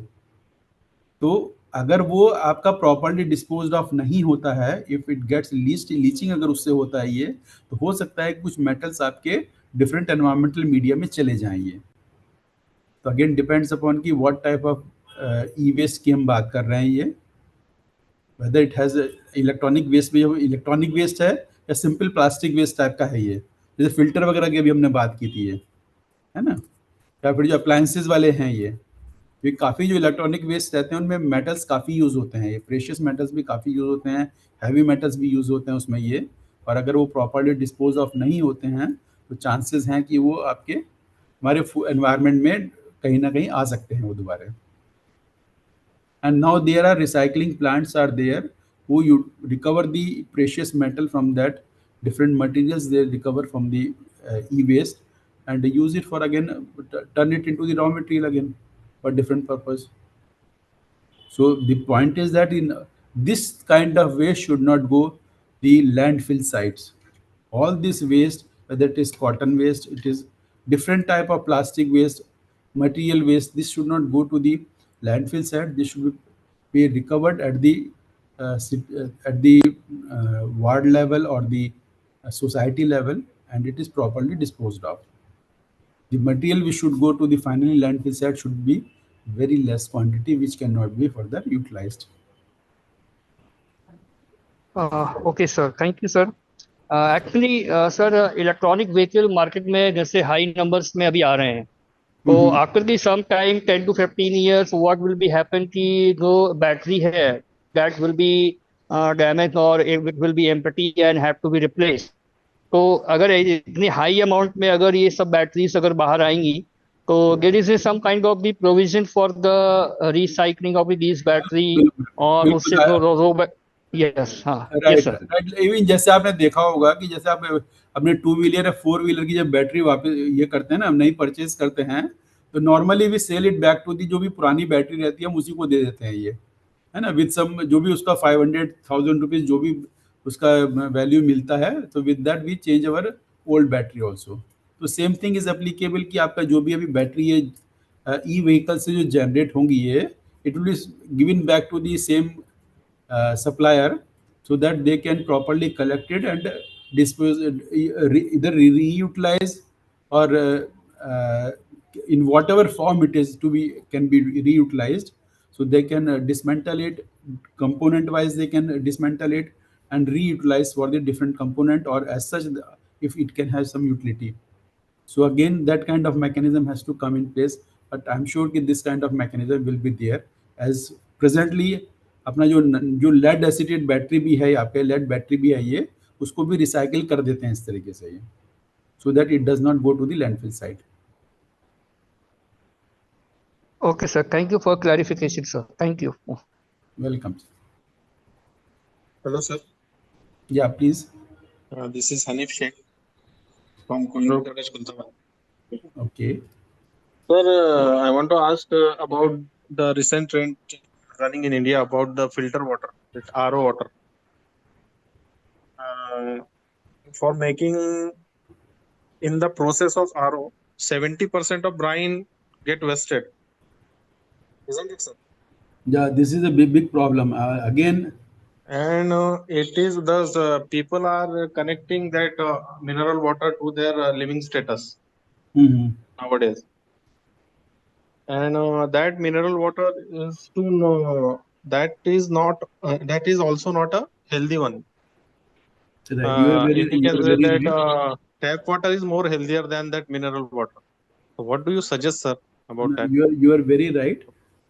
तो अगर वो आपका प्रॉपर्ली डिस्पोज्ड ऑफ नहीं होता है, इफ इट गेट्स लीचिंग अगर उससे होता है ये, तो हो सकता है कि कुछ मेटल्स आपके डिफरेंट एनवायरमेंटल मीडिया में चले जाएंगे। तो अगेन डिपेंड्स अपॉन कि what type of e waste की हम बात कर रहे हैं, ये whether it has electronic waste में, इलेक्ट्रॉनिक वेस्ट है या सिंपल प्लास्टिक वेस्ट टाइप का है ये, जैसे फिल्टर वगैरह की अभी हमने बात की थी ये, है ना, या फिर जो अप्लायंसेज वाले हैं ये काफ़ी जो इलेक्ट्रॉनिक वेस्ट रहते हैं उनमें मेटल्स काफ़ी यूज़ होते हैं, ये प्रेशियस मेटल्स भी काफ़ी यूज़ होते हैं, हैवी मेटल्स भी यूज़ होते हैं उसमें ये, और अगर वो प्रॉपर्ली डिस्पोज ऑफ नहीं होते हैं तो चांसेस हैं कि वो आपके हमारे एनवायरनमेंट में कहीं ना कहीं आ सकते हैं वो दोबारा. And now there are recycling plants are there who you recover the precious metal from that different materials they recover from the e-waste, and they use it for again turn it into the raw material again for different purpose. So the point is that in this kind of waste should not go the landfill sites. All this waste, whether it is cotton waste, it is different type of plastic waste, material waste, this should not go to the landfill site. This should be recovered at the ward level or the society level, and it is properly disposed of. The material which should go to the final landfill site should be very less quantity, which cannot be further utilized. Okay sir, thank you sir. Actually sir electronic vehicle market में जैसे high numbers में अभी आ रहे हैं, तो after the some time 10 to 15 years what will be happen कि जो battery है दैट विल बी डैमेज और it will be empty and have to be replaced. तो अगर इतनी हाई अमाउंट में अगर ये सब बैटरीज अगर बाहर आएंगी तो there is some kind of the provision for the recycling of these battery और उससे जो यस हाँ yes right sir. Right. Even जैसे आपने देखा होगा कि जैसे आप अपने 2 व्हीलर या 4 व्हीलर की जब बैटरी वापस ये करते हैं ना, हम नई परचेज करते हैं, तो normally we sell it back to the, जो भी पुरानी बैटरी रहती है हम उसी को दे देते हैं ये, है ना, विद सम जो भी उसका 500,000 रुपीज जो भी उसका वैल्यू मिलता है, तो with that we change our old battery also. तो सेम थिंग इज एप्लीकेबल कि आपका जो भी अभी बैटरी है ई व्हीकल से जो जनरेट होंगी ये, it will be given back to the same supplier, so that they can properly collect it and dispose either reutilize or in whatever form it is to be can be reutilized. So they can dismantle it component wise, they can dismantle it and reutilize for the different component, or as such if it can have some utility. So again that kind of mechanism has to come in place, but I'm sure that this kind of mechanism will be there. As presently अपना जो lead एसिडेड battery भी है, आपके lead battery भी है ये, उसको भी रिसाइकिल कर देते हैं इस तरीके से ये, so that it does not go to the landfill site. Okay sir, thank you for clarification sir, thank you. Welcome. Hello, sir. Yeah, please. This is Hanif Sheikh from Kumar College, Kultaba. Okay. Sir, I want to ask about the recent trend running in India about the filter water, that RO water. For making, in the process of RO, 70% of brine get wasted. Isn't it, sir? Yeah, this is a big problem. Again, and it is thus people are connecting that mineral water to their living status nowadays. And that mineral water is to that is not that is also not a healthy one. So that you are very, you can say that tap water is more healthier than that mineral water. So what do you suggest, sir, about that? You are very right.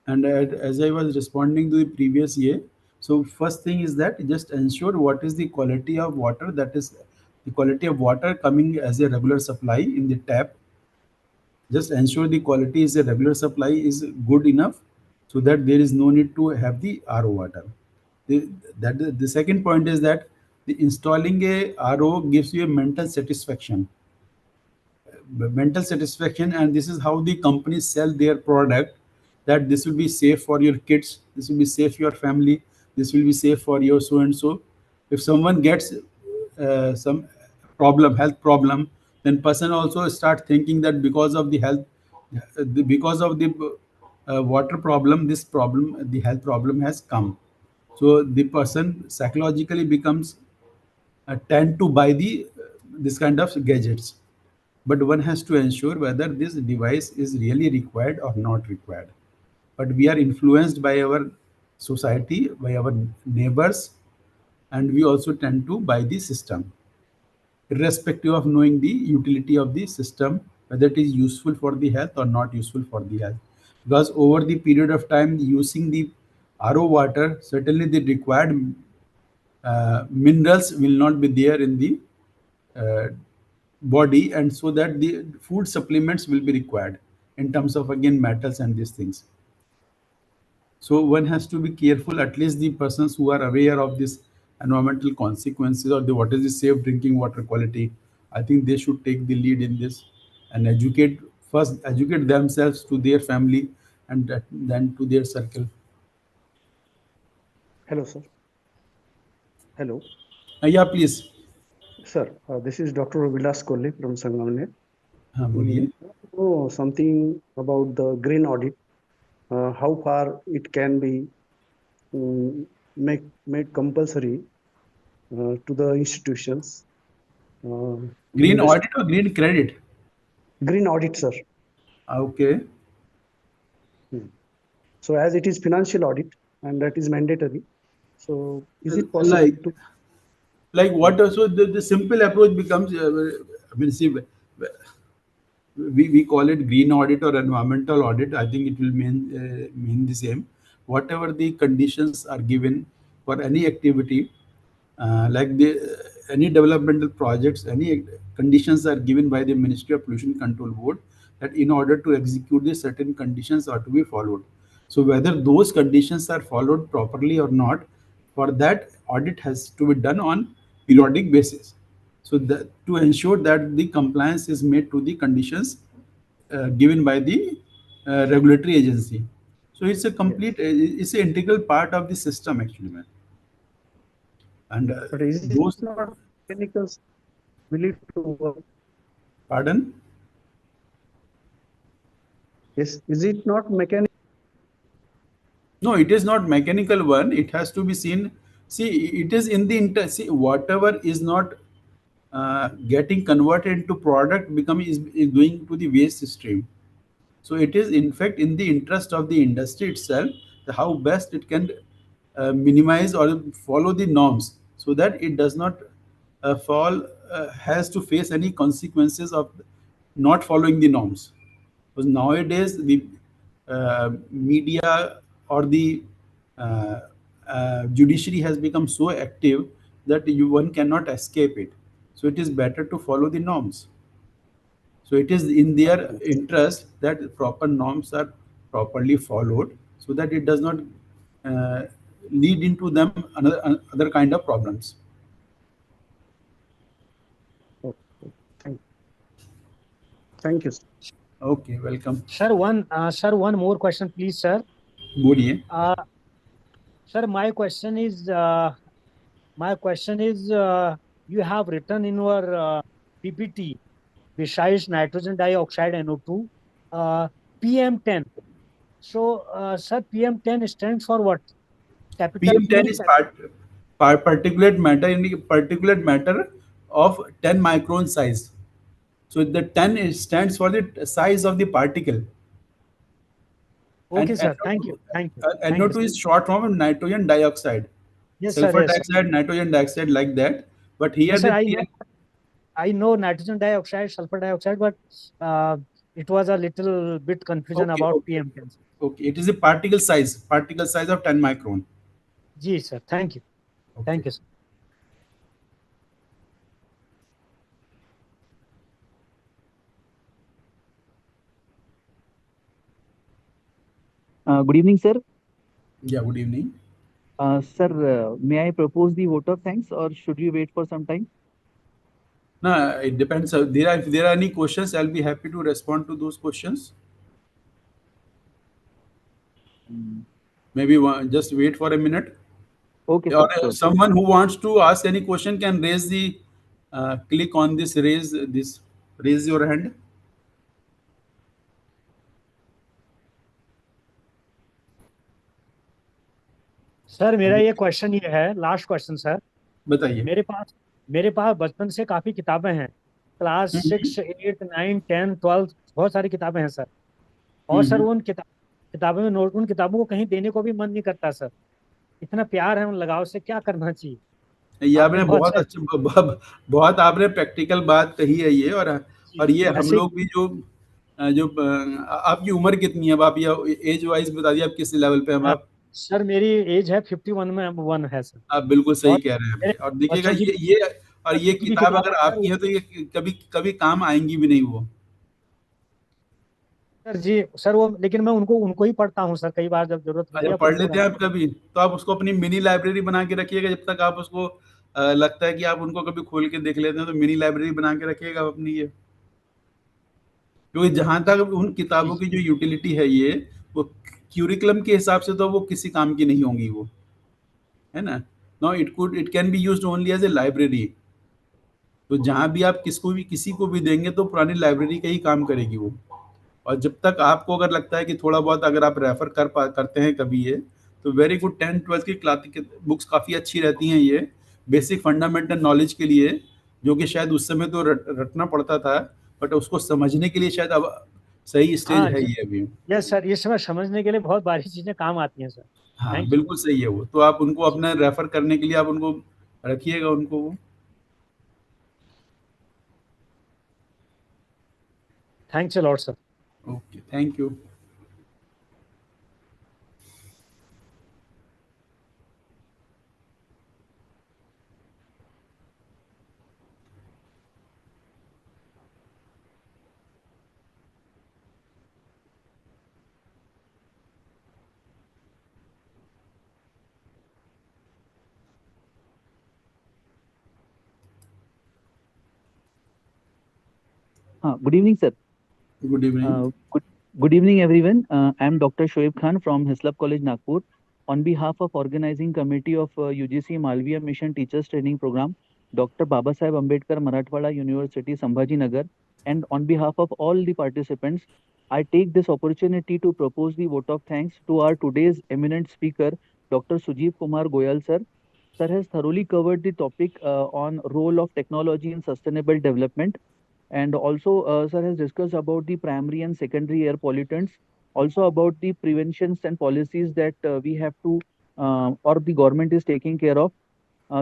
And as I was responding to the previous year, so first thing is that just ensure what is the quality of water, that is the quality of water coming as a regular supply in the tap. Just ensure the quality is a regular supply is good enough, so that there is no need to have the RO water. The second point is that the installing a RO gives you a mental satisfaction. And this is how the companies sell their product, that this will be safe for your kids, this will be safe for your family, this will be safe for your so and so. If someone gets some health problem, then person also start thinking that because of the health, because of the water problem, the health problem has come. So the person psychologically becomes tend to buy this kind of gadgets. But one has to ensure whether this device is really required or not required. But we are influenced by our society, by our neighbors, and we also tend to buy the system. irrespective of knowing the utility of the system, whether it is useful for the health or not useful for the health. Because over the period of time using the RO water, certainly the required minerals will not be there in the uh, body, and so that the food supplements will be required in terms of again metals and these things. So one has to be careful, at least the persons who are aware of this environmental consequences or the what is the safe drinking water quality. I think they should take the lead in this and educate themselves, to their family, and then to their circle. Hello, sir. Hello. Yeah, please. Sir, this is Dr. Vilas Kohli from Sangamner. हाँ बोलिए. Know something about the green audit, how far it can be made compulsory to the institutions. Green audit or green credit? Green audit, sir. Okay. So as it is financial audit and that is mandatory, so is it possible Like, to? like what? So the simple approach becomes, I mean, see, we call it green audit or environmental audit. I think it will mean the same. Whatever the conditions are given for any activity, like any developmental projects, any conditions are given by the Ministry of Pollution Control Board, that in order to execute this, certain conditions are to be followed. So whether those conditions are followed properly or not, for that audit has to be done on periodic basis. So that, to ensure that the compliance is made to the conditions given by the regulatory agency. So it's a complete, it's an integral part of the system actually, man. And But is it those. not mechanical? Will it work? Pardon? Yes, is it not mechanical? No, it is not mechanical one. It has to be seen. See, it is in the see, whatever is not getting converted into product is going to the waste stream. So it is in fact in the interest of the industry itself, how best it can minimize or follow the norms, so that it does not has to face any consequences of not following the norms. Because nowadays the media or the uh, judiciary has become so active that one cannot escape it. So it is better to follow the norms. So it is in their interest that proper norms are properly followed, so that it does not uh, lead into them other kind of problems. Okay. Thank you. Okay, welcome. Sir, one more question, please, sir. बोलिए. Sir, my question is, you have written in your PPT, besides nitrogen dioxide NO2, PM10. So, sir, PM10 stands for what? Capital PM10 P. is particulate matter in the particulate matter of 10 micron size. So the 10 stands for the size of the particle. Okay, And sir. Thank you. Thank you. NO2 is short form of nitrogen dioxide. Yes, sir. Sulfur Yes, sir. dioxide, nitrogen dioxide, like that. But here Yes, sir. the I know nitrogen dioxide, sulfur dioxide, but it was a little bit confusion about PM10. Okay, it is a particle size of 10 micron. Yes, sir. Thank you. Okay. Thank you, sir. Good evening, sir. Yeah, good evening. Sir, may I propose the vote of thanks or should you wait for some time? No, it depends. If there are any questions, I'll be happy to respond to those questions. Maybe just wait for a minute. Okay, Or sir. Sure. someone who wants to ask any question can raise the click on this raise your hand. Sir मेरा ये question ये है, last question sir. बताइए. मेरे पास बचपन से काफी किताबें हैं, क्लास 6, 8, 9, 10, 12, बहुत सारी किताबें हैं सर. और सर उन किताबों में उन किताबों को कहीं देने को भी मन नहीं करता सर. इतना प्यार है उन लगाव से, क्या करना चाहिए? ये आपने आपने बहुत बहुत अच्छा अच्छा बहुत आपने प्रैक्टिकल बात कही है ये। और ये हम ऐसे लोग भी जो आपकी उम्र कितनी है अब? आप ये एज वाइज बता दिए, आप किस लेवल पे हैं अब आप? सर मेरी एज है 51 में 1 है सर। आप बिल्कुल सही और कह रहे हैं मेरे अभी। और देखिएगा बच्चों की ये बच्चों की किताब किताब अगर है सर आपकी है तो ये कभी कभी काम आएंगी भी नहीं वो। सर जी सर वो, लेकिन मैं उनको उनको ही पढ़ता हूँ सर, कई बार जब जरूरत होती अच्छा, है पढ़ उनको लेते हैं आप कभी? तो आप उसको अपनी मिनी लाइब्रेरी बना के रखिएगा। जब तक आप उसको लगता है कि आप उनको कभी खोल के देख लेते हैं, तो मिनी लाइब्रेरी बना के रखिएगा आप अपनी ये। क्योंकि जहां तक उन किताबों की जो यूटिलिटी है ये, वो क्यूरिकुलम के हिसाब से तो वो किसी काम की नहीं होंगी वो, है ना। No, it can be used only as a library. तो जहां भी आप किसी को भी देंगे तो पुरानी लाइब्रेरी का ही काम करेगी वो। और जब तक आपको अगर लगता है कि थोड़ा बहुत अगर आप रेफर करते हैं कभी ये, तो वेरी गुड। 10th 12th की क्लास की बुक्स काफ़ी अच्छी रहती हैं ये, बेसिक फंडामेंटल नॉलेज के लिए, जो कि शायद उस समय तो रटना पड़ता था, बट उसको समझने के लिए शायद अब सही स्टेज हाँ है ये अभी। यस सर, ये समय समझने के लिए बहुत बारीक चीजें काम आती हैं सर। हाँ, थैंक यू। बिल्कुल सही है वो। तो आप उनको अपने रेफर करने के लिए आप उनको रखिएगा उनको वो। Thanks a lot sir. Okay, thank you. Good evening, sir. Good evening. Good evening, everyone. I am Dr. Shoaib Khan from Hislop College, Nagpur. On behalf of organizing committee of UGC Malviya Mission Teachers Training Program, Dr. Babasaheb Ambedkar Marathwada University, Sambhaji Nagar, and on behalf of all the participants, I take this opportunity to propose the vote of thanks to our today's eminent speaker, Dr. Sanjeev Kumar Goyal, sir. Sir has thoroughly covered the topic on role of technology in sustainable development, and also sir has discussed about the primary and secondary air pollutants, also about the preventions and policies that we have to or the government is taking care of.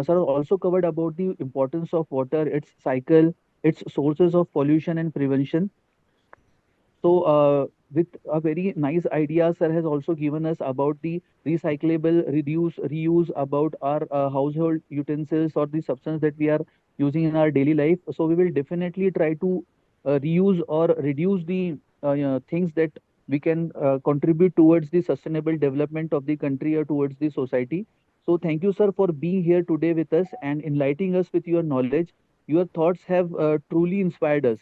Sir also covered about the importance of water, its cycle, its sources of pollution and prevention. So, with a very nice idea, sir has also given us about the recyclable, reduce, reuse, about our household utensils or the substance that we are using in our daily life. So, we will definitely try to reuse or reduce the things that we can contribute towards the sustainable development of the country or towards the society. So, thank you, sir, for being here today with us and enlightening us with your knowledge. Your thoughts have truly inspired us.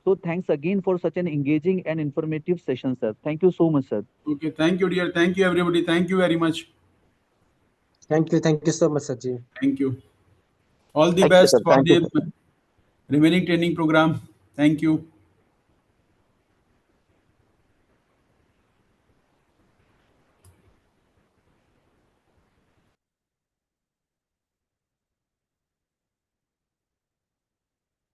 So thanks again for such an engaging and informative session, sir. Thank you so much, sir. Okay, thank you dear, thank you everybody, thank you very much. Thank you so much, Saji. Thank you. All the Thank you, best sir. For Thank you, the sir. remaining training program. Thank you.